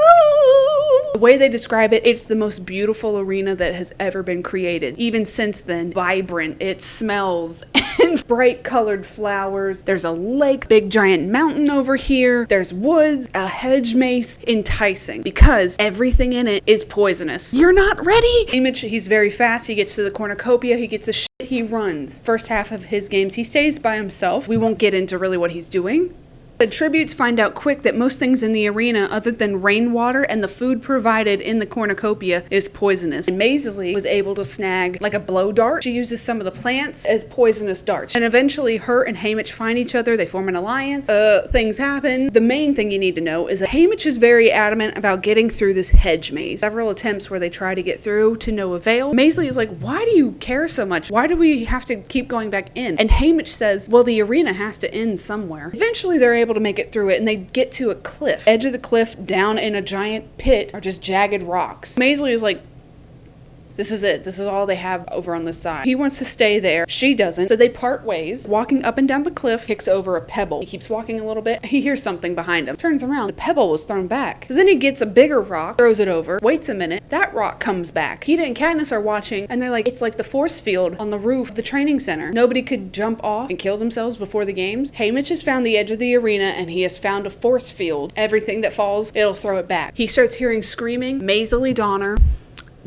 The way they describe it, it's the most beautiful arena that has ever been created. Even since then, vibrant, it smells, and bright colored flowers. There's a lake, big giant mountain over here. There's woods, a hedge maze, enticing because everything in it is poisonous. You're not ready. Haymitch, he's very fast. He gets to the cornucopia. He gets the shit. He runs. First half of his games, he stays by himself. We won't get into really what he's doing. The tributes find out quick that most things in the arena other than rainwater and the food provided in the cornucopia is poisonous. And Maisie was able to snag like a blow dart. She uses some of the plants as poisonous darts. And eventually her and Haymitch find each other. They form an alliance. Things happen. The main thing you need to know is that Haymitch is very adamant about getting through this hedge maze. Several attempts where they try to get through to no avail. Maisie is like, why do you care so much? Why do we have to keep going back in? And Haymitch says, well, the arena has to end somewhere. Eventually they're able to make it through it and they get to a cliff. Edge of the cliff, down in a giant pit are just jagged rocks. Maisie is like, This is it. This is all they have over on this side. He wants to stay there. She doesn't. So they part ways. Walking up and down the cliff, kicks over a pebble. He keeps walking a little bit. He hears something behind him. Turns around. The pebble was thrown back. So then he gets a bigger rock, throws it over, waits a minute. That rock comes back. Peeta and Katniss are watching, and they're like, it's like the force field on the roof of the training center. Nobody could jump off and kill themselves before the games. Haymitch has found the edge of the arena, and he has found a force field. Everything that falls, it'll throw it back. He starts hearing screaming. Maisie Donner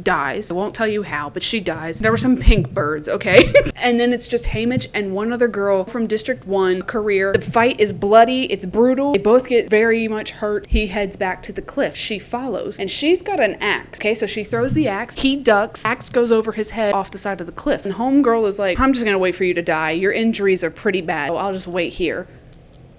dies. I won't tell you how, but she dies. There were some pink birds, okay? And then it's just Haymitch and one other girl from District 1, Career. The fight is bloody. It's brutal. They both get very much hurt. He heads back to the cliff. She follows, and she's got an axe, okay? So she throws the axe. He ducks. Axe goes over his head off the side of the cliff. And homegirl is like, I'm just gonna wait for you to die. Your injuries are pretty bad, so I'll just wait here.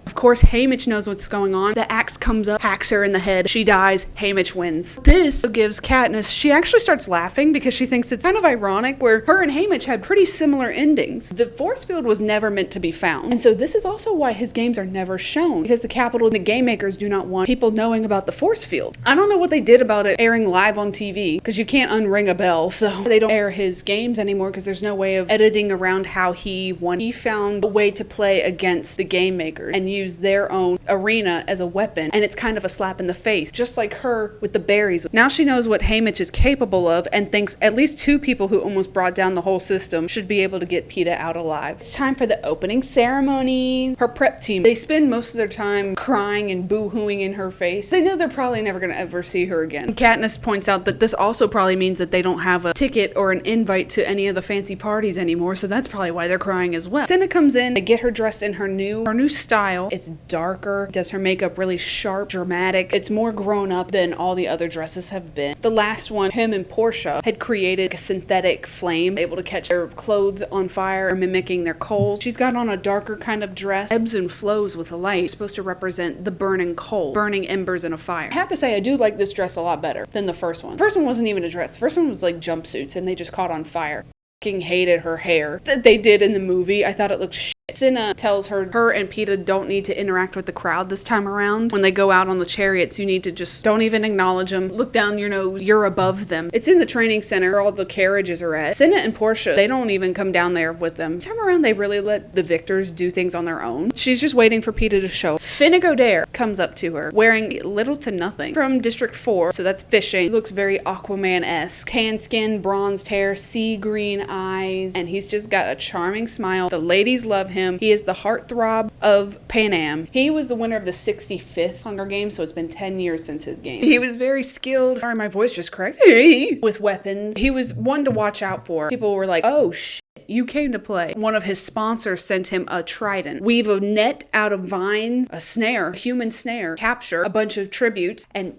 Of course, Haymitch knows what's going on. The axe comes up, hacks her in the head. She dies. Haymitch wins. This gives Katniss, she actually starts laughing because she thinks it's kind of ironic where her and Haymitch had pretty similar endings. The force field was never meant to be found. And so this is also why his games are never shown, because the Capitol and the game makers do not want people knowing about the force field. I don't know what they did about it airing live on TV, because you can't unring a bell, so they don't air his games anymore because there's no way of editing around how he won. He found a way to play against the game makers and use their own arena as a weapon, and it's kind of a slap in the face, just like her with the berries. Now she knows what Haymitch is capable of and thinks at least two people who almost brought down the whole system should be able to get Peeta out alive. It's time for the opening ceremony. Her prep team, they spend most of their time crying and boo-hooing in her face. They know they're probably never going to ever see her again. Katniss points out that this also probably means that they don't have a ticket or an invite to any of the fancy parties anymore, so that's probably why they're crying as well. Cinna comes in, they get her dressed in her new style. It's darker, does her makeup really sharp, dramatic. It's more grown up than all the other dresses have been. The last one, him and Portia had created a synthetic flame, able to catch their clothes on fire, mimicking their coals. She's got on a darker kind of dress, ebbs and flows with the light. It's supposed to represent the burning coal, burning embers in a fire. I have to say, I do like this dress a lot better than the first one. The first one wasn't even a dress. The first one was like jumpsuits, and they just caught on fire. Hated her hair that they did in the movie. I thought it looked shit. Cinna tells her and Peeta don't need to interact with the crowd this time around. When they go out on the chariots, you need to just don't even acknowledge them. Look down your nose. You're above them. It's in the training center where all the carriages are at. Cinna and Portia, they don't even come down there with them. This time around, they really let the victors do things on their own. She's just waiting for Peeta to show. Finnick Odair comes up to her, wearing little to nothing. From District 4, so that's fishing. He looks very Aquaman-esque. Tan skin, bronzed hair, sea green eyes, and he's just got a charming smile. The ladies love him. He is the heartthrob of Pan Am. He was the winner of the 65th Hunger Games, so it's been 10 years since his game. He was very skilled. Sorry, my voice just cracked. With weapons. He was one to watch out for. People were like, oh, shit. You came to play. One of his sponsors sent him a trident. Weave a net out of vines, a snare, a human snare, capture a bunch of tributes, and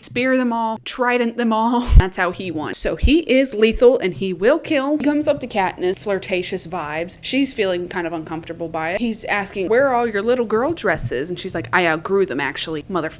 spear them all, trident them all. That's how he won. So he is lethal and he will kill. He comes up to Katniss, flirtatious vibes. She's feeling kind of uncomfortable by it. He's asking, where are all your little girl dresses? And she's like, I outgrew them actually, motherfucker.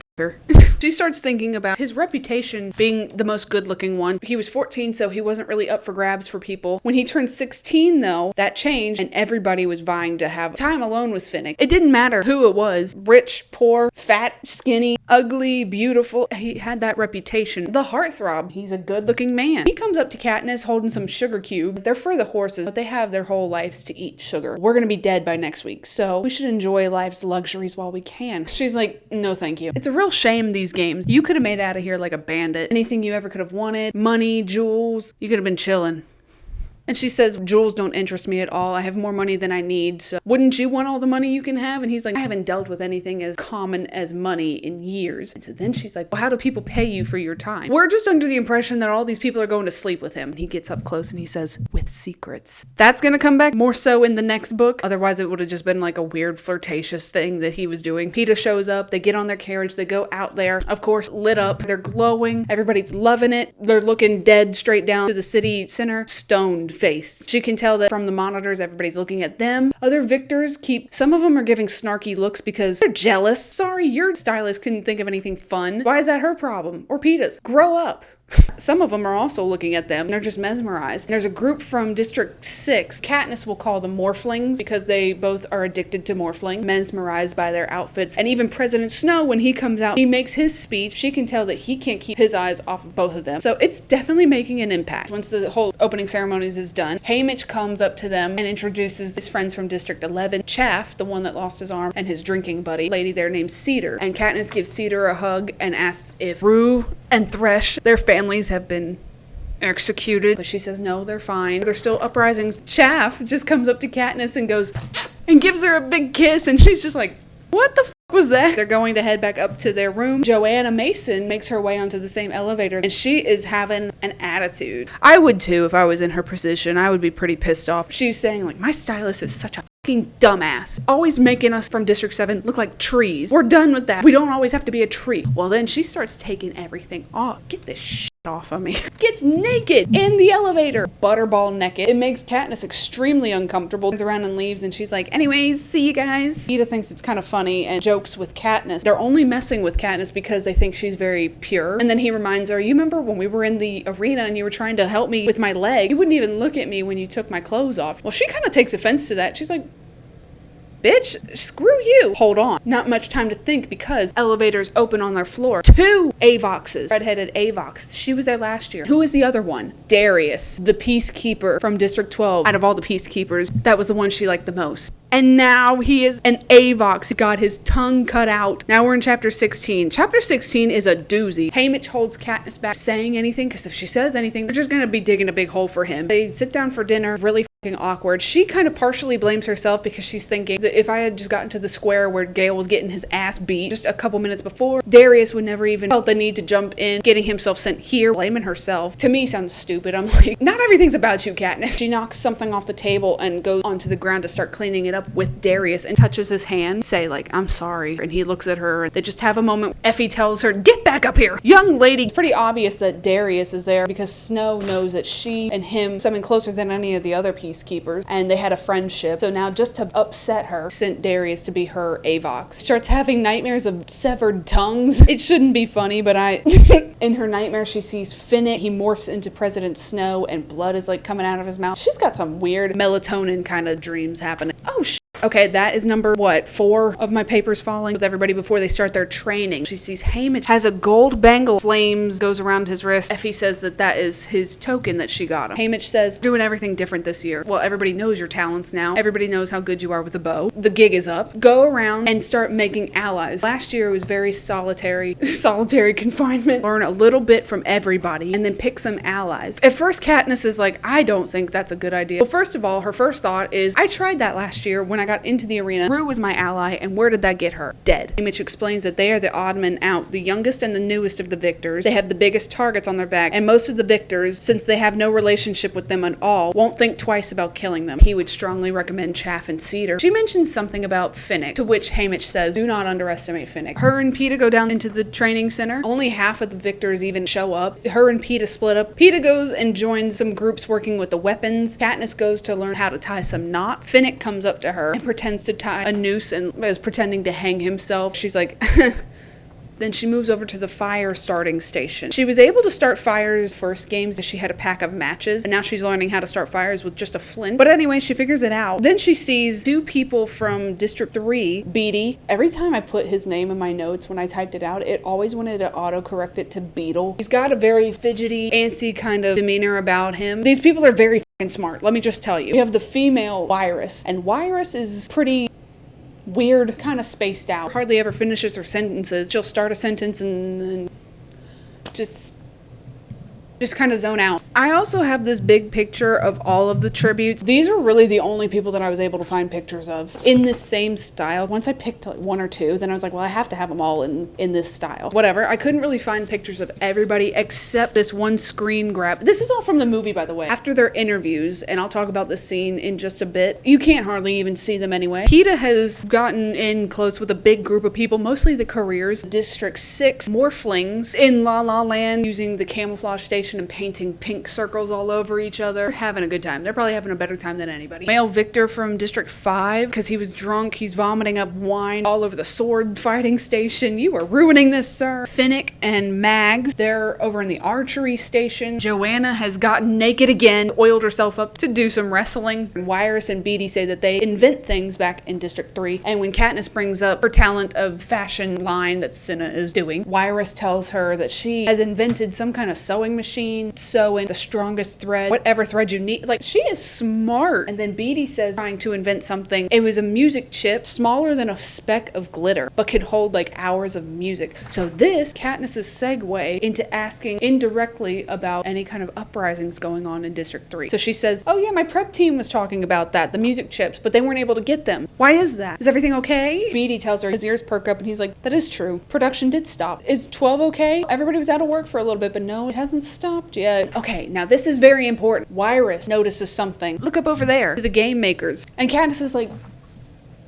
She starts thinking about his reputation being the most good-looking one. He was 14, so he wasn't really up for grabs for people. When he turned 16, though, that changed, and everybody was vying to have time alone with Finnick. It didn't matter who it was. Rich, poor, fat, skinny, ugly, beautiful. He had that reputation. The heartthrob. He's a good-looking man. He comes up to Katniss holding some sugar cube. They're for the horses, but they have their whole lives to eat sugar. We're gonna be dead by next week, so we should enjoy life's luxuries while we can. She's like, no thank you. It's a real shame these games. You could have made out of here like a bandit. Anything you ever could have wanted. Money, jewels. You could have been chilling. And she says, jewels don't interest me at all. I have more money than I need. So wouldn't you want all the money you can have? And he's like, I haven't dealt with anything as common as money in years. And so then she's like, well, how do people pay you for your time? We're just under the impression that all these people are going to sleep with him. And he gets up close and he says, with secrets. That's going to come back more so in the next book. Otherwise, it would have just been like a weird flirtatious thing that he was doing. Peeta shows up. They get on their carriage. They go out there. Of course, lit up. They're glowing. Everybody's loving it. They're looking dead straight down to the city center. Stoned face. She can tell that from the monitors, everybody's looking at them. Other victors some of them are giving snarky looks because they're jealous. Sorry, your stylist couldn't think of anything fun. Why is that her problem? Or Peeta's? Grow up. Some of them are also looking at them. They're just mesmerized. There's a group from District 6. Katniss will call them morphlings because they both are addicted to morphling, mesmerized by their outfits. And even President Snow, when he comes out, he makes his speech. She can tell that he can't keep his eyes off of both of them. So it's definitely making an impact. Once the whole opening ceremonies is done, Haymitch comes up to them and introduces his friends from District 11, Chaff, the one that lost his arm, and his drinking buddy, a lady there named Cedar. And Katniss gives Cedar a hug and asks if Rue and Thresh, their families have been executed. But she says no, they're fine. They're still uprisings. Chaff just comes up to Katniss and goes and gives her a big kiss, and she's just like, what the f was that? They're going to head back up to their room. Joanna Mason makes her way onto the same elevator, and she is having an attitude. I would too if I was in her position. I would be pretty pissed off. She's saying like, my stylist is such a fucking dumbass, always making us from District 7 look like trees. We're done with that. We don't always have to be a tree. Well, then she starts taking everything off. Get this shit off of me. Gets naked in the elevator, butterball naked. It makes Katniss extremely uncomfortable. Turns around and leaves, and she's like, anyways, see you guys. Ida thinks it's kind of funny and jokes with Katniss. They're only messing with Katniss because they think she's very pure. And then he reminds her, you remember when we were in the arena and you were trying to help me with my leg? You wouldn't even look at me when you took my clothes off. Well, she kind of takes offense to that. She's like, bitch, screw you. Hold on. Not much time to think because elevators open on their floor. 2 Avoxes. Redheaded Avox. She was there last year. Who is the other one? Darius, the peacekeeper from District 12. Out of all the peacekeepers, that was the one she liked the most. And now he is an Avox. He got his tongue cut out. Now we're in chapter 16. Chapter 16 is a doozy. Haymitch holds Katniss back saying anything because if she says anything, they're just going to be digging a big hole for him. They sit down for dinner. Really awkward. She kind of partially blames herself because she's thinking that if I had just gotten to the square where Gale was getting his ass beat just a couple minutes before, Darius would never even felt the need to jump in, getting himself sent here, blaming herself. To me, sounds stupid. I'm like, not everything's about you, Katniss. She knocks something off the table and goes onto the ground to start cleaning it up with Darius and touches his hand, say like, I'm sorry. And he looks at her. They just have a moment. Effie tells her, get back up here. Young lady. It's pretty obvious that Darius is there because Snow knows that she and him something closer than any of the other peacekeepers, and they had a friendship. So now just to upset her, sent Darius to be her Avox. Starts having nightmares of severed tongues. It shouldn't be funny, but in her nightmare she sees Finnick. He morphs into President Snow and blood is like coming out of his mouth. She's got some weird melatonin kind of dreams happening. Oh shit. Okay, that is number, 4 of my papers falling with everybody before they start their training. She sees Haymitch has a gold bangle, flames goes around his wrist. Effie says that that is his token that she got him. Haymitch says, doing everything different this year. Well, everybody knows your talents now. Everybody knows how good you are with a bow. The gig is up. Go around and start making allies. Last year it was very solitary confinement. Learn a little bit from everybody and then pick some allies. At first, Katniss is like, I don't think that's a good idea. Well, first of all, her first thought is, I tried that last year when I got into the arena. Rue was my ally, and where did that get her? Dead. Haymitch explains that they are the odd men out, the youngest and the newest of the victors. They have the biggest targets on their back, and most of the victors, since they have no relationship with them at all, won't think twice about killing them. He would strongly recommend Chaff and Cedar. She mentions something about Finnick, to which Haymitch says, do not underestimate Finnick. Her and Peeta go down into the training center. Only half of the victors even show up. Her and Peeta split up. Peeta goes and joins some groups working with the weapons. Katniss goes to learn how to tie some knots. Finnick comes up to her and pretends to tie a noose and is pretending to hang himself. She's like, Then she moves over to the fire starting station. She was able to start fires first games because she had a pack of matches, and now she's learning how to start fires with just a flint. But anyway, she figures it out. Then she sees 2 people from District 3, Beatty. Every time I put his name in my notes when I typed it out, it always wanted to autocorrect it to Beetle. He's got a very fidgety, antsy kind of demeanor about him. These people are very fucking smart, let me just tell you. We have the female Wirus, and Wirus is pretty weird, kind of spaced out. Hardly ever finishes her sentences. She'll start a sentence and then just kind of zone out. I also have this big picture of all of the tributes. These are really the only people that I was able to find pictures of in this same style. Once I picked like 1 or 2, then I was like, well, I have to have them all in this style. Whatever. I couldn't really find pictures of everybody except this one screen grab. This is all from the movie, by the way. After their interviews, and I'll talk about this scene in just a bit, you can't hardly even see them anyway. Peeta has gotten in close with a big group of people, mostly the careers. District 6 morphlings in La La Land using the camouflage station station and painting pink circles all over each other. They're having a good time. They're probably having a better time than anybody. Male Victor from District 5, because he was drunk, he's vomiting up wine all over the sword fighting station. You are ruining this, sir. Finnick and Mags, they're over in the archery station. Joanna has gotten naked again, oiled herself up to do some wrestling. Wyrus and Beatty say that they invent things back in District 3, and when Katniss brings up her talent of fashion line that Cinna is doing, Wyrus tells her that she has invented some kind of sewing machine, sewing the strongest thread, whatever thread you need. Like, she is smart. And then Beatty says trying to invent something. It was a music chip smaller than a speck of glitter, but could hold like hours of music. So this Katniss's segue into asking indirectly about any kind of uprisings going on in District 3. So she says, oh yeah, my prep team was talking about that, the music chips, but they weren't able to get them. Why is that? Is everything okay? Beatty tells her, his ears perk up and he's like, that is true. Production did stop. Is 12 okay? Everybody was out of work for a little bit, but no, it hasn't stopped yet. Okay, now this is very important. Wyrus notices something. Look up over there to the game makers. And Katniss is like,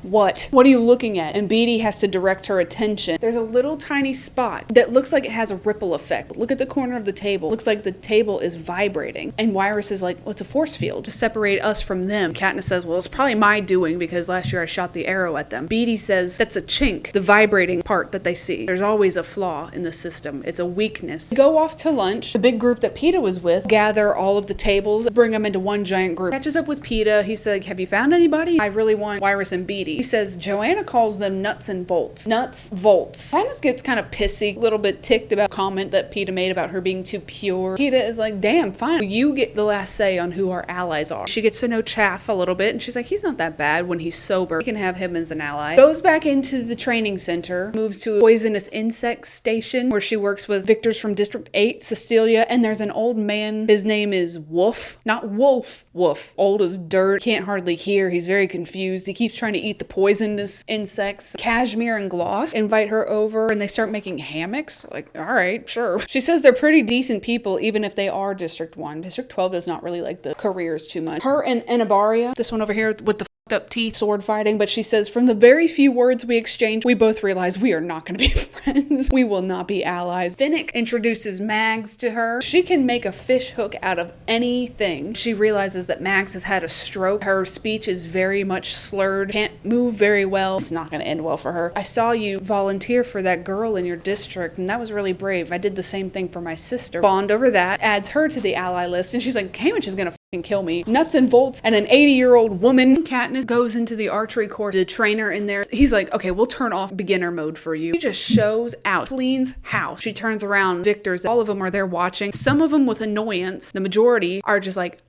what? What are you looking at? And Beatty has to direct her attention. There's a little tiny spot that looks like it has a ripple effect. Look at the corner of the table. Looks like the table is vibrating. And Wyrus is like, well, it's a force field to separate us from them. Katniss says, well, it's probably my doing because last year I shot the arrow at them. Beatty says, that's a chink, the vibrating part that they see. There's always a flaw in the system. It's a weakness. They go off to lunch. The big group that Peeta was with gather all of the tables, bring them into one giant group. Catches up with Peeta. He said, have you found anybody? I really want Wyrus and Beatty. He says Joanna calls them nuts and bolts. Nuts, volts. Katniss gets kind of pissy, a little bit ticked about a comment that Peeta made about her being too pure. Peeta is like, damn, fine. You get the last say on who our allies are. She gets to know Chaff a little bit, and she's like, he's not that bad when he's sober. We can have him as an ally. Goes back into the training center, moves to a poisonous insect station where she works with Victors from District 8, Cecilia, and there's an old man. His name is Wolf. Not Wolf. Wolf. Old as dirt. Can't hardly hear. He's very confused. He keeps trying to eat the poisonous insects. Cashmere and Gloss invite her over and they start making hammocks. Like, all right, sure. She says they're pretty decent people even if they are District 1. District 12 does not really like the careers too much. Her and Anabaria, this one over here with the up teeth, sword fighting, but she says from the very few words we exchanged, we both realize we are not going to be friends. We will not be allies. Finnick introduces Mags to her. She can make a fish hook out of anything. She realizes that Mags has had a stroke. Her speech is very much slurred, can't move very well. It's not going to end well for her. I saw you volunteer for that girl in your district, and that was really brave. I did the same thing for my sister. Bond over that, adds her to the ally list, and she's like, Haymitch is going to kill me. Nuts and bolts and an 80-year-old woman. Katniss goes into the archery course. The trainer in there, he's like, okay, we'll turn off beginner mode for you. She just shows out. Cleans house. She turns around. Victors, all of them are there watching. Some of them with annoyance. The majority are just like,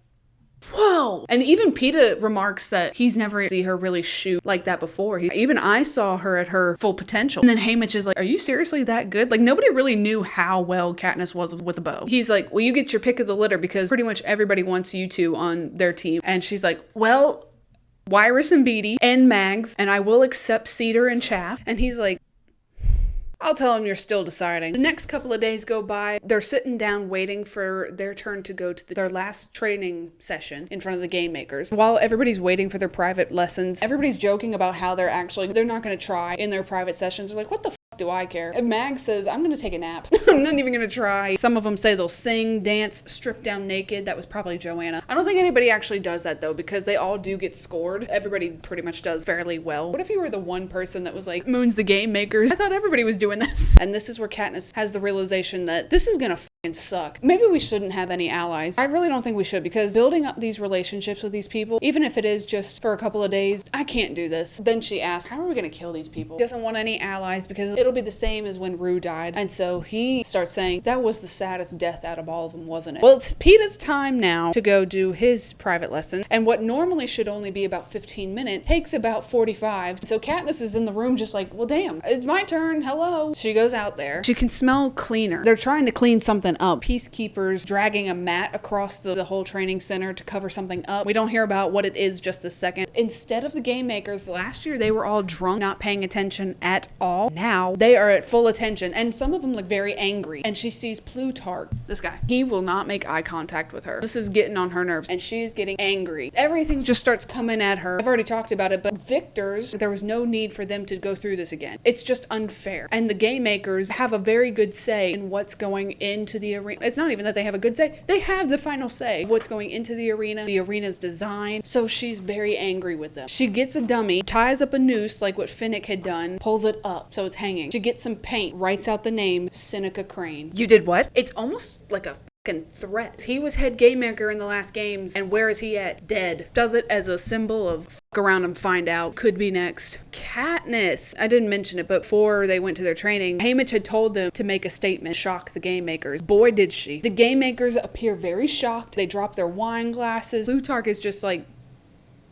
whoa. And even Peeta remarks that he's never seen her really shoot like that before. Even I saw her at her full potential. And then Haymitch is like, are you seriously that good? Like, nobody really knew how well Katniss was with a bow. He's like, well, you get your pick of the litter because pretty much everybody wants you two on their team. And she's like, well, Wyrus and Beatty and Mags, and I will accept Cedar and Chaff. And he's like, I'll tell him you're still deciding. The next couple of days go by. They're sitting down waiting for their turn to go to their last training session in front of the game makers. While everybody's waiting for their private lessons, everybody's joking about how they're not going to try in their private sessions. They're like, what the do I care? And Mag says, I'm gonna take a nap. I'm not even gonna try. Some of them say they'll sing, dance, strip down naked. That was probably Joanna. I don't think anybody actually does that though, because they all do get scored. Everybody pretty much does fairly well. What if you were the one person that was like, moons the game makers? I thought everybody was doing this. And this is where Katniss has the realization that this is gonna fucking suck. Maybe we shouldn't have any allies. I really don't think we should, because building up these relationships with these people, even if it is just for a couple of days, I can't do this. Then she asks, how are we gonna kill these people? He doesn't want any allies because it'll be the same as when Rue died. And so he starts saying, that was the saddest death out of all of them, wasn't it? Well, it's Peeta's time now to go do his private lesson. And what normally should only be about 15 minutes takes about 45. So Katniss is in the room just like, well, damn, it's my turn. Hello. She goes out there. She can smell cleaner. They're trying to clean something up. Peacekeepers dragging a mat across the whole training center to cover something up. We don't hear about what it is just this second. Instead of the game makers, last year they were all drunk, not paying attention at all. Now They are at full attention, and some of them look very angry. And she sees Plutarch, this guy. He will not make eye contact with her. This is getting on her nerves, and she's getting angry. Everything just starts coming at her. I've already talked about it, but victors, there was no need for them to go through this again. It's just unfair. And the game makers have a very good say in what's going into the arena. It's not even that they have a good say. They have the final say of what's going into the arena's design. So she's very angry with them. She gets a dummy, ties up a noose like what Finnick had done, pulls it up so it's hanging. She gets some paint, writes out the name Seneca Crane. You did what? It's almost like a threat. He was head game maker in the last games, and where is he at? Dead. Does it as a symbol of fuck around and find out. Could be next. Katniss. I didn't mention it, but before they went to their training, Haymitch had told them to make a statement, shock the game makers. Boy, did she. The game makers appear very shocked. They drop their wine glasses. Plutarch is just like,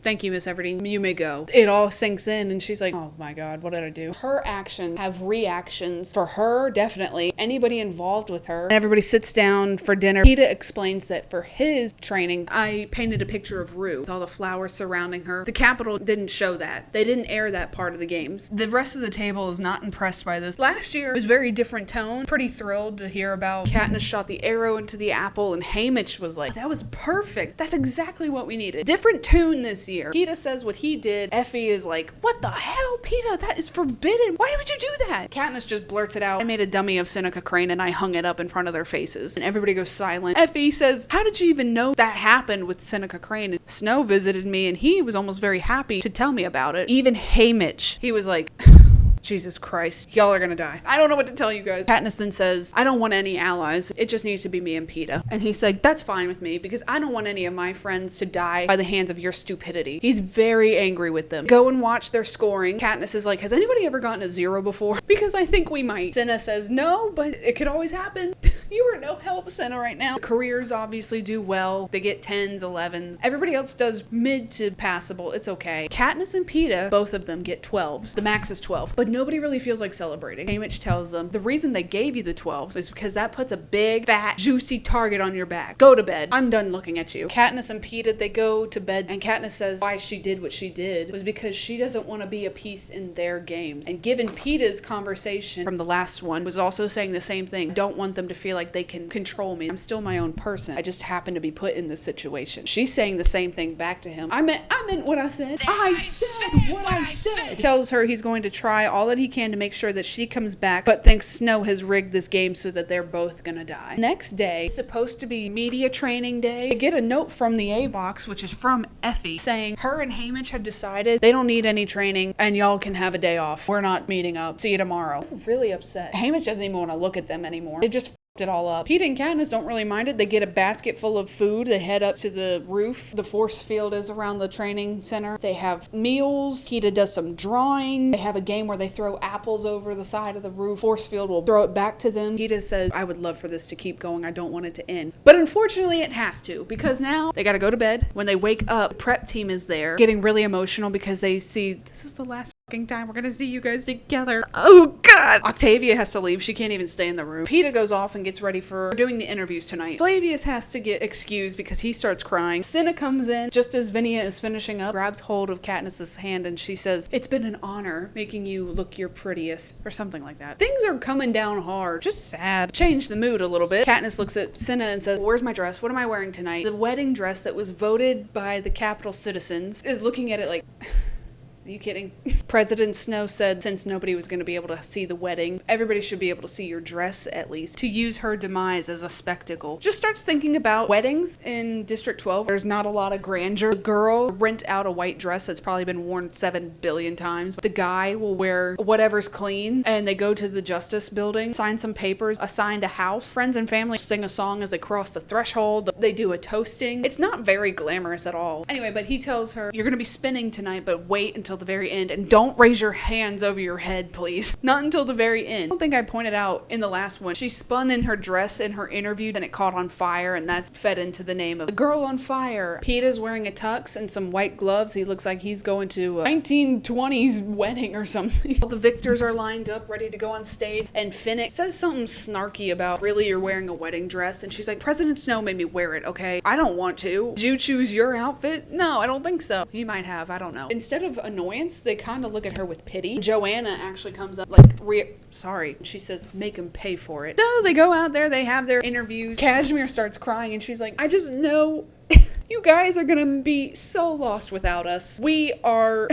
thank you, Miss Everdeen. You may go. It all sinks in, and she's like, oh my God, what did I do? Her actions have reactions. For her, definitely. Anybody involved with her. Everybody sits down for dinner. Peeta explains that for his training, I painted a picture of Rue with all the flowers surrounding her. The Capitol didn't show that. They didn't air that part of the games. The rest of the table is not impressed by this. Last year, it was very different tone. Pretty thrilled to hear about Katniss shot the arrow into the apple, and Haymitch was like, that was perfect. That's exactly what we needed. Different tune this year. Peeta says what he did. Effie is like, what the hell, Peeta? That is forbidden. Why would you do that? Katniss just blurts it out. I made a dummy of Seneca Crane and I hung it up in front of their faces. And everybody goes silent. Effie says, how did you even know that happened with Seneca Crane? And Snow visited me and he was almost very happy to tell me about it. Even Haymitch, he was like, Jesus Christ, y'all are gonna die. I don't know what to tell you guys. Katniss then says, I don't want any allies. It just needs to be me and Peeta. And he's like, that's fine with me because I don't want any of my friends to die by the hands of your stupidity. He's very angry with them. Go and watch their scoring. Katniss is like, has anybody ever gotten a 0 before? Because I think we might. Senna says, no, but it could always happen. You are no help, Senna, right now. The careers obviously do well. They get 10s, 11s. Everybody else does mid to passable. It's okay. Katniss and Peeta, both of them get 12s. The max is 12. But nobody really feels like celebrating. Haymitch tells them the reason they gave you the 12s is because that puts a big, fat, juicy target on your back. Go to bed. I'm done looking at you. Katniss and Peeta, they go to bed, and Katniss says why she did what she did was because she doesn't want to be a piece in their games. And given Peeta's conversation from the last one was also saying the same thing. Don't want them to feel like they can control me. I'm still my own person. I just happen to be put in this situation. She's saying the same thing back to him. I meant what I said. I said what I said. He tells her he's going to try all that he can to make sure that she comes back, but thinks Snow has rigged this game so that they're both gonna die. Next day, it's supposed to be media training day. They get a note from the A-Box, which is from Effie, saying her and Haymitch have decided they don't need any training and y'all can have a day off. We're not meeting up. See you tomorrow. I'm really upset. Haymitch doesn't even want to look at them anymore. They just it all up. Peeta and Katniss don't really mind it. They get a basket full of food. They head up to the roof. The force field is around the training center. They have meals. Peeta does some drawing. They have a game where they throw apples over the side of the roof. Force field will throw it back to them. Peeta says, I would love for this to keep going. I don't want it to end. But unfortunately it has to, because now they gotta go to bed. When they wake up, the prep team is there getting really emotional because they see this is the last time we're gonna see you guys together. Oh God. Octavia has to leave. She can't even stay in the room. Peeta goes off and gets ready for doing the interviews tonight. Flavius has to get excused because he starts crying. Cinna comes in just as Vinia is finishing up, grabs hold of Katniss's hand, and she says, it's been an honor making you look your prettiest, or something like that. Things are coming down hard. Just sad. Change the mood a little bit. Katniss looks at Cinna and says, where's my dress? What am I wearing tonight? The wedding dress that was voted by the Capitol citizens is looking at it like... Are you kidding? President Snow said since nobody was going to be able to see the wedding, everybody should be able to see your dress at least. To use her demise as a spectacle. Just starts thinking about weddings in District 12. There's not a lot of grandeur. The girl rent out a white dress that's probably been worn 7 billion times. The guy will wear whatever's clean, and they go to the Justice Building, sign some papers, assigned a house. Friends and family sing a song as they cross the threshold. They do a toasting. It's not very glamorous at all. Anyway, but he tells her, you're going to be spinning tonight, but wait until the very end, and don't raise your hands over your head, please. Not until the very end. I don't think I pointed out in the last one, she spun in her dress in her interview and it caught on fire, and that's fed into the name of the girl on fire. Peeta's wearing a tux and some white gloves. He looks like he's going to a 1920s wedding or something. All the victors are lined up ready to go on stage, and Finnick says something snarky about, really, you're wearing a wedding dress? And she's like, President Snow made me wear it, okay? I don't want to. Did you choose your outfit? No, I don't think so. He might have, I don't know. Instead of annoying annoyance, they kind of look at her with pity. Joanna actually comes up like, she says, make him pay for it. So they go out there, they have their interviews. Cashmere starts crying and she's like, I just know you guys are gonna be so lost without us. We are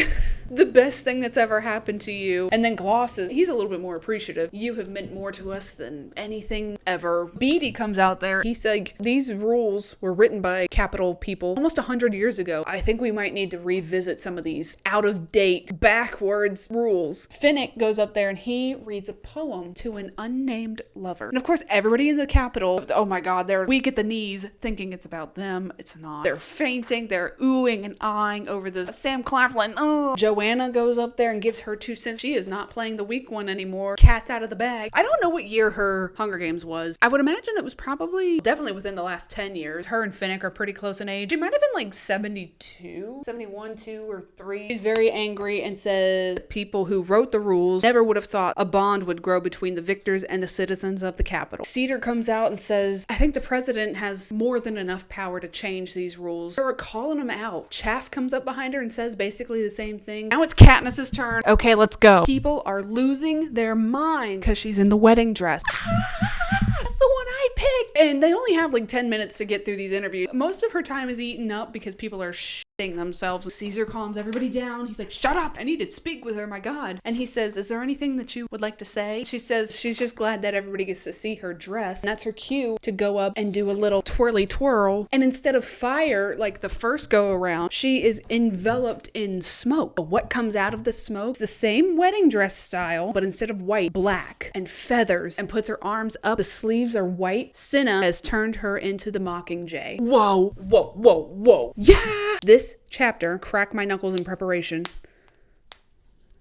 the best thing that's ever happened to you. And then Gloss he's a little bit more appreciative. You have meant more to us than anything ever. Beatty comes out there. He's like, these rules were written by capital people almost 100 years ago. I think we might need to revisit some of these out of date, backwards rules. Finnick goes up there and he reads a poem to an unnamed lover. And of course, everybody in the Capitol, oh my God, they're weak at the knees thinking it's about them. It's not. They're fainting. They're oohing and eyeing over this. Sam Claflin. Oh. Joanna goes up there and gives her 2 cents. She is not playing the weak one anymore. Cat's out of the bag. I don't know what year her Hunger Games was. I would imagine it was probably definitely within the last 10 years. Her and Finnick are pretty close in age. She might have been like 72, 71, 2, or 3. She's very angry and says people who wrote the rules never would have thought a bond would grow between the victors and the citizens of the Capitol. Cedar comes out and says, I think the president has more than enough power to change these rules. They were calling them out. Chaff comes up behind her and says basically the same thing. Now it's Katniss's turn. Okay, let's go. People are losing their mind because she's in the wedding dress. That's the one I picked. And they only have like 10 minutes to get through these interviews. Most of her time is eaten up because people are shitting themselves. Caesar calms everybody down. He's like, shut up. I need to speak with her, my God. And he says, is there anything that you would like to say? She says she's just glad that everybody gets to see her dress. And that's her cue to go up and do a little twirly twirl. And instead of fire, like the first go around, she is enveloped in smoke. But what comes out of the smoke? It's the same wedding dress style, but instead of white, black and feathers, and puts her arms up. The sleeves are white. Cinna has turned her into the Mockingjay. Whoa, whoa, whoa, whoa. Yeah! This chapter, crack my knuckles in preparation.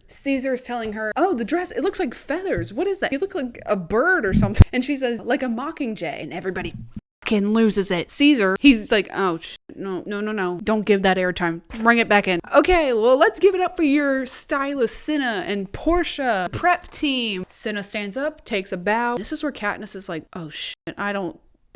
Caesar's telling her, oh, the dress, it looks like feathers. What is that? You look like a bird or something. And she says, like a mockingjay. And everybody fucking loses it. Caesar, he's like, oh, no. Don't give that airtime. Bring it back in. Okay, well, let's give it up for your stylist, Cinna and Portia. Prep team. Cinna stands up, takes a bow. This is where Katniss is like, oh, shit,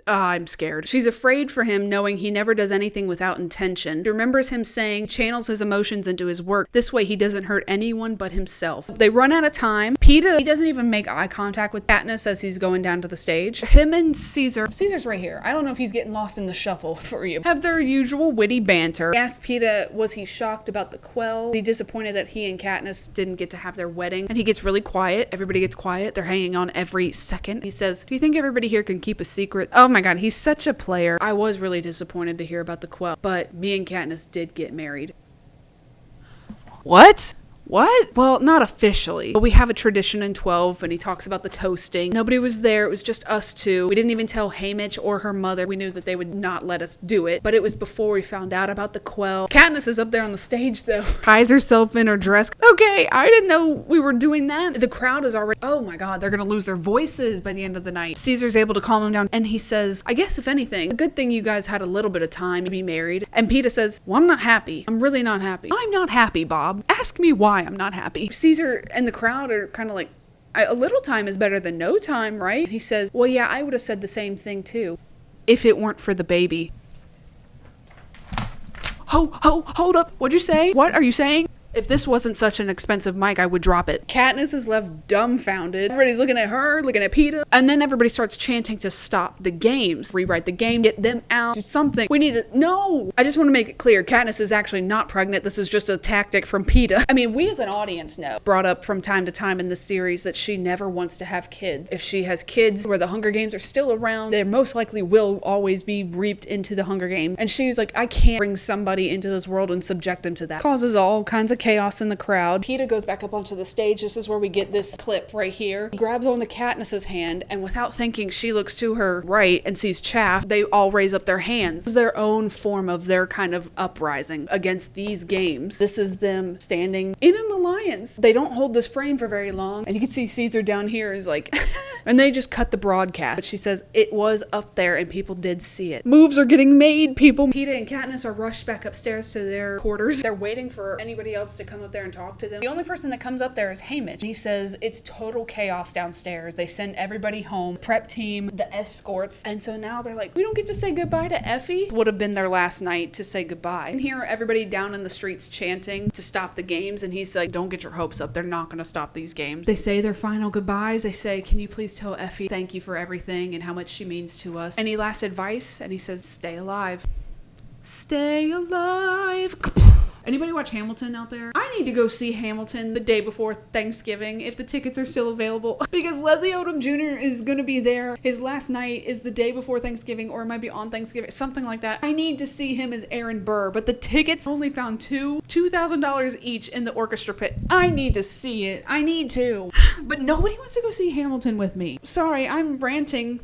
I'm scared. She's afraid for him, knowing he never does anything without intention. She remembers him saying, channels his emotions into his work. This way he doesn't hurt anyone but himself. They run out of time. Peeta, he doesn't even make eye contact with Katniss as he's going down to the stage. Him and Caesar's right here. I don't know if he's getting lost in the shuffle for you. Have their usual witty banter. He asks Peeta, was he shocked about the Quell? Is he disappointed that he and Katniss didn't get to have their wedding? And he gets really quiet. Everybody gets quiet. They're hanging on every second. He says, do you think everybody here can keep a secret? Oh my God, he's such a player. I was really disappointed to hear about the Quell, but me and Katniss did get married. What? What? Well, not officially, but we have a tradition in 12, and he talks about the toasting. Nobody was there. It was just us two. We didn't even tell Haymitch or her mother. We knew that they would not let us do it, but it was before we found out about the Quell. Katniss is up there on the stage, though. Hides herself in her dress. Okay, I didn't know we were doing that. The crowd is already, oh my God, they're gonna lose their voices by the end of the night. Caesar's able to calm them down, and he says, I guess if anything, a good thing you guys had a little bit of time to be married. And Peeta says, well, I'm not happy. I'm really not happy. I'm not happy, Bob. Ask me why I'm not happy. Caesar and the crowd are kind of like, a little time is better than no time, right? He says, well, yeah, I would have said the same thing too, if it weren't for the baby. Hold up. What'd you say? What are you saying? If this wasn't such an expensive mic, I would drop it. Katniss is left dumbfounded. Everybody's looking at her, looking at Peeta. And then everybody starts chanting to stop the games. Rewrite the game, get them out, do something. We need to, no. I just want to make it clear, Katniss is actually not pregnant. This is just a tactic from Peeta. I mean, we as an audience know, brought up from time to time in this series, that she never wants to have kids. If she has kids where the Hunger Games are still around, they most likely will always be reaped into the Hunger Games. And she's like, I can't bring somebody into this world and subject them to that. Causes all kinds of chaos in the crowd. Peeta goes back up onto the stage. This is where we get this clip right here. He grabs on to Katniss's hand, and without thinking, she looks to her right and sees Chaff. They all raise up their hands. This is their own form of their kind of uprising against these games. This is them standing in an alliance. They don't hold this frame for very long, and you can see Caesar down here is like, and they just cut the broadcast. But she says it was up there and people did see it. Moves are getting made, people. Peeta and Katniss are rushed back upstairs to their quarters. They're waiting for anybody else scouts to come up there and talk to them. The only person that comes up there is Haymitch. He says it's total chaos downstairs. They send everybody home, prep team, the escorts. And so now they're like, we don't get to say goodbye to Effie. Would have been their last night to say goodbye. And here everybody down in the streets chanting to stop the games. And he's like, don't get your hopes up. They're not going to stop these games. They say their final goodbyes. They say, can you please tell Effie thank you for everything and how much she means to us. Any last advice? And he says, stay alive. Stay alive. Anybody watch Hamilton out there? I need to go see Hamilton the day before Thanksgiving if the tickets are still available because Leslie Odom Jr. is going to be there. His last night is the day before Thanksgiving, or it might be on Thanksgiving, something like that. I need to see him as Aaron Burr, but the tickets only found $2,000 each in the orchestra pit. I need to see it. I need to. But nobody wants to go see Hamilton with me. Sorry, I'm ranting.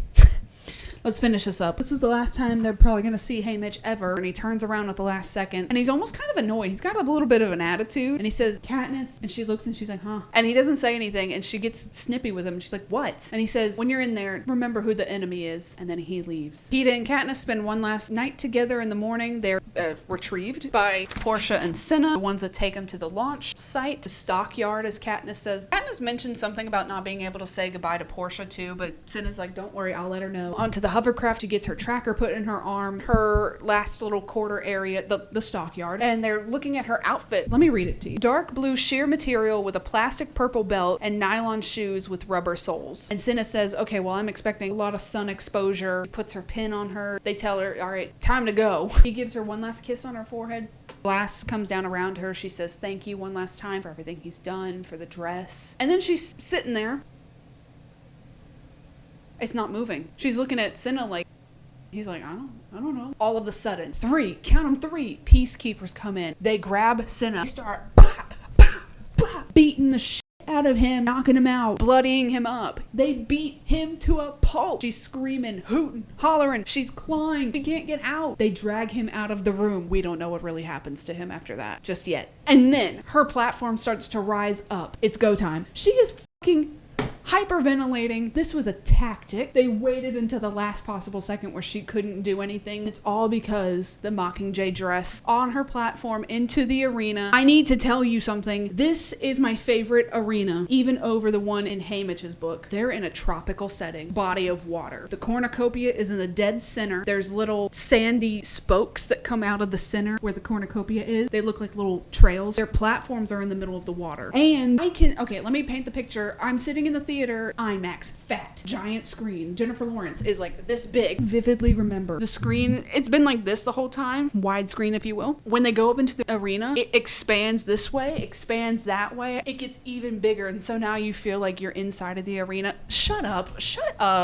Let's finish this up. This is the last time they're probably going to see Haymitch ever. And he turns around at the last second. And he's almost kind of annoyed. He's got a little bit of an attitude. And he says, Katniss. And she looks and she's like, huh? And he doesn't say anything. And she gets snippy with him. She's like, what? And he says, when you're in there, remember who the enemy is. And then he leaves. Peeta and Katniss spend one last night together in the morning. They're retrieved by Portia and Cinna, the ones that take them to the launch site, the stockyard, as Katniss says. Katniss mentioned something about not being able to say goodbye to Portia too. But Cinna's like, don't worry, I'll let her know. Onto the hovercraft, she gets her tracker put in her arm, her last little quarter area, the stockyard, and they're looking at her outfit. Let me read it to you. Dark blue sheer material with a plastic purple belt and nylon shoes with rubber soles. And Cinna says, okay, well, I'm expecting a lot of sun exposure. He puts her pin on her. They tell her, all right, time to go. He gives her one last kiss on her forehead. Glass comes down around her. She says thank you one last time for everything he's done, for the dress. And then she's sitting there. It's not moving. She's looking at Cinna like, he's like, I don't know. All of a sudden, count them three, peacekeepers come in. They grab Cinna. They start beating the shit out of him, knocking him out, bloodying him up. They beat him to a pulp. She's screaming, hooting, hollering. She's clawing. She can't get out. They drag him out of the room. We don't know what really happens to him after that just yet. And then her platform starts to rise up. It's go time. She is fucking hyperventilating. This was a tactic. They waited until the last possible second where she couldn't do anything. It's all because the Mockingjay dress on her platform into the arena. I need to tell you something. This is my favorite arena, even over the one in Haymitch's book. They're in a tropical setting, body of water. The cornucopia is in the dead center. There's little sandy spokes that come out of the center where the cornucopia is. They look like little trails. Their platforms are in the middle of the water. And okay, let me paint the picture. I'm sitting in the theater, IMAX, fat, giant screen. Jennifer Lawrence is like this big. Vividly remember the screen. It's been like this the whole time, widescreen if you will. When they go up into the arena, it expands this way, expands that way. It gets even bigger, and so now you feel like you're inside of the arena. Shut up.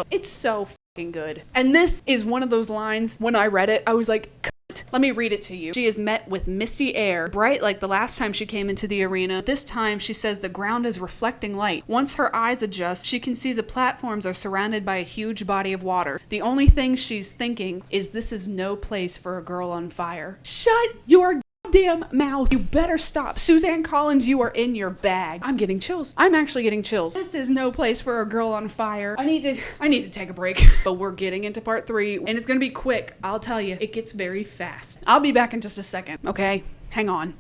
It's so fucking good. And this is one of those lines, when I read it, I was like, let me read it to you. She is met with misty air, bright like the last time she came into the arena. This time, she says the ground is reflecting light. Once her eyes adjust, she can see the platforms are surrounded by a huge body of water. The only thing she's thinking is this is no place for a girl on fire. Shut your damn mouth. You better stop. Suzanne Collins, you are in your bag. I'm getting chills. I'm actually getting chills. This is no place for a girl on fire. I need to take a break. But we're getting into part 3, and it's gonna be quick. I'll tell you, it gets very fast. I'll be back in just a second, okay? Hang on.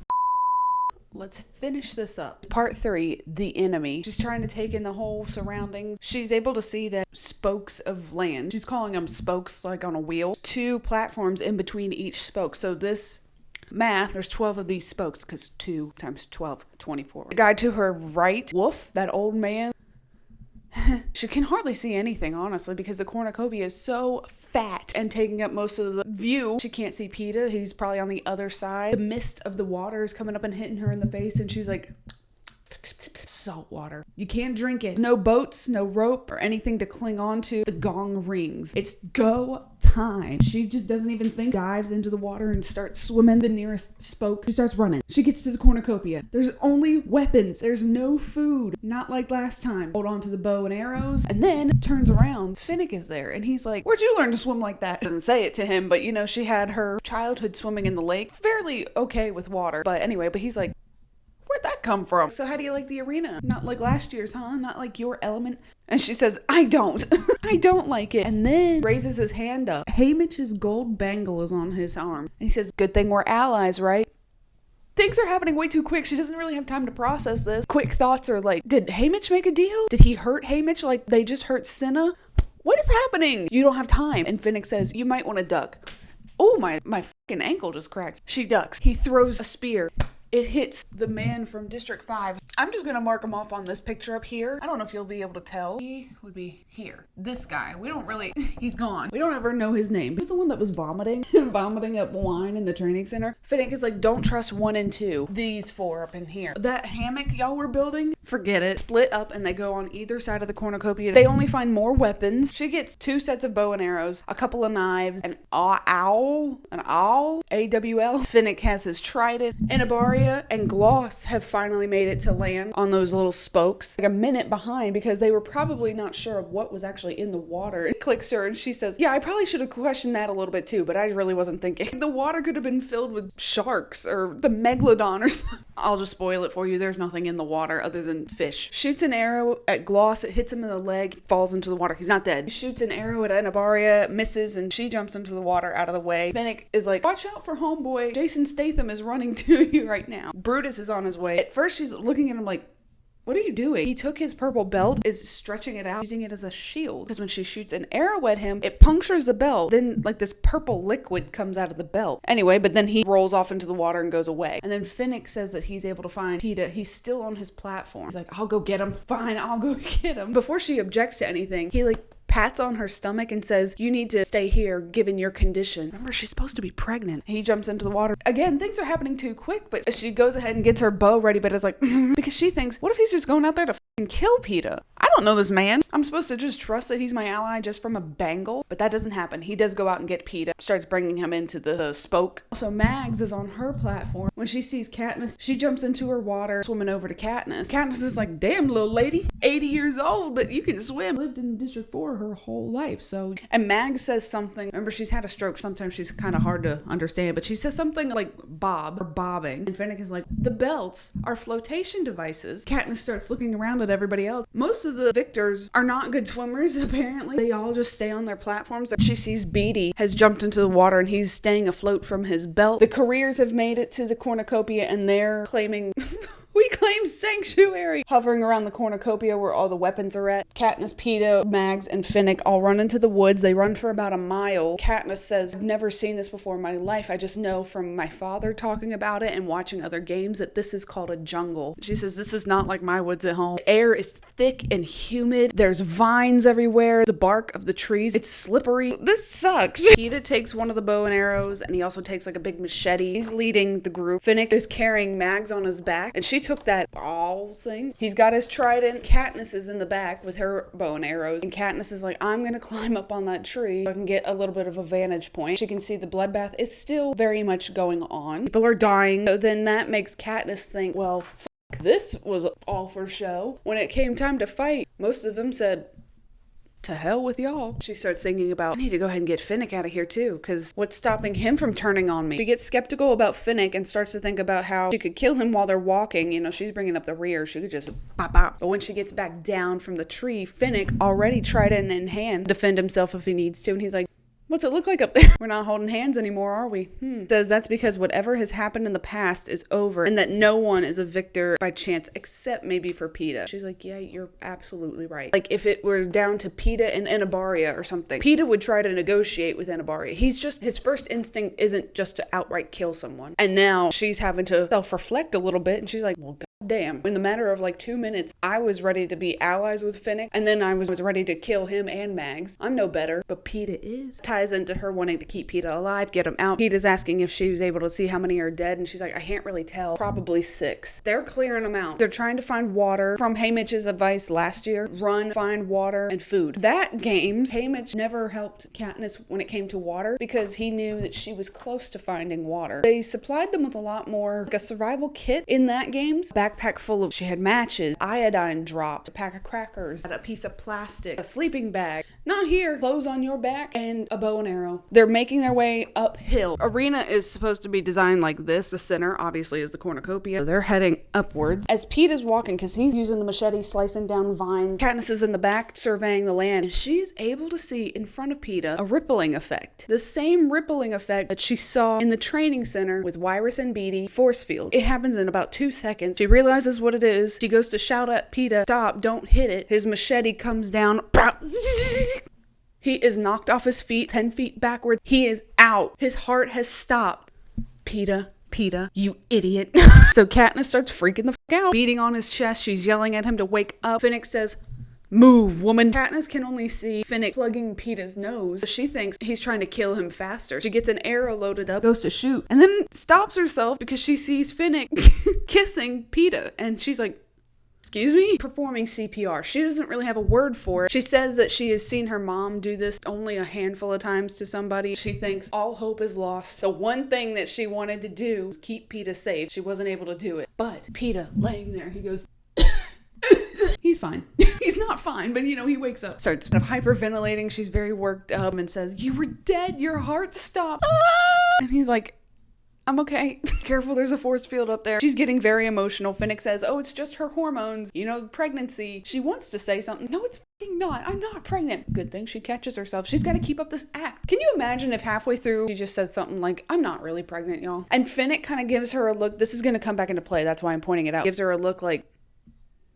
Let's finish this up. Part 3, the enemy. She's trying to take in the whole surroundings. She's able to see the spokes of land. She's calling them spokes like on a wheel. 2 platforms in between each spoke. So this math, there's 12 of these spokes because 2 times 12, 24. The guy to her right, Wolf, that old man, she can hardly see anything, honestly, because the cornucopia is so fat and taking up most of the view. She can't see Peeta. He's probably on the other side. The mist of the water is coming up and hitting her in the face, and she's like, salt water. You can't drink it. No boats, no rope, or anything to cling on to. The gong rings. It's go time. She just doesn't even think. Dives into the water and starts swimming the nearest spoke. She starts running. She gets to the cornucopia. There's only weapons. There's no food. Not like last time. Hold on to the bow and arrows. And then turns around. Finnick is there. And he's like, where'd you learn to swim like that? Doesn't say it to him, but you know, she had her childhood swimming in the lake. Fairly okay with water. But anyway, he's like, where'd that come from? So how do you like the arena? Not like last year's, huh? Not like your element? And she says, I don't. I don't like it. And then raises his hand up. Haymitch's gold bangle is on his arm. And he says, good thing we're allies, right? Things are happening way too quick. She doesn't really have time to process this. Quick thoughts are like, did Haymitch make a deal? Did he hurt Haymitch like they just hurt Cinna? What is happening? You don't have time. And Finnick says, you might want to duck. Oh, my fucking ankle just cracked. She ducks. He throws a spear. It hits the man from District 5. I'm just gonna mark him off on this picture up here. I don't know if you'll be able to tell. He would be here. This guy. We don't really... He's gone. We don't ever know his name. He was the one that was vomiting. Vomiting up wine in the training center. Finnick is like, don't trust 1 and 2. These 4 up in here. That hammock y'all were building, forget it. Split up and they go on either side of the cornucopia. They only find more weapons. She gets 2 sets of bow and arrows, a couple of knives, an owl, A-W-L. Finnick has his trident, and a bar and Gloss have finally made it to land on those little spokes, like a minute behind because they were probably not sure of what was actually in the water. It clicks to her and she says, yeah, I probably should have questioned that a little bit too, but I really wasn't thinking. The water could have been filled with sharks or the megalodon or something. I'll just spoil it for you. There's nothing in the water other than fish. Shoots an arrow at Gloss. It hits him in the leg, falls into the water. He's not dead. Shoots an arrow at Anabaria, misses, and she jumps into the water out of the way. Finnick is like, watch out for homeboy. Jason Statham is running to you right now. Brutus is on his way. At first she's looking at him like, what are you doing? He took his purple belt, is stretching it out, using it as a shield. Because when she shoots an arrow at him, it punctures the belt. Then like this purple liquid comes out of the belt. Anyway, but then he rolls off into the water and goes away. And then Finnick says that he's able to find Peeta. He's still on his platform. He's like, I'll go get him. Fine, I'll go get him. Before she objects to anything, he like pats on her stomach and says, you need to stay here given your condition. Remember, she's supposed to be pregnant. He jumps into the water. Again, things are happening too quick, but she goes ahead and gets her bow ready, but is like, because she thinks, what if he's just going out there to kill Peeta? I don't know this man. I'm supposed to just trust that he's my ally just from a bangle, but that doesn't happen. He does go out and get Peeta, starts bringing him into the spoke. So Mags is on her platform. When she sees Katniss, she jumps into her water, swimming over to Katniss. Katniss is like, damn, little lady, 80 years old, but you can swim. Lived in District 4 her whole life, so. And Mags says something. Remember, she's had a stroke. Sometimes she's kind of hard to understand, but she says something like bob or bobbing. And Finnick is like, the belts are flotation devices. Katniss starts looking around at everybody else. Most of the victors are not good swimmers, apparently. They all just stay on their platforms. She sees Beatty has jumped into the water and he's staying afloat from his belt. The careers have made it to the cornucopia and they're claiming... We claim sanctuary! Hovering around the cornucopia where all the weapons are at. Katniss, Peeta, Mags, and Finnick all run into the woods. They run for about a mile. Katniss says, I've never seen this before in my life. I just know from my father talking about it and watching other games that this is called a jungle. She says, this is not like my woods at home. The air is thick and humid. There's vines everywhere. The bark of the trees, it's slippery. This sucks. Peeta takes one of the bow and arrows and he also takes like a big machete. He's leading the group. Finnick is carrying Mags on his back and she took that ball thing. He's got his trident. Katniss is in the back with her bow and arrows. And Katniss is like, I'm gonna climb up on that tree so I can get a little bit of a vantage point. She can see the bloodbath is still very much going on. People are dying. So then that makes Katniss think, well, this was all for show. When it came time to fight, most of them said, to hell with y'all. She starts thinking about, I need to go ahead and get Finnick out of here too, because what's stopping him from turning on me? She gets skeptical about Finnick and starts to think about how she could kill him while they're walking. You know, she's bringing up the rear. She could just bop bop. But when she gets back down from the tree, Finnick already trident in hand, defend himself if he needs to. And he's like, what's it look like up there? We're not holding hands anymore, are we? Says that's because whatever has happened in the past is over and that no one is a victor by chance except maybe for Peeta. She's like, yeah, you're absolutely right. Like if it were down to Peeta and Anabaria or something, Peeta would try to negotiate with Anabaria. His first instinct isn't just to outright kill someone. And now she's having to self-reflect a little bit and she's like, well, damn. In the matter of like 2 minutes, I was ready to be allies with Finnick, and then I was ready to kill him and Mags. I'm no better, but Peeta is. Ties into her wanting to keep Peeta alive, get him out. Peeta's asking if she was able to see how many are dead, and she's like, I can't really tell. Probably 6. They're clearing them out. They're trying to find water. From Haymitch's advice last year, run, find water, and food. That games, Haymitch never helped Katniss when it came to water because he knew that she was close to finding water. They supplied them with a lot more, like a survival kit in that games. Backpack full of, she had matches, iodine drops, a pack of crackers, a piece of plastic, a sleeping bag. Not here. Clothes on your back and a bow and arrow. They're making their way uphill. Arena is supposed to be designed like this. The center, obviously, is the cornucopia. So they're heading upwards. As Pete is walking, because he's using the machete, slicing down vines, Katniss is in the back surveying the land, and she's able to see in front of Peta a rippling effect. The same rippling effect that she saw in the training center with Wyrus and Beatty force field. It happens in about 2 seconds. She realizes what it is. She goes to shout at Peta, stop, don't hit it. His machete comes down. He is knocked off his feet, 10 feet backwards. He is out. His heart has stopped. Peta, you idiot. So Katniss starts freaking the fuck out, beating on his chest. She's yelling at him to wake up. Finnick says, move, woman. Katniss can only see Finnick plugging Peta's nose. She thinks he's trying to kill him faster. She gets an arrow loaded up, goes to shoot, and then stops herself because she sees Finnick kissing Peta. And she's like, excuse me? Performing CPR. She doesn't really have a word for it. She says that she has seen her mom do this only a handful of times to somebody. She thinks all hope is lost. The one thing that she wanted to do was keep Peta safe. She wasn't able to do it. But Peta, laying there, he goes, he's fine. He's not fine, but he wakes up. Starts hyperventilating. She's very worked up and says, you were dead. Your heart stopped. And he's like, I'm okay. Careful, there's a force field up there. She's getting very emotional. Finnick says, oh, it's just her hormones. Pregnancy. She wants to say something. No, it's fucking not. I'm not pregnant. Good thing she catches herself. She's got to keep up this act. Can you imagine if halfway through she just says something like, I'm not really pregnant, y'all? And Finnick kind of gives her a look. This is going to come back into play. That's why I'm pointing it out. Gives her a look like,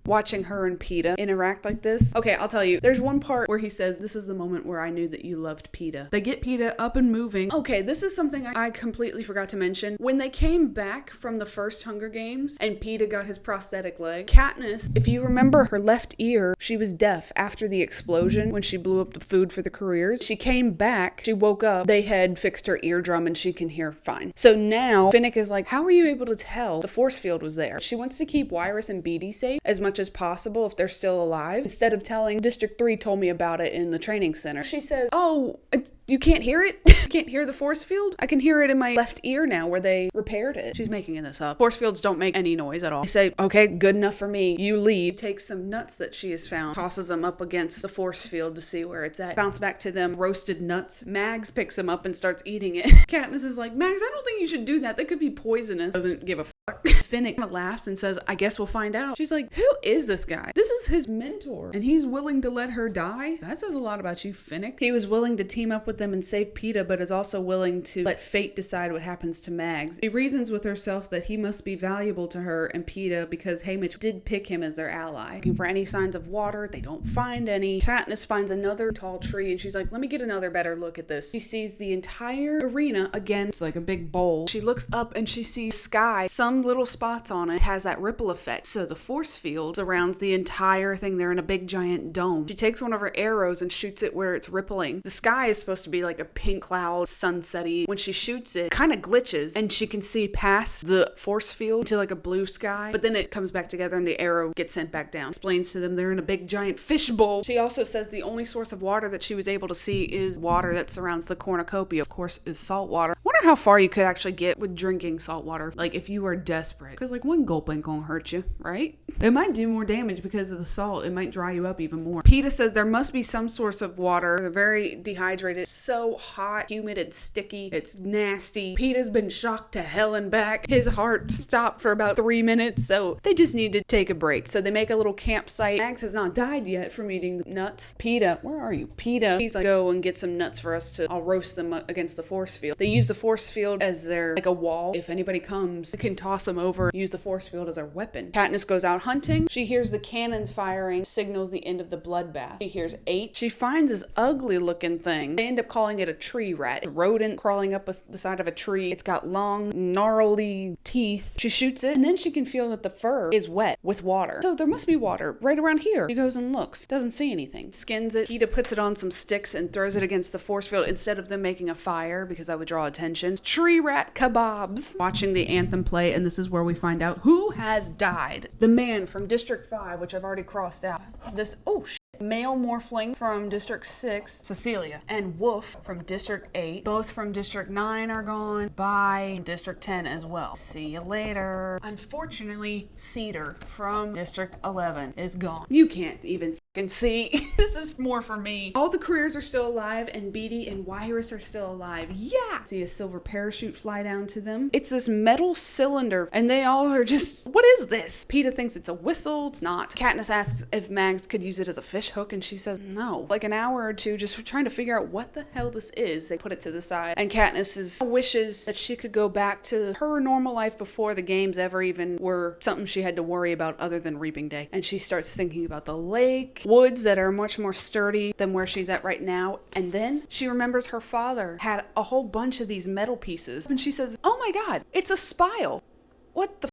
watching her and Peta interact like this. Okay, I'll tell you. There's one part where he says, this is the moment where I knew that you loved Peta. They get Peta up and moving. Okay, this is something I completely forgot to mention. When they came back from the first Hunger Games and Peta got his prosthetic leg, Katniss, if you remember her left ear, she was deaf after the explosion when she blew up the food for the careers. She came back, she woke up, they had fixed her eardrum and she can hear fine. So now Finnick is like, how were you able to tell the force field was there? She wants to keep Wyrus and Beatty safe as much as possible if they're still alive, instead of telling District 3 told me about it in the training center. She says, oh, you can't hear it? You can't hear the force field? I can hear it in my left ear now where they repaired it. She's making this up. Force fields don't make any noise at all. They say, okay, good enough for me. You leave. Takes some nuts that she has found, tosses them up against the force field to see where it's at. Bounce back to them, roasted nuts. Mags picks them up and starts eating it. Katniss is like, Mags, I don't think you should do that. That could be poisonous. Doesn't give a fuck. Finnick laughs and says, I guess we'll find out. She's like, who is this guy? This is his mentor, and he's willing to let her die? That says a lot about you, Finnick. He was willing to team up with them and save Peta, but is also willing to let fate decide what happens to Mags. She reasons with herself that he must be valuable to her and Peta because Haymitch did pick him as their ally. Looking for any signs of water, they don't find any. Katniss finds another tall tree, and she's like, let me get another better look at this. She sees the entire arena again. It's like a big bowl. She looks up and she sees sky. Some little spots on it has that ripple effect. So the force field surrounds the entire thing. They're in a big giant dome. She takes one of her arrows and shoots it where it's rippling. The sky is supposed to be like a pink cloud, sunsetty. When she shoots it kind of glitches and she can see past the force field to like a blue sky, but then it comes back together and the arrow gets sent back down. Explains to them they're in a big giant fish bowl. She also says the only source of water that she was able to see is water that surrounds the cornucopia, of course, is salt water. Wonder how far you could actually get with drinking salt water, like if you are desperate, because like one gulp ain't gonna hurt you, right? It might do more damage because of the salt. It might dry you up even more. Peta says there must be some source of water. They're very dehydrated. So hot, humid, and sticky. It's nasty. Peta's been shocked to hell and back. His heart stopped for about 3 minutes, so they just need to take a break. So they make a little campsite. Mags has not died yet from eating the nuts. Peta, where are you? Peta, he's like, go and get some nuts for us I'll roast them against the force field. They use the force field as their, like a wall. If anybody comes, you can toss them over, use the force field as a weapon. Katniss goes out hunting. She hears the cannons firing, signals the end of the bloodbath. She hears 8. She finds this ugly looking thing. They end up calling it a tree rat. A rodent crawling up the side of a tree. It's got long, gnarly teeth. She shoots it, and then she can feel that the fur is wet with water. So there must be water right around here. She goes and looks. Doesn't see anything. Skins it. Peta puts it on some sticks and throws it against the force field instead of them making a fire because that would draw attention. Tree rat kebabs. Watching the anthem play, and this is where we find out who has died. The man from District 5, which I've already crossed out. This, oh shit. Male morphling from District 6, Cecilia, and Wolf from District 8. Both from District 9 are gone. By District 10 as well. See you later. Unfortunately, Cedar from District 11 is gone. You can't even can see. This is more for me. All the careers are still alive, and Beatty and Wyrus are still alive. Yeah! See a silver parachute fly down to them. It's this metal cylinder, and they all are just, what is this? Peeta thinks it's a whistle. It's not. Katniss asks if Mags could use it as a fish hook, and she says no. Like an hour or two just trying to figure out what the hell this is. They put it to the side, and Katniss wishes that she could go back to her normal life before the games ever even were something she had to worry about other than Reaping Day. And she starts thinking about the lake, woods that are much more sturdy than where she's at right now. And then she remembers her father had a whole bunch of these metal pieces. And she says, oh my god, it's a spile. What the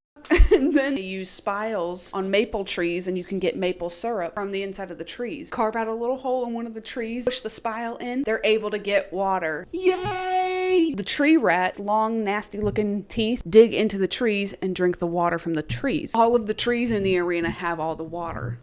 and then they use spiles on maple trees, and you can get maple syrup from the inside of the trees. Carve out a little hole in one of the trees, push the spile in, they're able to get water. Yay! The tree rats, long, nasty looking teeth, dig into the trees and drink the water from the trees. All of the trees in the arena have all the water.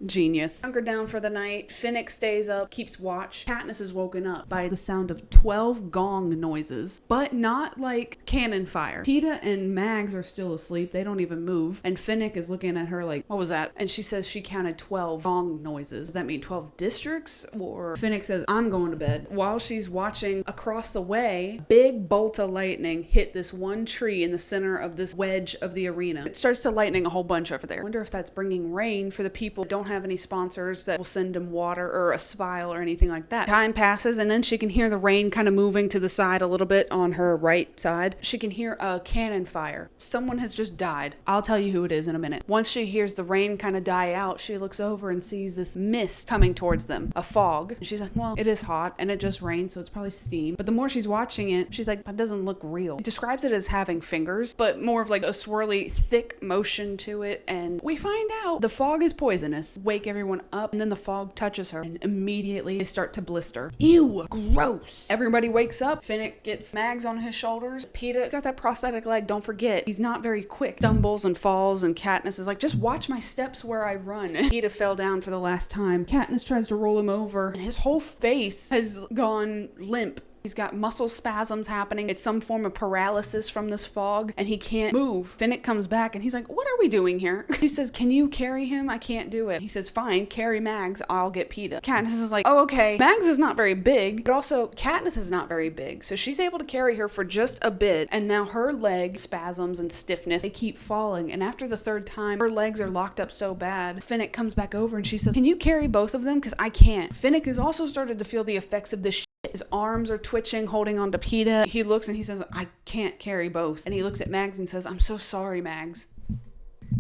Genius. Hunker down for the night. Finnick stays up, keeps watch. Katniss is woken up by the sound of 12 gong noises, but not like cannon fire. Peeta and Mags are still asleep. They don't even move. And Finnick is looking at her like, what was that? And she says she counted 12 gong noises. Does that mean 12 districts? Or Finnick says, I'm going to bed. While she's watching across the way, big bolt of lightning hit this one tree in the center of this wedge of the arena. It starts to lightning a whole bunch over there. I wonder if that's bringing rain for the people who don't have any sponsors that will send them water or a spile or anything like that. Time passes, and then she can hear the rain kind of moving to the side a little bit on her right side. She can hear a cannon fire. Someone has just died. I'll tell you who it is in a minute. Once she hears the rain kind of die out, she looks over and sees this mist coming towards them, a fog. And she's like, well, it is hot and it just rained, so it's probably steam. But the more she's watching it, she's like, that doesn't look real. She describes it as having fingers, but more of like a swirly, thick motion to it. And we find out the fog is poisonous. Wake everyone up, and then the fog touches her, and immediately they start to blister. Ew, gross. Everybody wakes up. Finnick gets Mags on his shoulders. Peeta got that prosthetic leg, don't forget. He's not very quick. Stumbles and falls, and Katniss is like, just watch my steps where I run. Peeta fell down for the last time. Katniss tries to roll him over, and his whole face has gone limp. He's got muscle spasms happening. It's some form of paralysis from this fog, and he can't move. Finnick comes back, and he's like, what are we doing here? She says, can you carry him? I can't do it. He says, fine, carry Mags. I'll get Peeta. Katniss is like, oh, okay. Mags is not very big, but also Katniss is not very big. So she's able to carry her for just a bit, and now her leg spasms and stiffness, they keep falling. And after the third time, her legs are locked up so bad, Finnick comes back over, and she says, can you carry both of them? Because I can't. Finnick has also started to feel the effects of this. His arms are twitching, holding on to Peeta. He looks and he says, I can't carry both. And he looks at Mags and says, I'm so sorry, Mags.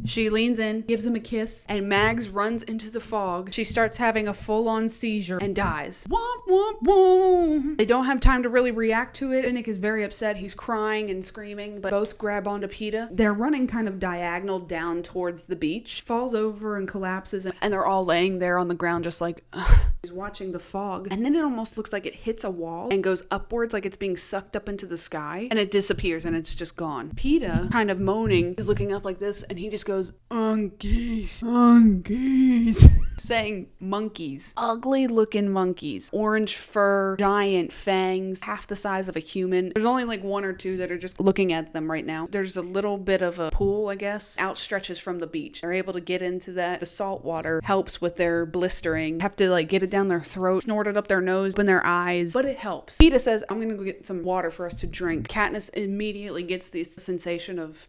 She leans in, gives him a kiss, and Mags runs into the fog. She starts having a full-on seizure and dies. Womp, womp, womp. They don't have time to really react to it. Finnick is very upset. He's crying and screaming, but both grab onto Peeta. They're running kind of diagonal down towards the beach. Falls over and collapses, and they're all laying there on the ground just like, ugh. He's watching the fog, and then it almost looks like it hits a wall and goes upwards like it's being sucked up into the sky, and it disappears and it's just gone. Peeta, kind of moaning, is looking up like this, and he just goes, monkeys, monkeys. Saying monkeys. Ugly looking monkeys. Orange fur, giant fangs, half the size of a human. There's only like one or two that are just looking at them right now. There's a little bit of a pool, I guess, outstretches from the beach. They're able to get into that. The salt water helps with their blistering. Have to like get it down their throat, snort it up their nose, in their eyes, but it helps. Peeta says, I'm gonna go get some water for us to drink. Katniss immediately gets this sensation of,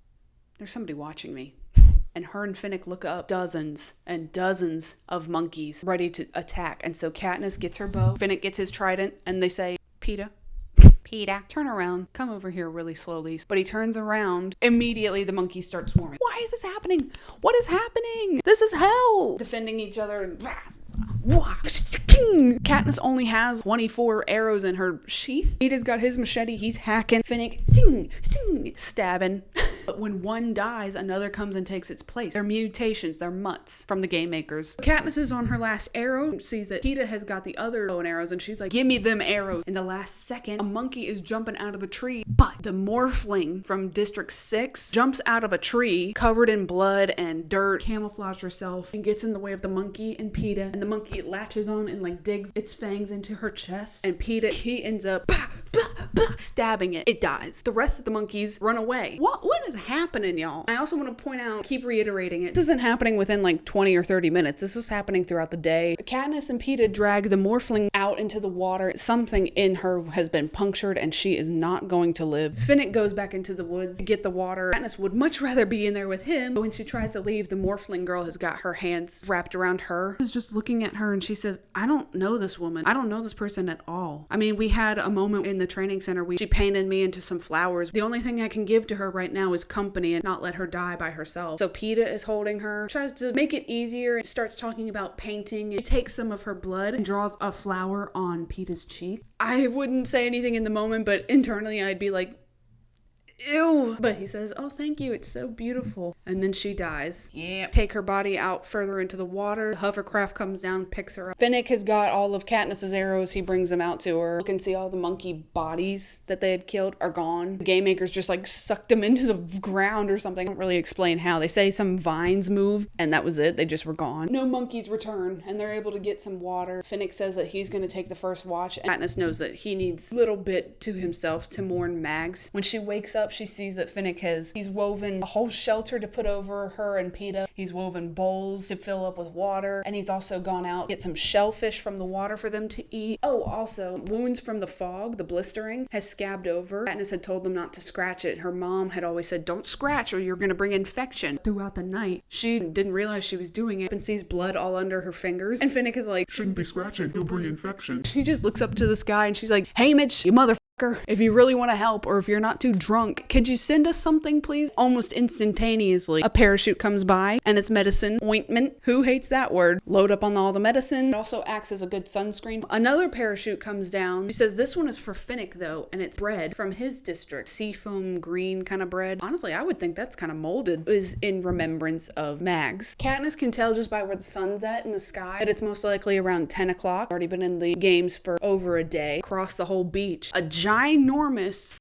there's somebody watching me. And her and Finnick look up, dozens and dozens of monkeys ready to attack. And so Katniss gets her bow, Finnick gets his trident, and they say, Peeta, Peeta, turn around, come over here really slowly. But he turns around, immediately the monkeys start swarming. Why is this happening? What is happening? This is hell! Defending each other. Katniss only has 24 arrows in her sheath. Peeta's got his machete, he's hacking. Finnick, stabbing. But when one dies, another comes and takes its place. They're mutations, they're mutts from the game makers. Katniss is on her last arrow, sees that Peeta has got the other bow and arrows, and she's like, give me them arrows. In the last second, a monkey is jumping out of the tree, but the morphling from District 6 jumps out of a tree, covered in blood and dirt, camouflaged herself, and gets in the way of the monkey and Peeta, and the monkey latches on and like digs its fangs into her chest, and Peeta, he ends up stabbing it. It dies. The rest of the monkeys run away. What is happening, y'all? I also want to point out, keep reiterating it, this isn't happening within like 20 or 30 minutes. This is happening throughout the day. Katniss and Peeta drag the morphling out into the water. Something in her has been punctured and she is not going to live. Finnick goes back into the woods to get the water. Katniss would much rather be in there with him, but when she tries to leave, the morphling girl has got her hands wrapped around her. She's just looking at her and she says, I don't know this woman. I don't know this person at all. I mean, we had a moment in the training center where she painted me into some flowers. The only thing I can give to her right now is company and not let her die by herself. So Peeta is holding her, tries to make it easier, and starts talking about painting. She takes some of her blood and draws a flower on Peeta's cheek. I wouldn't say anything in the moment, but internally I'd be like, ew. But he says, oh, thank you. It's so beautiful. And then she dies. Yeah. Take her body out further into the water. The hovercraft comes down, picks her up. Finnick has got all of Katniss's arrows. He brings them out to her. You can see all the monkey bodies that they had killed are gone. The game makers just like sucked them into the ground or something. I don't really explain how. They say some vines moved and that was it. They just were gone. No monkeys return and they're able to get some water. Finnick says that he's going to take the first watch. And Katniss knows that he needs a little bit to himself to mourn Mags. When she wakes up, she sees that Finnick he's woven a whole shelter to put over her and Peeta. He's woven bowls to fill up with water, and he's also gone out to get some shellfish from the water for them to eat. Oh, also, wounds from the fog, the blistering, has scabbed over. Katniss had told them not to scratch it. Her mom had always said, don't scratch or you're going to bring infection. Throughout the night, she didn't realize she was doing it and sees blood all under her fingers. And Finnick is like, shouldn't be scratching, you'll bring infection. She just looks up to the sky and she's like, hey Mitch, you motherfucker. If you really want to help or if you're not too drunk, could you send us something, please? Almost instantaneously, a parachute comes by and it's medicine, ointment. Who hates that word? Load up on all the medicine. It also acts as a good sunscreen. Another parachute comes down. She says this one is for Finnick though, and it's bread from his district. Seafoam green kind of bread. Honestly, I would think that's kind of molded. It is in remembrance of Mags. Katniss can tell just by where the sun's at in the sky that it's most likely around 10 o'clock. Already been in the games for over a day. Across the whole beach. A ginormous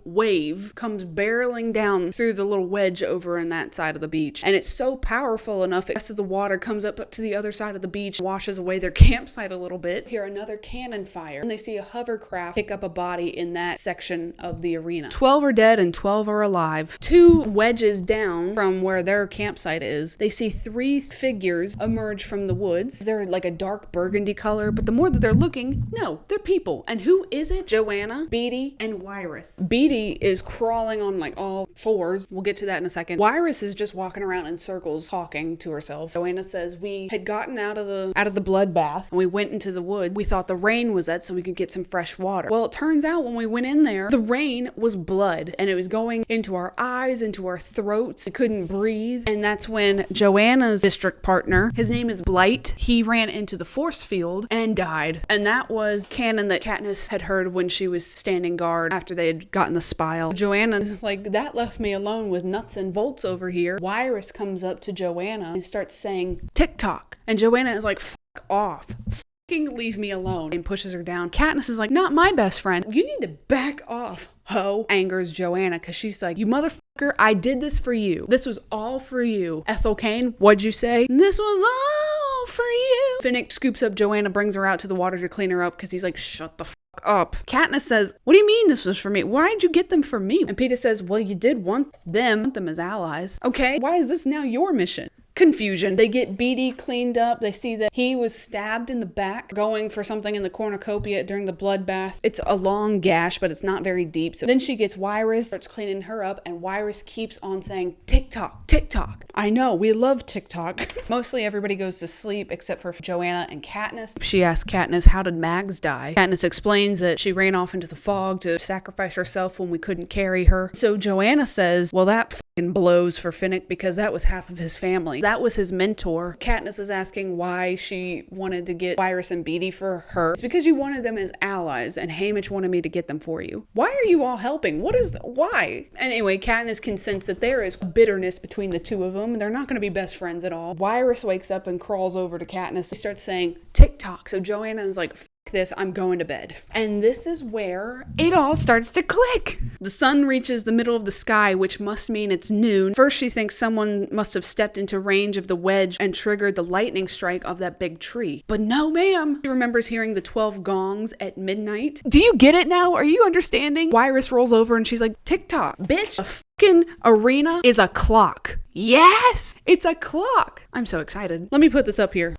wave comes barreling down through the little wedge over in that side of the beach, and it's so powerful enough the rest of the water comes up to the other side of the beach, washes away their campsite a little bit. Hear another cannon fire and they see a hovercraft pick up a body in that section of the arena. 12 are dead and 12 are alive. 2 wedges down from where their campsite is, they see 3 figures emerge from the woods. They're like a dark burgundy color, but the more that they're looking, no, they're people. And who is it? Joanna, Beetee, and Wyrus. Beetee is crawling on like all fours. We'll get to that in a second. Wyrus is just walking around in circles talking to herself. Joanna says, we had gotten out of the bloodbath and we went into the woods. We thought the rain was that so we could get some fresh water. Well, it turns out when we went in there, the rain was blood and it was going into our eyes, into our throats. We couldn't breathe. And that's when Joanna's district partner, his name is Blight, he ran into the force field and died. And that was canon that Katniss had heard when she was standing guard after they had gotten the spile. Joanna is like, that left me alone with nuts and bolts over here. Wyrus comes up to Joanna and starts saying, TikTok. And Joanna is like, fuck off. Fucking leave me alone, and pushes her down. Katniss is like, not my best friend. You need to back off. Ho angers Joanna because she's like, you motherfucker, I did this for you. This was all for you. Ethel Cain, what'd you say? This was all for you. Finnick scoops up Joanna, brings her out to the water to clean her up because he's like, shut the fuck up. Katniss says, what do you mean this was for me? Why did you get them for me? And Peeta says, well, you did want them as allies. Okay, why is this now your mission? Confusion. They get Beetee cleaned up. They see that he was stabbed in the back going for something in the cornucopia during the bloodbath. It's a long gash, but it's not very deep. So then she gets Wyrus, starts cleaning her up, and Wyrus keeps on saying, TikTok, TikTok. I know, we love TikTok. Mostly everybody goes to sleep except for Joanna and Katniss. She asks Katniss, how did Mags die? Katniss explains that she ran off into the fog to sacrifice herself when we couldn't carry her. So Joanna says, well, that fucking blows for Finnick because that was half of his family. That was his mentor. Katniss is asking why she wanted to get Wyrus and Beetee for her. It's because you wanted them as allies, and Haymitch wanted me to get them for you. Why are you all helping? Why? Anyway, Katniss can sense that there is bitterness between the two of them. They're not going to be best friends at all. Wyrus wakes up and crawls over to Katniss. He starts saying, TikTok. So Joanna is like, this, I'm going to bed. And this is where it all starts to click. The sun reaches the middle of the sky, which must mean it's noon. First, she thinks someone must have stepped into range of the wedge and triggered the lightning strike of that big tree. But no, ma'am. She remembers hearing the 12 gongs at midnight. Do you get it now? Are you understanding? Iris rolls over and she's like, TikTok, bitch. A fucking arena is a clock. Yes, it's a clock. I'm so excited. Let me put this up here.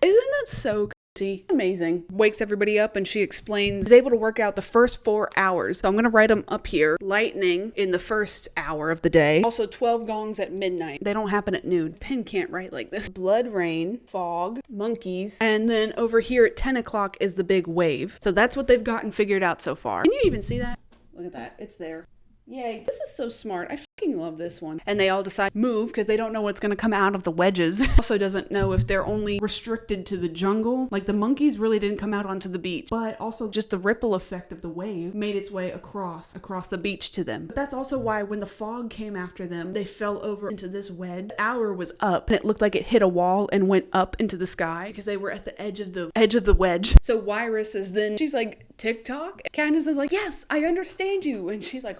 Isn't that so crazy? Amazing. Wakes everybody up and she explains, is able to work out the first 4 hours. So I'm going to write them up here. Lightning in the first hour of the day. Also 12 gongs at midnight. They don't happen at noon. Pen can't write like this. Blood rain, fog, monkeys. And then over here at 10 o'clock is the big wave. So that's what they've gotten figured out so far. Can you even see that? Look at that. It's there. Yay. This is so smart. I fucking love this one. And they all decide to move because they don't know what's going to come out of the wedges. Also doesn't know if they're only restricted to the jungle. Like the monkeys really didn't come out onto the beach. But also just the ripple effect of the wave made its way across the beach to them. But that's also why when the fog came after them, they fell over into this wedge. The hour was up and it looked like it hit a wall and went up into the sky because they were at the edge of the wedge. So Iris is then, she's like, TikTok? Candace is like, yes, I understand you. And she's like,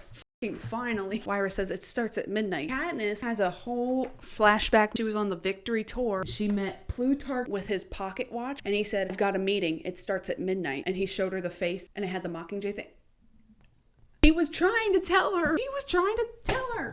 finally. Iris says it starts at midnight. Katniss has a whole flashback. She was on the victory tour. She met Plutarch with his pocket watch and he said, I've got a meeting. It starts at midnight. And he showed her the face and it had the Mockingjay thing. He was trying to tell her.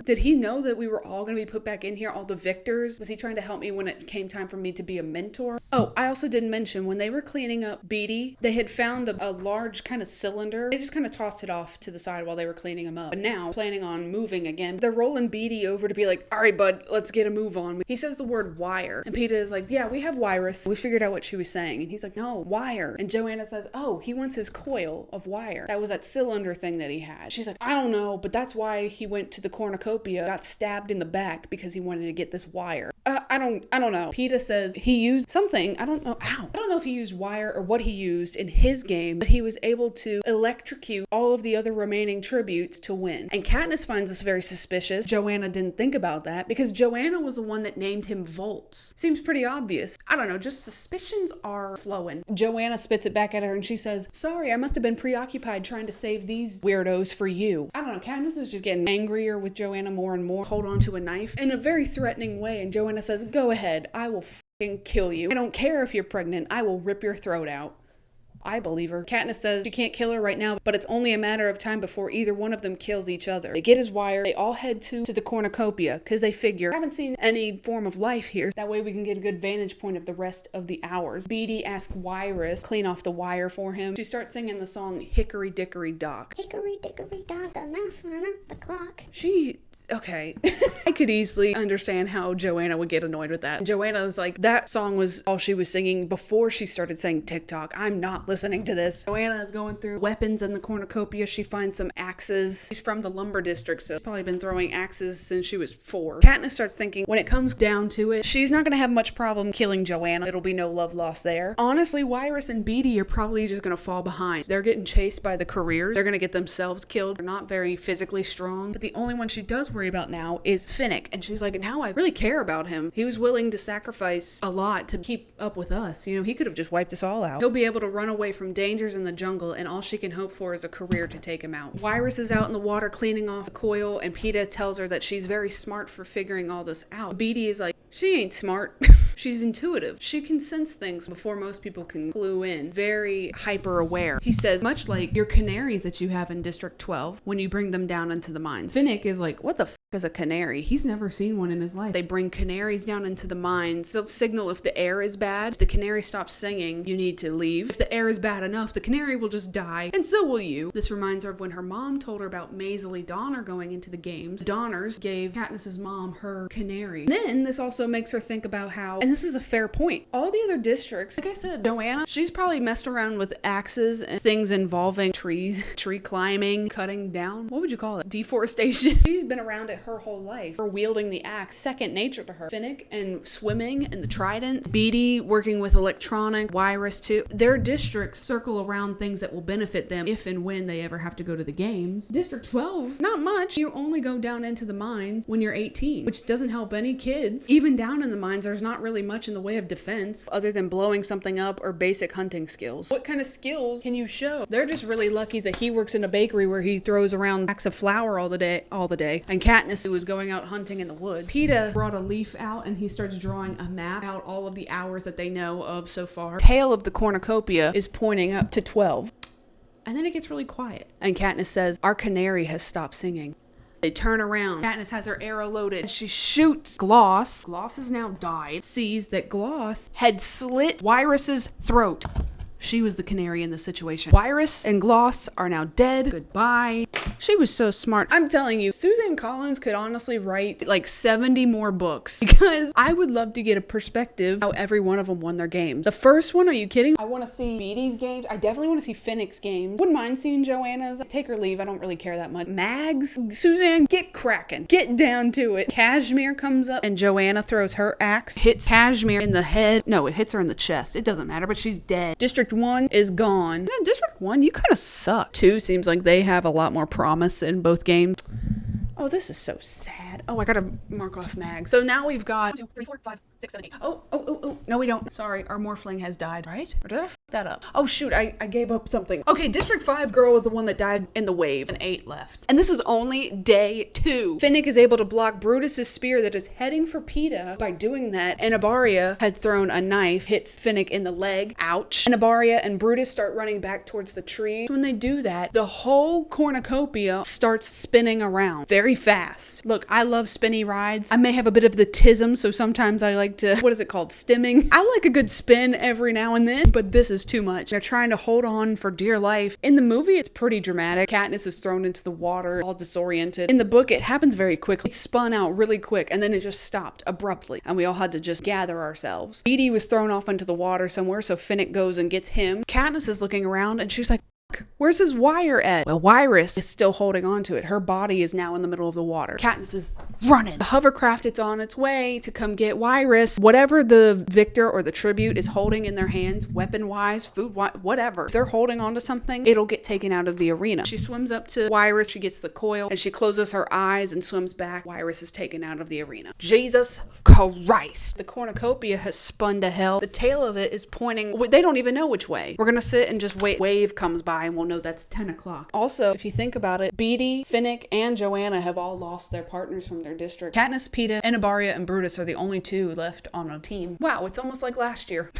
Did he know that we were all going to be put back in here, all the victors? Was he trying to help me when it came time for me to be a mentor? Oh, I also didn't mention when they were cleaning up Beatty, they had found a large kind of cylinder. They just kind of tossed it off to the side while they were cleaning him up. But now, planning on moving again, they're rolling Beatty over to be like, all right, bud, let's get a move on. He says the word wire. And Peeta is like, yeah, we have Iris. We figured out what she was saying. And he's like, no, wire. And Joanna says, oh, he wants his coil of wire. That was that cylinder thing that he had. She's like, I don't know, but that's why he went to the cornucopia, got stabbed in the back because he wanted to get this wire. I don't know. Peeta says he used something. I don't know. Ow. I don't know if he used wire or what he used in his game, but he was able to electrocute all of the other remaining tributes to win. And Katniss finds this very suspicious. Joanna didn't think about that because Joanna was the one that named him Volts. Seems pretty obvious. I don't know. Just suspicions are flowing. Joanna spits it back at her and she says, sorry, I must have been preoccupied trying to save these weirdos for you. I don't know. Katniss is just getting angrier with Joanna more and more. Hold on to a knife in a very threatening way. And Joanna says, go ahead. I will fucking kill you. I don't care if you're pregnant. I will rip your throat out. I believe her. Katniss says she can't kill her right now, but it's only a matter of time before either one of them kills each other. They get his wire. They all head to the cornucopia because they figure, I haven't seen any form of life here. That way we can get a good vantage point of the rest of the hours. Beatty asks Iris clean off the wire for him. She starts singing the song Hickory Dickory Dock. Hickory dickory dock, the mouse ran up the clock. Okay. I could easily understand how Joanna would get annoyed with that. Joanna's like, that song was all she was singing before she started saying TikTok. I'm not listening to this. Joanna is going through weapons in the cornucopia. She finds some axes. She's from the lumber district, so she's probably been throwing axes since she was 4. Katniss starts thinking, when it comes down to it, she's not going to have much problem killing Joanna. It'll be no love lost there. Honestly, Iris and Beatty are probably just going to fall behind. They're getting chased by the careers. They're going to get themselves killed. They're not very physically strong, but the only one she does worry about now is Finnick. And she's like, now I really care about him. He was willing to sacrifice a lot to keep up with us. You know, he could have just wiped us all out. He'll be able to run away from dangers in the jungle, and all she can hope for is a career to take him out. Iris is out in the water cleaning off the coil, and Peeta tells her that she's very smart for figuring all this out. Beatty is like, she ain't smart. She's intuitive. She can sense things before most people can clue in. Very hyper aware. He says, much like your canaries that you have in District 12 when you bring them down into the mines. Finnick is like, what the f is a canary? He's never seen one in his life. They bring canaries down into the mines. They'll signal if the air is bad. If the canary stops singing, you need to leave. If the air is bad enough, the canary will just die, and so will you. This reminds her of when her mom told her about Maisley Donner going into the games. The Donners gave Katniss's mom her canary. Then this also makes her think about how, and this is a fair point, all the other districts, like I said, Joanna, she's probably messed around with axes and things involving trees, tree climbing, cutting down, what would you call it? Deforestation. She's been around it her whole life. Her wielding the axe, second nature to her. Finnick and swimming and the trident. Beatty working with electronic, Wirus too. Their districts circle around things that will benefit them if and when they ever have to go to the games. District 12, not much. You only go down into the mines when you're 18, which doesn't help any kids. Even down in the mines, there's not really much in the way of defense other than blowing something up or basic hunting skills. What kind of skills can you show? They're just really lucky that he works in a bakery where he throws around packs of flour all the day, and Katniss, who was going out hunting in the woods. Peeta brought a leaf out and he starts drawing a map out all of the hours that they know of so far. Tail of the cornucopia is pointing up to 12. And then it gets really quiet. And Katniss says, our canary has stopped singing. They turn around. Katniss has her arrow loaded. She shoots Gloss. Gloss has now died. Sees that Gloss had slit Wirus's throat. She was the canary in the situation. Wirus and Gloss are now dead. Goodbye. She was so smart. I'm telling you, Suzanne Collins could honestly write like 70 more books because I would love to get a perspective how every one of them won their games. The first one, are you kidding? I want to see Beatty's games. I definitely want to see Finnick's games. Wouldn't mind seeing Joanna's. Take or leave. I don't really care that much. Mags, Suzanne, get cracking. Get down to it. Cashmere comes up and Joanna throws her axe, hits Cashmere in the head. No, it hits her in the chest. It doesn't matter, but she's dead. District 1 is gone. Yeah, District 1, you kind of suck. 2 seems like they have a lot more promise in both games. Oh, this is so sad. Oh, I gotta mark off Mag. So now we've got 1, 2, 3, 4, 5, 6, 7, 8. Oh. No, we don't. Sorry, our Morphling has died, right? Or did I f that up? Oh, shoot, I gave up something. Okay, District 5 girl was the one that died in the wave, and 8 left. And this is only day 2. Finnick is able to block Brutus's spear that is heading for Peeta. By doing that, Anabaria had thrown a knife, hits Finnick in the leg. Ouch. Anabaria and Brutus start running back towards the tree. When they do that, the whole cornucopia starts spinning around very fast. Look, I love spinny rides. I may have a bit of the tism, so sometimes I like to, what is it called, stimming? I like a good spin every now and then, but this is too much. They're trying to hold on for dear life. In the movie, it's pretty dramatic. Katniss is thrown into the water, all disoriented. In the book, it happens very quickly. It spun out really quick, and then it just stopped abruptly, and we all had to just gather ourselves. Beatty was thrown off into the water somewhere, so Finnick goes and gets him. Katniss is looking around, and she's like, where's his wire at? Well, Wirus is still holding on to it. Her body is now in the middle of the water. Katniss is running. The hovercraft, it's on its way to come get Wirus. Whatever the victor or the tribute is holding in their hands, weapon-wise, food-wise, whatever. If they're holding on to something, it'll get taken out of the arena. She swims up to Wirus. She gets the coil, and she closes her eyes and swims back. Wirus is taken out of the arena. Jesus Christ. The cornucopia has spun to hell. The tail of it is pointing, they don't even know which way. We're gonna sit and just wait. Wave comes by and we'll know that's 10 o'clock. Also, if you think about it, Beatty, Finnick, and Joanna have all lost their partners from their district. Katniss, Peeta, Anabaria, and Brutus are the only 2 left on a team. Wow, it's almost like last year.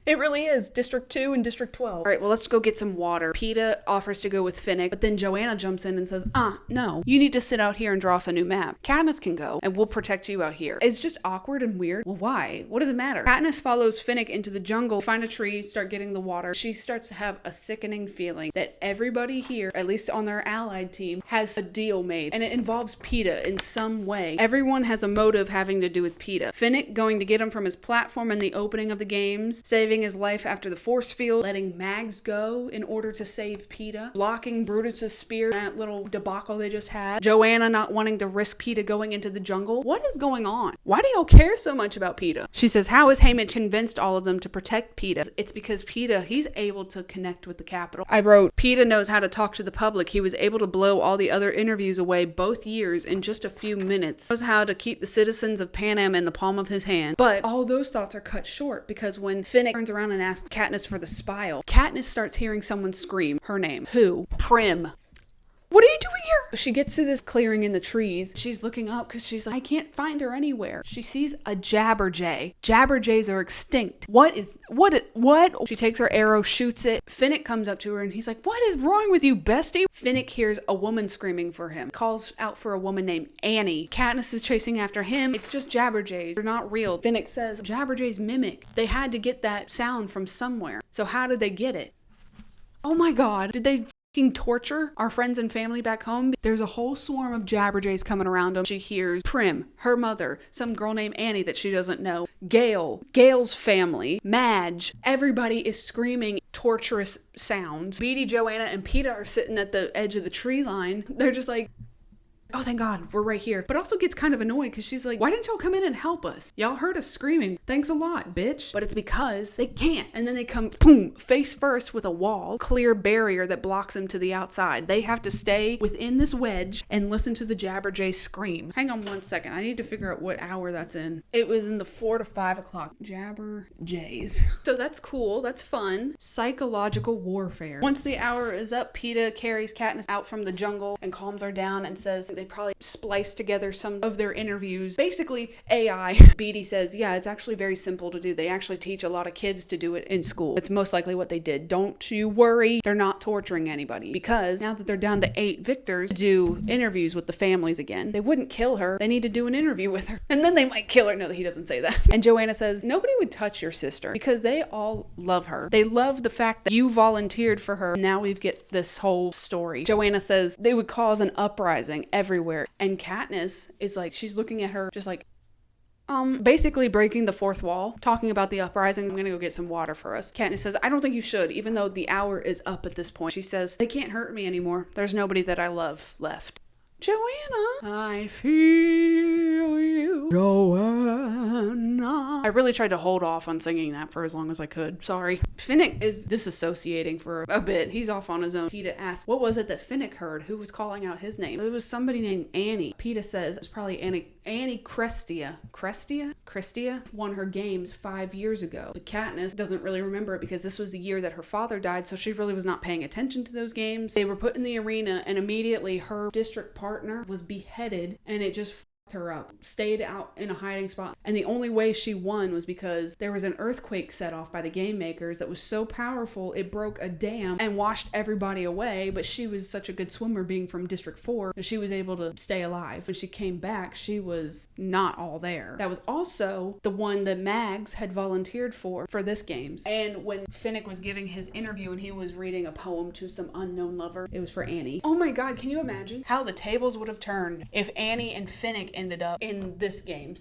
It really is. District 2 and District 12. All right, well, let's go get some water. Peeta offers to go with Finnick, but then Joanna jumps in and says, no, you need to sit out here and draw us a new map. Katniss can go, and we'll protect you out here. It's just awkward and weird. Well, why? What does it matter? Katniss follows Finnick into the jungle, find a tree, start getting the water. She starts to have a sickening feeling that everybody here, at least on their allied team, has a deal made, and it involves Peeta in some way. Everyone has a motive having to do with Peeta. Finnick going to get him from his platform in the opening of the games, saving his life after the force field, letting Mags go in order to save Peeta, blocking Brutus's spear, that little debacle they just had, Joanna not wanting to risk Peeta going into the jungle. What is going on? Why do y'all care so much about Peeta? She says, how has Haymitch convinced all of them to protect Peeta? It's because Peeta, he's able to connect with the Capitol. I wrote, Peeta knows how to talk to the public. He was able to blow all the other interviews away both years in just a few minutes. He knows how to keep the citizens of Panem in the palm of his hand. But all those thoughts are cut short because when Finnick turns around and asks Katniss for the spile, Katniss starts hearing someone scream her name. Who? Prim. What are you doing here? She gets to this clearing in the trees. She's looking up because she's like, I can't find her anywhere. She sees a Jabberjay. Jabberjays are extinct. What? She takes her arrow, shoots it. Finnick comes up to her and he's like, what is wrong with you, bestie? Finnick hears a woman screaming for him. Calls out for a woman named Annie. Katniss is chasing after him. It's just Jabberjays. They're not real. Finnick says, Jabberjays mimic. They had to get that sound from somewhere. So how did they get it? Oh my God. Did they torture our friends and family back home? There's a whole swarm of Jabberjays coming around them. She hears Prim, her mother, some girl named Annie that she doesn't know, Gail's family, Madge. Everybody is screaming torturous sounds. Beatty, Joanna, and Peeta are sitting at the edge of the tree line. They're just like, Oh, thank God, we're right here. But also gets kind of annoyed because she's like, why didn't y'all come in and help us? Y'all heard us screaming. Thanks a lot, bitch. But it's because they can't. And then they come, boom, face first with a wall, clear barrier that blocks them to the outside. They have to stay within this wedge and listen to the Jabberjay scream. Hang on one second. I need to figure out what hour that's in. It was in the 4 to 5 o'clock. Jabberjays. So that's cool. That's fun. Psychological warfare. Once the hour is up, PETA carries Katniss out from the jungle and calms her down and says they probably spliced together some of their interviews. Basically, AI. Beatty says, yeah, it's actually very simple to do. They actually teach a lot of kids to do it in school. It's most likely what they did. Don't you worry. They're not torturing anybody because now that they're down to 8 victors, do interviews with the families again. They wouldn't kill her. They need to do an interview with her. And then they might kill her. No, he doesn't say that. And Joanna says, nobody would touch your sister because they all love her. They love the fact that you volunteered for her. Now we get this whole story. Joanna says they would cause an uprising everywhere. And Katniss is like, she's looking at her just like, basically breaking the fourth wall, talking about the uprising. I'm gonna go get some water for us. Katniss says, I don't think you should, even though the hour is up at this point. She says, they can't hurt me anymore. There's nobody that I love left. Joanna, I feel you, Joanna. I really tried to hold off on singing that for as long as I could. Sorry. Finnick is disassociating for a bit. He's off on his own. PETA asks, what was it that Finnick heard? Who was calling out his name? It was somebody named Annie. PETA says it's probably Annie Crestia. Crestia won her games 5 years ago. But Katniss doesn't really remember it because this was the year that her father died, so she really was not paying attention to those games. They were put in the arena, and immediately her district partner was beheaded, and it just her up, stayed out in a hiding spot. And the only way she won was because there was an earthquake set off by the game makers that was so powerful it broke a dam and washed everybody away. But she was such a good swimmer, being from District 4, that she was able to stay alive. When she came back, she was not all there. That was also the one that Mags had volunteered for this games. And when Finnick was giving his interview and he was reading a poem to some unknown lover, it was for Annie. Oh my God, can you imagine how the tables would have turned if Annie and Finnick ended up in this game?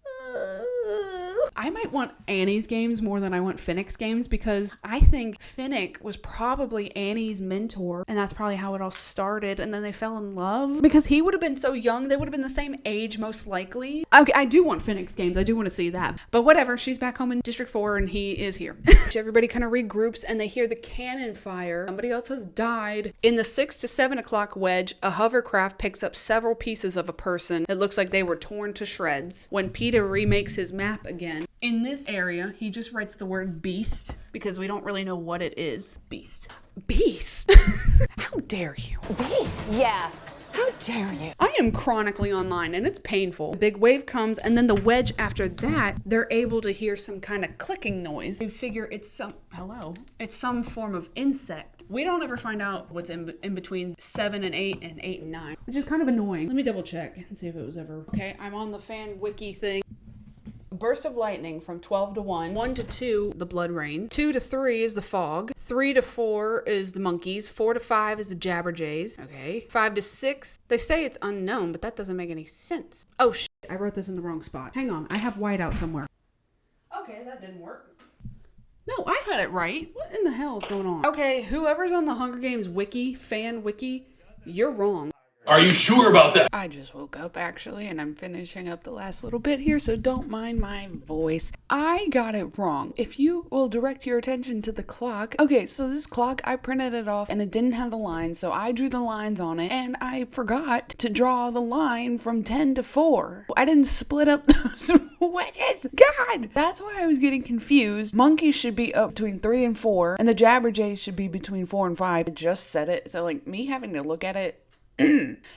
I might want Annie's games more than I want Finnick's games because I think Finnick was probably Annie's mentor, and that's probably how it all started, and then they fell in love because he would have been so young. They would have been the same age most likely. Okay, I do want Finnick's games. I do want to see that. But whatever, she's back home in District 4 and he is here. Everybody kind of regroups and they hear the cannon fire. Somebody else has died. In the 6 to 7 o'clock wedge, a hovercraft picks up several pieces of a person. It looks like they were torn to shreds. When PETA remakes his map again, in this area, he just writes the word beast because we don't really know what it is. Beast. Beast? How dare you? Beast, yeah. How dare you? I am chronically online and it's painful. The big wave comes and then the wedge after that, they're able to hear some kind of clicking noise. You figure it's some form of insect. We don't ever find out what's in between 7 and 8 and 8 and 9, which is kind of annoying. Let me double check and see if it was ever. Okay, I'm on the fan wiki thing. Burst of lightning from 12 to 1. 1 to 2, the blood rain. 2 to 3 is the fog. 3 to 4 is the monkeys. 4 to 5 is the jabberjays. Okay. 5 to 6, they say it's unknown, but that doesn't make any sense. Oh shit, I wrote this in the wrong spot. Hang on, I have whiteout somewhere. Okay, that didn't work. No, I had it right. What in the hell is going on? Okay, whoever's on the Hunger Games wiki, fan wiki, you're wrong. Are you sure about that? I just woke up actually, and I'm finishing up the last little bit here, so don't mind my voice. I got it wrong. If you will direct your attention to the clock. Okay, so this clock, I printed it off and it didn't have the lines, so I drew the lines on it, and I forgot to draw the line from 10 to 4. I didn't split up those wedges. God! That's why I was getting confused. Monkeys should be up between 3 and 4, and the jabberjays should be between 4 and 5. I just said it, so like me having to look at it.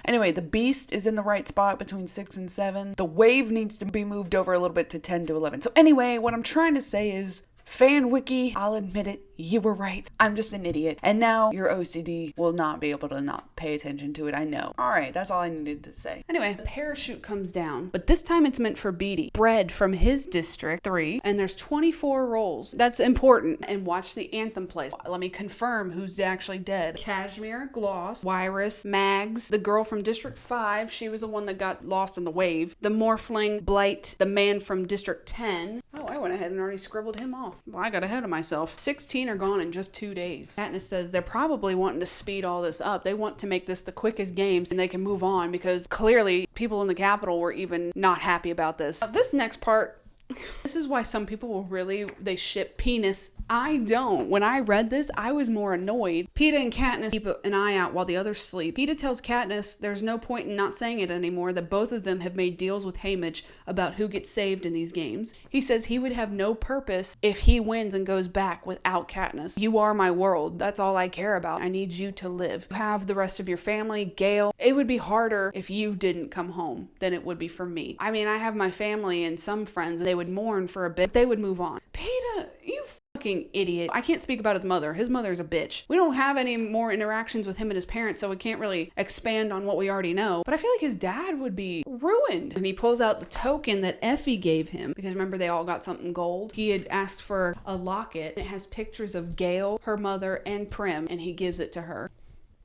Anyway, the beast is in the right spot between 6 and 7. The wave needs to be moved over a little bit to 10 to 11. So anyway, what I'm trying to say is, fan wiki, I'll admit it, you were right. I'm just an idiot. And now your OCD will not be able to not pay attention to it, I know. Alright, that's all I needed to say. Anyway, the parachute comes down, but this time it's meant for Beatty. Bread from his district, 3, and there's 24 rolls. That's important. And watch the anthem play. Let me confirm who's actually dead. Cashmere, Gloss, Wyrus, Mags, the girl from District 5, she was the one that got lost in the wave. The Morphling, Blight, the man from District 10. Oh, I went ahead and already scribbled him off. Well, I got ahead of myself. 16 are gone in just 2 days. Katniss says they're probably wanting to speed all this up. They want to make this the quickest games and they can move on because clearly people in the Capitol were even not happy about this. This next part, this is why some people will they ship penis. I don't. When I read this, I was more annoyed. Peeta and Katniss keep an eye out while the others sleep. Peeta tells Katniss there's no point in not saying it anymore, that both of them have made deals with Haymitch about who gets saved in these games. He says he would have no purpose if he wins and goes back without Katniss. You are my world. That's all I care about. I need you to live. You have the rest of your family, Gale. It would be harder if you didn't come home than it would be for me. I mean, I have my family and some friends. They would mourn for a bit. They would move on. Peeta, you fucking idiot. I can't speak about his mother. His mother's a bitch. We don't have any more interactions with him and his parents, so we can't really expand on what we already know. But I feel like his dad would be ruined. And he pulls out the token that Effie gave him, because remember they all got something gold. He had asked for a locket. It has pictures of Gale, her mother, and Prim, and he gives it to her.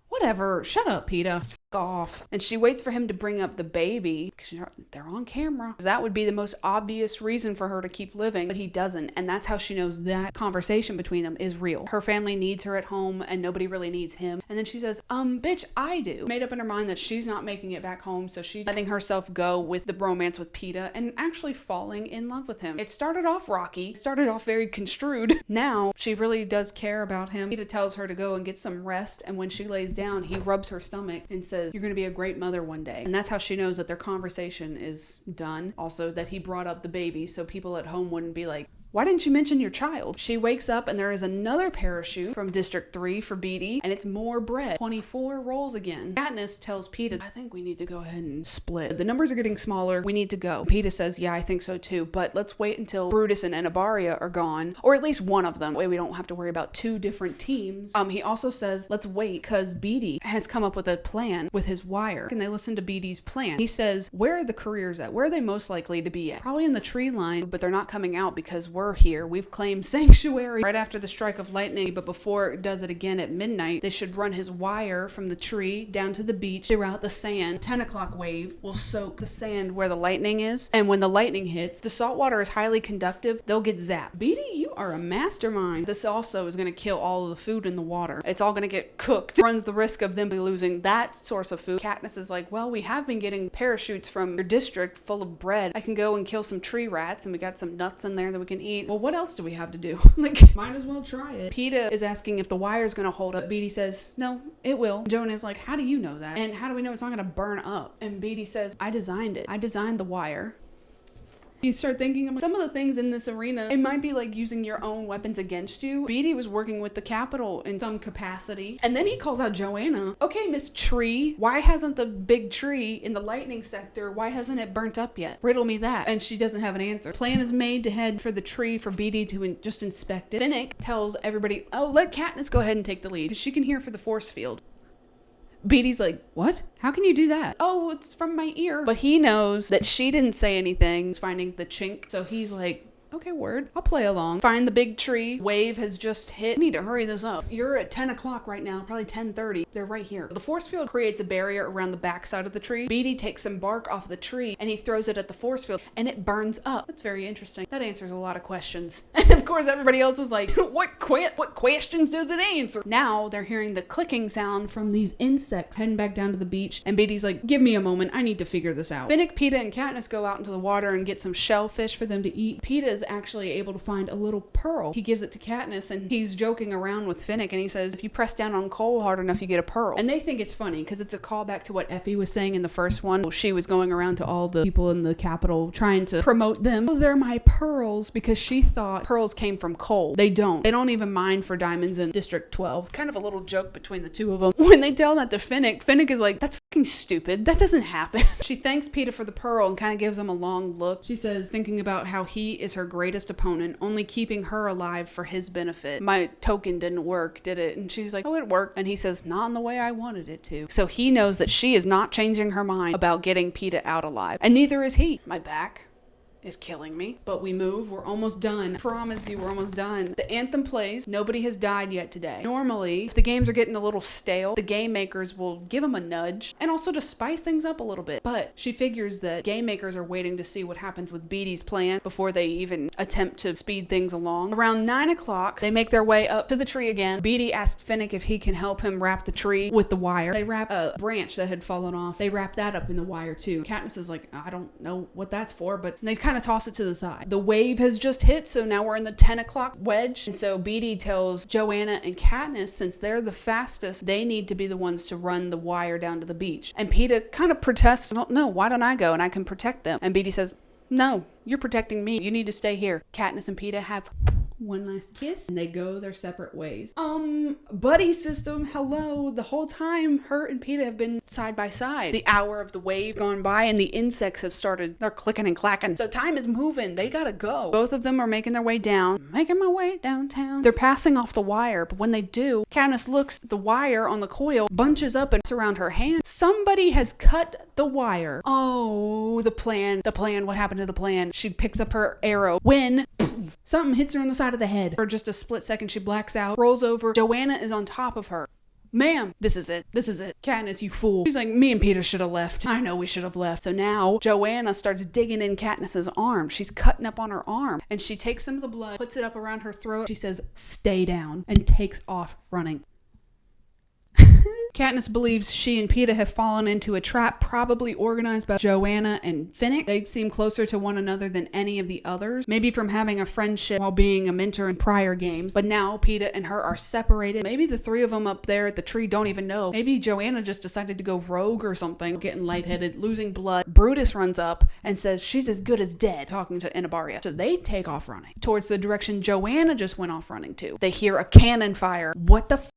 Whatever. Shut up, Peeta. Off. And she waits for him to bring up the baby because they're on camera. That would be the most obvious reason for her to keep living, but he doesn't. And that's how she knows that conversation between them is real. Her family needs her at home and nobody really needs him. And then she says, bitch, I do. Made up in her mind that she's not making it back home, so she's letting herself go with the romance with Peeta and actually falling in love with him. It started off rocky, started off very construed. Now she really does care about him. Peeta tells her to go and get some rest, and when she lays down, he rubs her stomach and says, you're going to be a great mother one day. And that's how she knows that their conversation is done. Also, that he brought up the baby so people at home wouldn't be like, why didn't you mention your child? She wakes up and there is another parachute from District 3 for Beetee, and it's more bread. 24 rolls again. Katniss tells Peeta, I think we need to go ahead and split. The numbers are getting smaller. We need to go. Peeta says, yeah, I think so too, but let's wait until Brutus and Anabaria are gone, or at least one of them. That way we don't have to worry about two different teams. He also says, let's wait because Beetee has come up with a plan with his wire. And they listen to Beetee's plan. He says, where are the careers at? Where are they most likely to be at? Probably in the tree line, but they're not coming out because we're here. We've claimed sanctuary right after the strike of lightning, but before it does it again at midnight, they should run his wire from the tree down to the beach throughout the sand. 10 o'clock wave will soak the sand where the lightning is, and when the lightning hits, the salt water is highly conductive. They'll get zapped. Beetee, you are a mastermind. This also is going to kill all of the food in the water. It's all going to get cooked. Runs the risk of them losing that source of food. Katniss is like, well, we have been getting parachutes from your district full of bread. I can go and kill some tree rats, and we got some nuts in there that we can eat. Well, what else do we have to do? Like, might as well try it. Peeta is asking if the wire's gonna hold up. Beetee says, no, it will. Jonah's like, how do you know that? And how do we know it's not gonna burn up? And Beetee says, I designed it. I designed the wire. You start thinking of some of the things in this arena, it might be like using your own weapons against you. Beetee was working with the Capitol in some capacity. And then he calls out Joanna. Okay, Miss Tree, why hasn't the big tree in the lightning sector, why hasn't it burnt up yet? Riddle me that. And she doesn't have an answer. Plan is made to head for the tree for Beetee to just inspect it. Finnick tells everybody, oh, let Katniss go ahead and take the lead because she can hear for the force field. Beetee's like, what? How can you do that? Oh, it's from my ear. But he knows that she didn't say anything. He's finding the chink. So he's like, okay, word. I'll play along. Find the big tree. Wave has just hit. We need to hurry this up. You're at 10 o'clock right now, probably 10:30. They're right here. The force field creates a barrier around the backside of the tree. Beetee takes some bark off the tree and he throws it at the force field and it burns up. That's very interesting. That answers a lot of questions. And of course, everybody else is like, what questions does it answer? Now they're hearing the clicking sound from these insects heading back down to the beach. And Beetee's like, give me a moment. I need to figure this out. Finnick, Peeta, and Katniss go out into the water and get some shellfish for them to eat. Peeta's actually able to find a little pearl. He gives it to Katniss and he's joking around with Finnick and he says, if you press down on coal hard enough, you get a pearl. And they think it's funny because it's a callback to what Effie was saying in the first one. She was going around to all the people in the Capitol trying to promote them. Oh, they're my pearls, because she thought pearls came from coal. They don't. They don't even mine for diamonds in District 12. Kind of a little joke between the two of them. When they tell that to Finnick, Finnick is like, that's fucking stupid. That doesn't happen. She thanks Peeta for the pearl and kind of gives him a long look. She says, thinking about how he is her greatest opponent, only keeping her alive for his benefit. My token didn't work, did it? And she's like, oh, it worked. And he says, not in the way I wanted it to. So he knows that she is not changing her mind about getting Peeta out alive. And neither is he. My back. is killing me. But we move. We're almost done. I promise you, we're almost done. The anthem plays. Nobody has died yet today. Normally, if the games are getting a little stale, the game makers will give them a nudge and also to spice things up a little bit. But she figures that game makers are waiting to see what happens with Beatty's plan before they even attempt to speed things along. Around 9 o'clock, they make their way up to the tree again. Beatty asks Finnick if he can help him wrap the tree with the wire. They wrap a branch that had fallen off. They wrap that up in the wire too. Katniss is like, I don't know what that's for, but they kind of toss it to the side. The wave has just hit, so now we're in the 10 o'clock wedge. And so Beatty tells Joanna and Katniss, since they're the fastest, they need to be the ones to run the wire down to the beach. And Peeta kind of protests, no, why don't I go and I can protect them? And Beatty says, no, you're protecting me. You need to stay here. Katniss and Peeta have one last kiss and they go their separate ways. Buddy system, hello. The whole time her and Peeta have been side by side. The hour of the wave gone by and the insects have started, they're clicking and clacking. So time is moving. They gotta go. Both of them are making their way down. Making my way downtown. They're passing off the wire, but when they do, Katniss looks, the wire on the coil bunches up and around her hand. Somebody has cut the wire. Oh, the plan. What happened to the plan? She picks up her arrow when something hits her on the side of the head. For just a split second, she blacks out, rolls over. Joanna is on top of her. Ma'am, this is it. Katniss, you fool. She's like, me and Peeta should have left. I know we should have left. So now Joanna starts digging in Katniss's arm. She's cutting up on her arm and she takes some of the blood, puts it up around her throat. She says, stay down, and takes off running. Katniss believes she and Peeta have fallen into a trap probably organized by Joanna and Finnick. They seem closer to one another than any of the others, maybe from having a friendship while being a mentor in prior games. But now Peeta and her are separated. Maybe the three of them up there at the tree don't even know. Maybe Joanna just decided to go rogue or something, getting lightheaded, losing blood. Brutus runs up and says she's as good as dead, talking to Inabaria. So they take off running towards the direction Joanna just went off running to. They hear a cannon fire. What the fuck?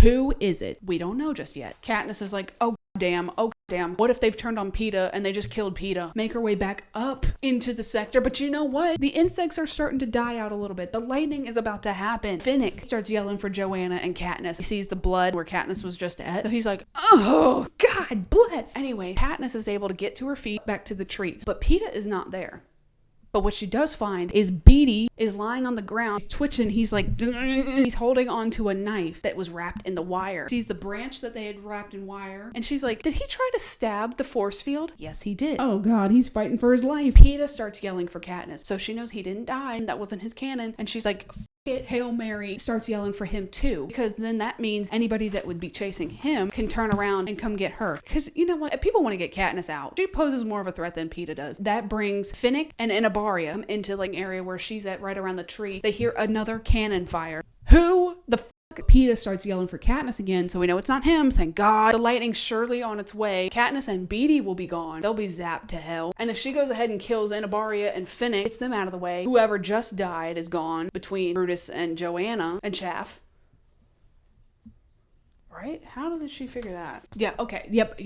Who is it? We don't know just yet. Katniss is like, oh damn. What if they've turned on Peeta and they just killed Peeta? Make her way back up into the sector. But you know what? The insects are starting to die out a little bit. The lightning is about to happen. Finnick starts yelling for Joanna and Katniss. He sees the blood where Katniss was just at. So he's like, oh, God bless. Anyway, Katniss is able to get to her feet back to the tree. But Peeta is not there. But what she does find is Beatty is lying on the ground. He's twitching. He's like, he's holding onto a knife that was wrapped in the wire. Sees the branch that they had wrapped in wire. And she's like, did he try to stab the force field? Yes, he did. Oh God, he's fighting for his life. Peeta starts yelling for Katniss. So she knows he didn't die and that wasn't his cannon. And she's like, it, Hail Mary, starts yelling for him too, because then that means anybody that would be chasing him can turn around and come get her. Because you know what? People want to get Katniss out. She poses more of a threat than Peeta does. That brings Finnick and Inabaria into like an area where she's at right around the tree. They hear another cannon fire. Who the Peeta starts yelling for Katniss again, so we know it's not him, thank God. The lightning's surely on its way. Katniss and Beatty will be gone. They'll be zapped to hell. And if she goes ahead and kills Inabaria and Finnick, gets them out of the way, whoever just died is gone between Brutus and Joanna and Chaff. Right? How did she figure that? Yeah, okay. Yep.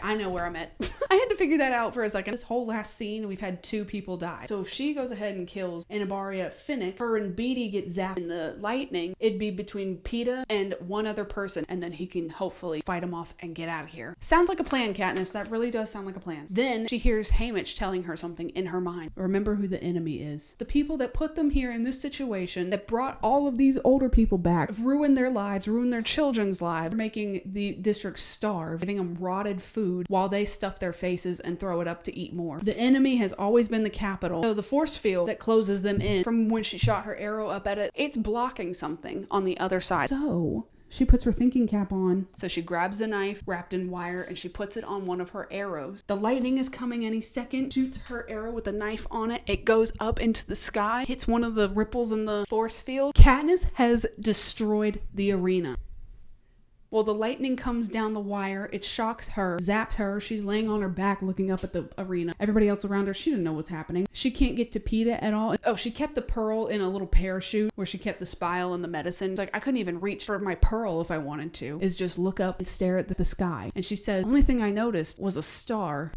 I know where I'm at. I had to figure that out for a second. This whole last scene, we've had 2 people die. So if she goes ahead and kills Inabaria Finnick, her and Beatty get zapped in the lightning, it'd be between Peeta and one other person, and then he can hopefully fight him off and get out of here. Sounds like a plan, Katniss. That really does sound like a plan. Then she hears Haymitch telling her something in her mind. Remember who the enemy is. The people that put them here in this situation, that brought all of these older people back, ruined their lives, ruined their children's lives, making the district starve, giving them rotted food while they stuff their faces and throw it up to eat more. The enemy has always been the capital. So the force field that closes them in from when she shot her arrow up at it, it's blocking something on the other side. So she puts her thinking cap on. So she grabs the knife wrapped in wire and she puts it on one of her arrows. The lightning is coming any second. Shoots her arrow with a knife on it. It goes up into the sky, hits one of the ripples in the force field. Katniss has destroyed the arena. Well, the lightning comes down the wire, it shocks her, zaps her, she's laying on her back looking up at the arena. Everybody else around her, she didn't know what's happening. She can't get to Peeta at all. Oh, she kept the pearl in a little parachute where she kept the spile and the medicine. It's like, I couldn't even reach for my pearl if I wanted to. Is just look up and stare at the sky. And she said, the only thing I noticed was a star.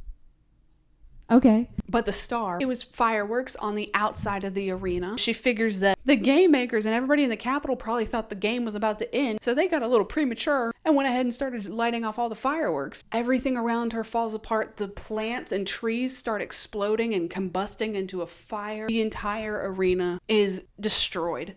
Okay. But the star, it was fireworks on the outside of the arena. She figures that the game makers and everybody in the Capitol probably thought the game was about to end, so they got a little premature and went ahead and started lighting off all the fireworks. Everything around her falls apart. The plants and trees start exploding and combusting into a fire. The entire arena is destroyed.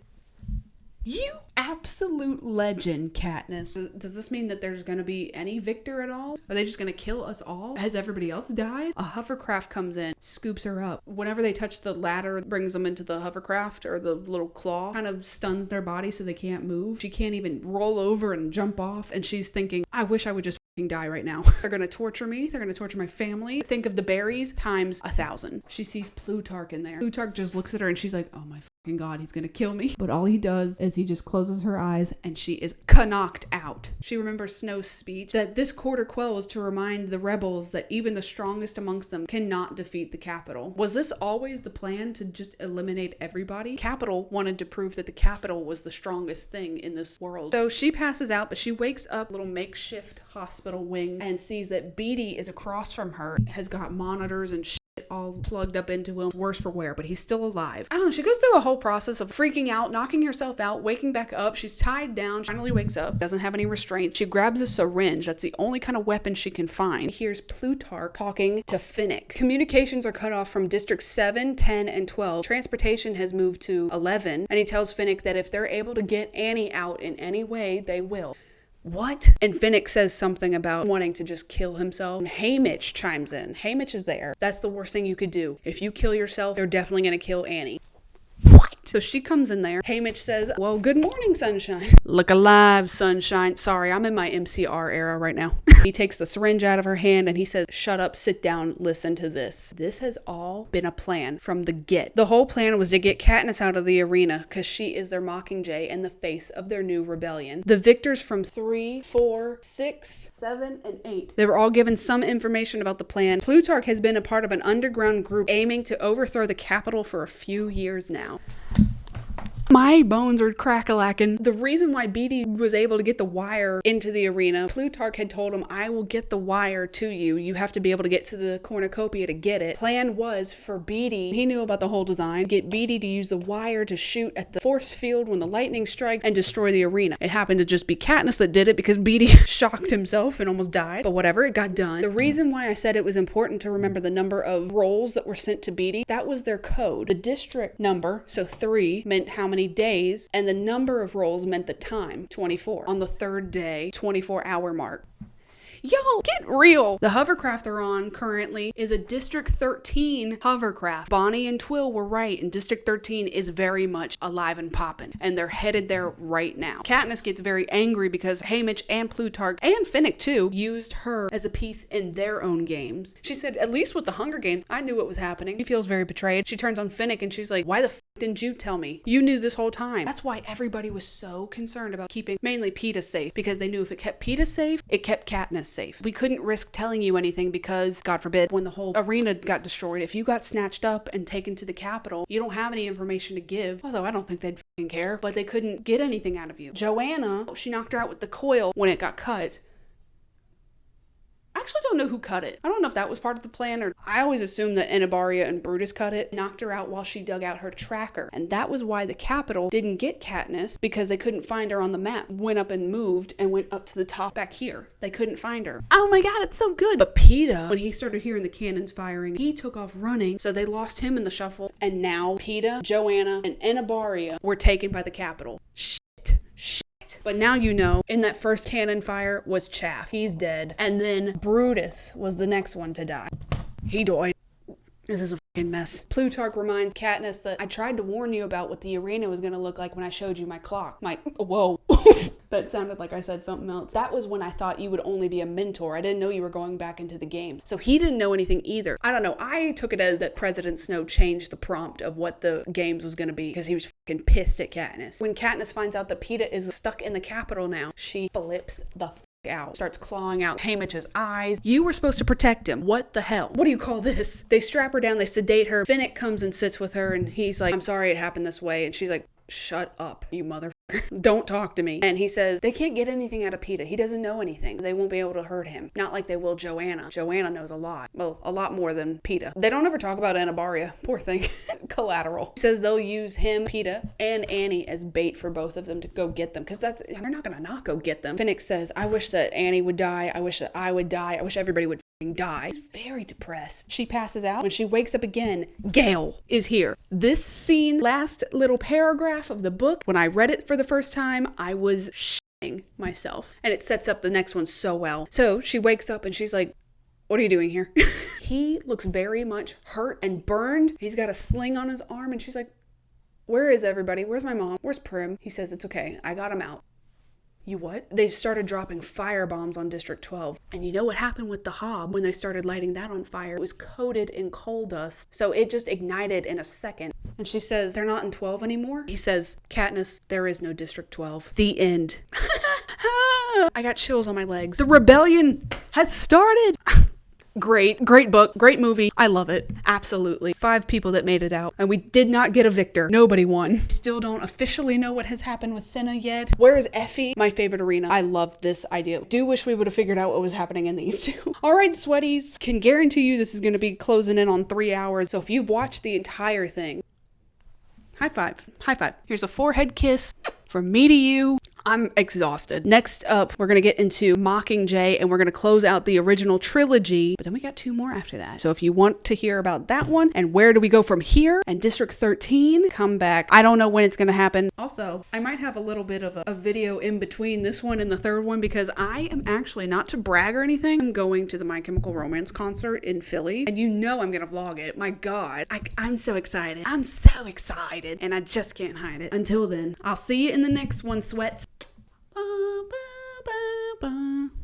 You absolute legend, Katniss. Does this mean that there's going to be any victor at all? Are they just going to kill us all? Has everybody else died? A hovercraft comes in, scoops her up. Whenever they touch the ladder, brings them into the hovercraft or the little claw, kind of stuns their body so they can't move. She can't even roll over and jump off. And she's thinking, I wish I would just die right now. They're gonna torture me. They're gonna torture my family. Think of the berries times 1,000. She sees Plutarch in there. Plutarch just looks at her and she's like, oh my fucking god, he's gonna kill me. But all he does is he just closes her eyes and she is knocked out. She remembers Snow's speech that this quarter Quell was to remind the rebels that even the strongest amongst them cannot defeat the Capitol. Was this always the plan, to just eliminate everybody? Capitol wanted to prove that the Capitol was the strongest thing in this world. So she passes out, but she wakes up, little makeshift hospital wing, and sees that Beatty is across from her, has got monitors and shit all plugged up into him, worse for wear, but he's still alive. I don't know, she goes through a whole process of freaking out, knocking herself out, waking back up. She's tied down, finally wakes up, doesn't have any restraints. She grabs a syringe. That's the only kind of weapon she can find. Here's Plutarch talking to Finnick. Communications are cut off from District 7, 10, and 12. Transportation has moved to 11, and he tells Finnick that if they're able to get Annie out in any way, they will. What? And Finnick says something about wanting to just kill himself. And Haymitch chimes in. Haymitch is there. That's the worst thing you could do. If you kill yourself, they're definitely going to kill Annie. What? So she comes in there. Haymitch says, well, good morning, Sunshine. Look alive, Sunshine. Sorry, I'm in my MCR era right now. He takes the syringe out of her hand and he says, shut up, sit down, listen to this. This has all been a plan from the get. The whole plan was to get Katniss out of the arena because she is their Mockingjay and the face of their new rebellion. The victors from 3, 4, 6, 7, and 8. They were all given some information about the plan. Plutarch has been a part of an underground group aiming to overthrow the Capitol for a few years now. My bones are crack-a-lacking. The reason why Beatty was able to get the wire into the arena, Plutarch had told him, I will get the wire to you. You have to be able to get to the cornucopia to get it. Plan was for Beatty, he knew about the whole design, get Beatty to use the wire to shoot at the force field when the lightning strikes and destroy the arena. It happened to just be Katniss that did it because Beatty shocked himself and almost died. But whatever, it got done. The reason why I said it was important to remember the number of rolls that were sent to Beatty, that was their code. The district number, so 3, meant how many days, and the number of rolls meant the time, 24. On the third day, 24-hour mark. Yo, get real. The hovercraft they're on currently is a District 13 hovercraft. Bonnie and Twill were right, and District 13 is very much alive and popping, and they're headed there right now. Katniss gets very angry because Haymitch and Plutarch, and Finnick too, used her as a piece in their own games. She said, at least with the Hunger Games, I knew what was happening. She feels very betrayed. She turns on Finnick and she's like, why the f didn't you tell me? You knew this whole time. That's why everybody was so concerned about keeping mainly Peeta safe, because they knew if it kept Peeta safe, it kept Katniss safe. We couldn't risk telling you anything because, God forbid, when the whole arena got destroyed, if you got snatched up and taken to the Capitol, you don't have any information to give. Although I don't think they'd f***ing care, but they couldn't get anything out of you. Joanna, she knocked her out with the coil when it got cut. I actually don't know who cut it. I don't know if that was part of the plan, or I always assumed that Enibaria and Brutus cut it, knocked her out while she dug out her tracker. And that was why the Capitol didn't get Katniss, because they couldn't find her on the map. Went up and moved and went up to the top back here. They couldn't find her. Oh my god, it's so good. But Peeta, when he started hearing the cannons firing, he took off running, so they lost him in the shuffle. And now Peeta, Joanna, and Enibaria were taken by the Capitol. But now you know, in that first cannon fire was Chaff. He's dead. And then Brutus was the next one to die. He died. This is a fucking mess. Plutarch reminds Katniss that I tried to warn you about what the arena was going to look like when I showed you my clock. Whoa. That sounded like I said something else. That was when I thought you would only be a mentor. I didn't know you were going back into the game. So he didn't know anything either. I don't know. I took it as that President Snow changed the prompt of what the games was going to be because he was fucking pissed at Katniss. When Katniss finds out that Peeta is stuck in the Capitol now, she flips the out, starts clawing out Haymitch's eyes. You were supposed to protect him. What the hell? What do you call this? They strap her down, they sedate her. Finnick comes and sits with her and he's like, I'm sorry it happened this way. And she's like, shut up, you motherfucker. Don't talk to me. And he says they can't get anything out of Peta. He doesn't know anything. They won't be able to hurt him. Not like they will Joanna. Joanna knows a lot. Well, a lot more than Peta. They don't ever talk about Anabaria. Poor thing. Collateral. He says they'll use him, Peta, and Annie as bait for both of them to go get them. Because they're not going to not go get them. Phoenix says, I wish that Annie would die. I wish that I would die. I wish everybody would die. She's very depressed. She passes out. When she wakes up again, Gale is here. This scene, last little paragraph of the book, when I read it for the first time, I was shitting myself. And it sets up the next one so well. So she wakes up and she's like, what are you doing here? He looks very much hurt and burned. He's got a sling on his arm and she's like, where is everybody? Where's my mom? Where's Prim? He says, it's okay. I got him out. You what? They started dropping firebombs on District 12. And you know what happened with the hob when they started lighting that on fire? It was coated in coal dust. So it just ignited in a second. And she says, they're not in 12 anymore? He says, Katniss, there is no District 12. The end. I got chills on my legs. The rebellion has started. Great book, great movie. I love it. Absolutely. 5 people that made it out. And we did not get a victor. Nobody won. Still don't officially know what has happened with Cinna yet. Where is Effie? My favorite arena. I love this idea. Do wish we would have figured out what was happening in these two. All right, sweaties. Can guarantee you this is going to be closing in on 3 hours. So if you've watched the entire thing, high five. High five. Here's a forehead kiss from me to you. I'm exhausted. Next up, we're going to get into Mockingjay and we're going to close out the original trilogy. But then we got 2 more after that. So if you want to hear about that one and where do we go from here and District 13, come back. I don't know when it's going to happen. Also, I might have a little bit of a video in between this one and the third one because I am actually, not to brag or anything, I'm going to the My Chemical Romance concert in Philly. And you know I'm going to vlog it. My God. I'm so excited. I'm so excited. And I just can't hide it. Until then, I'll see you in the next one, sweats.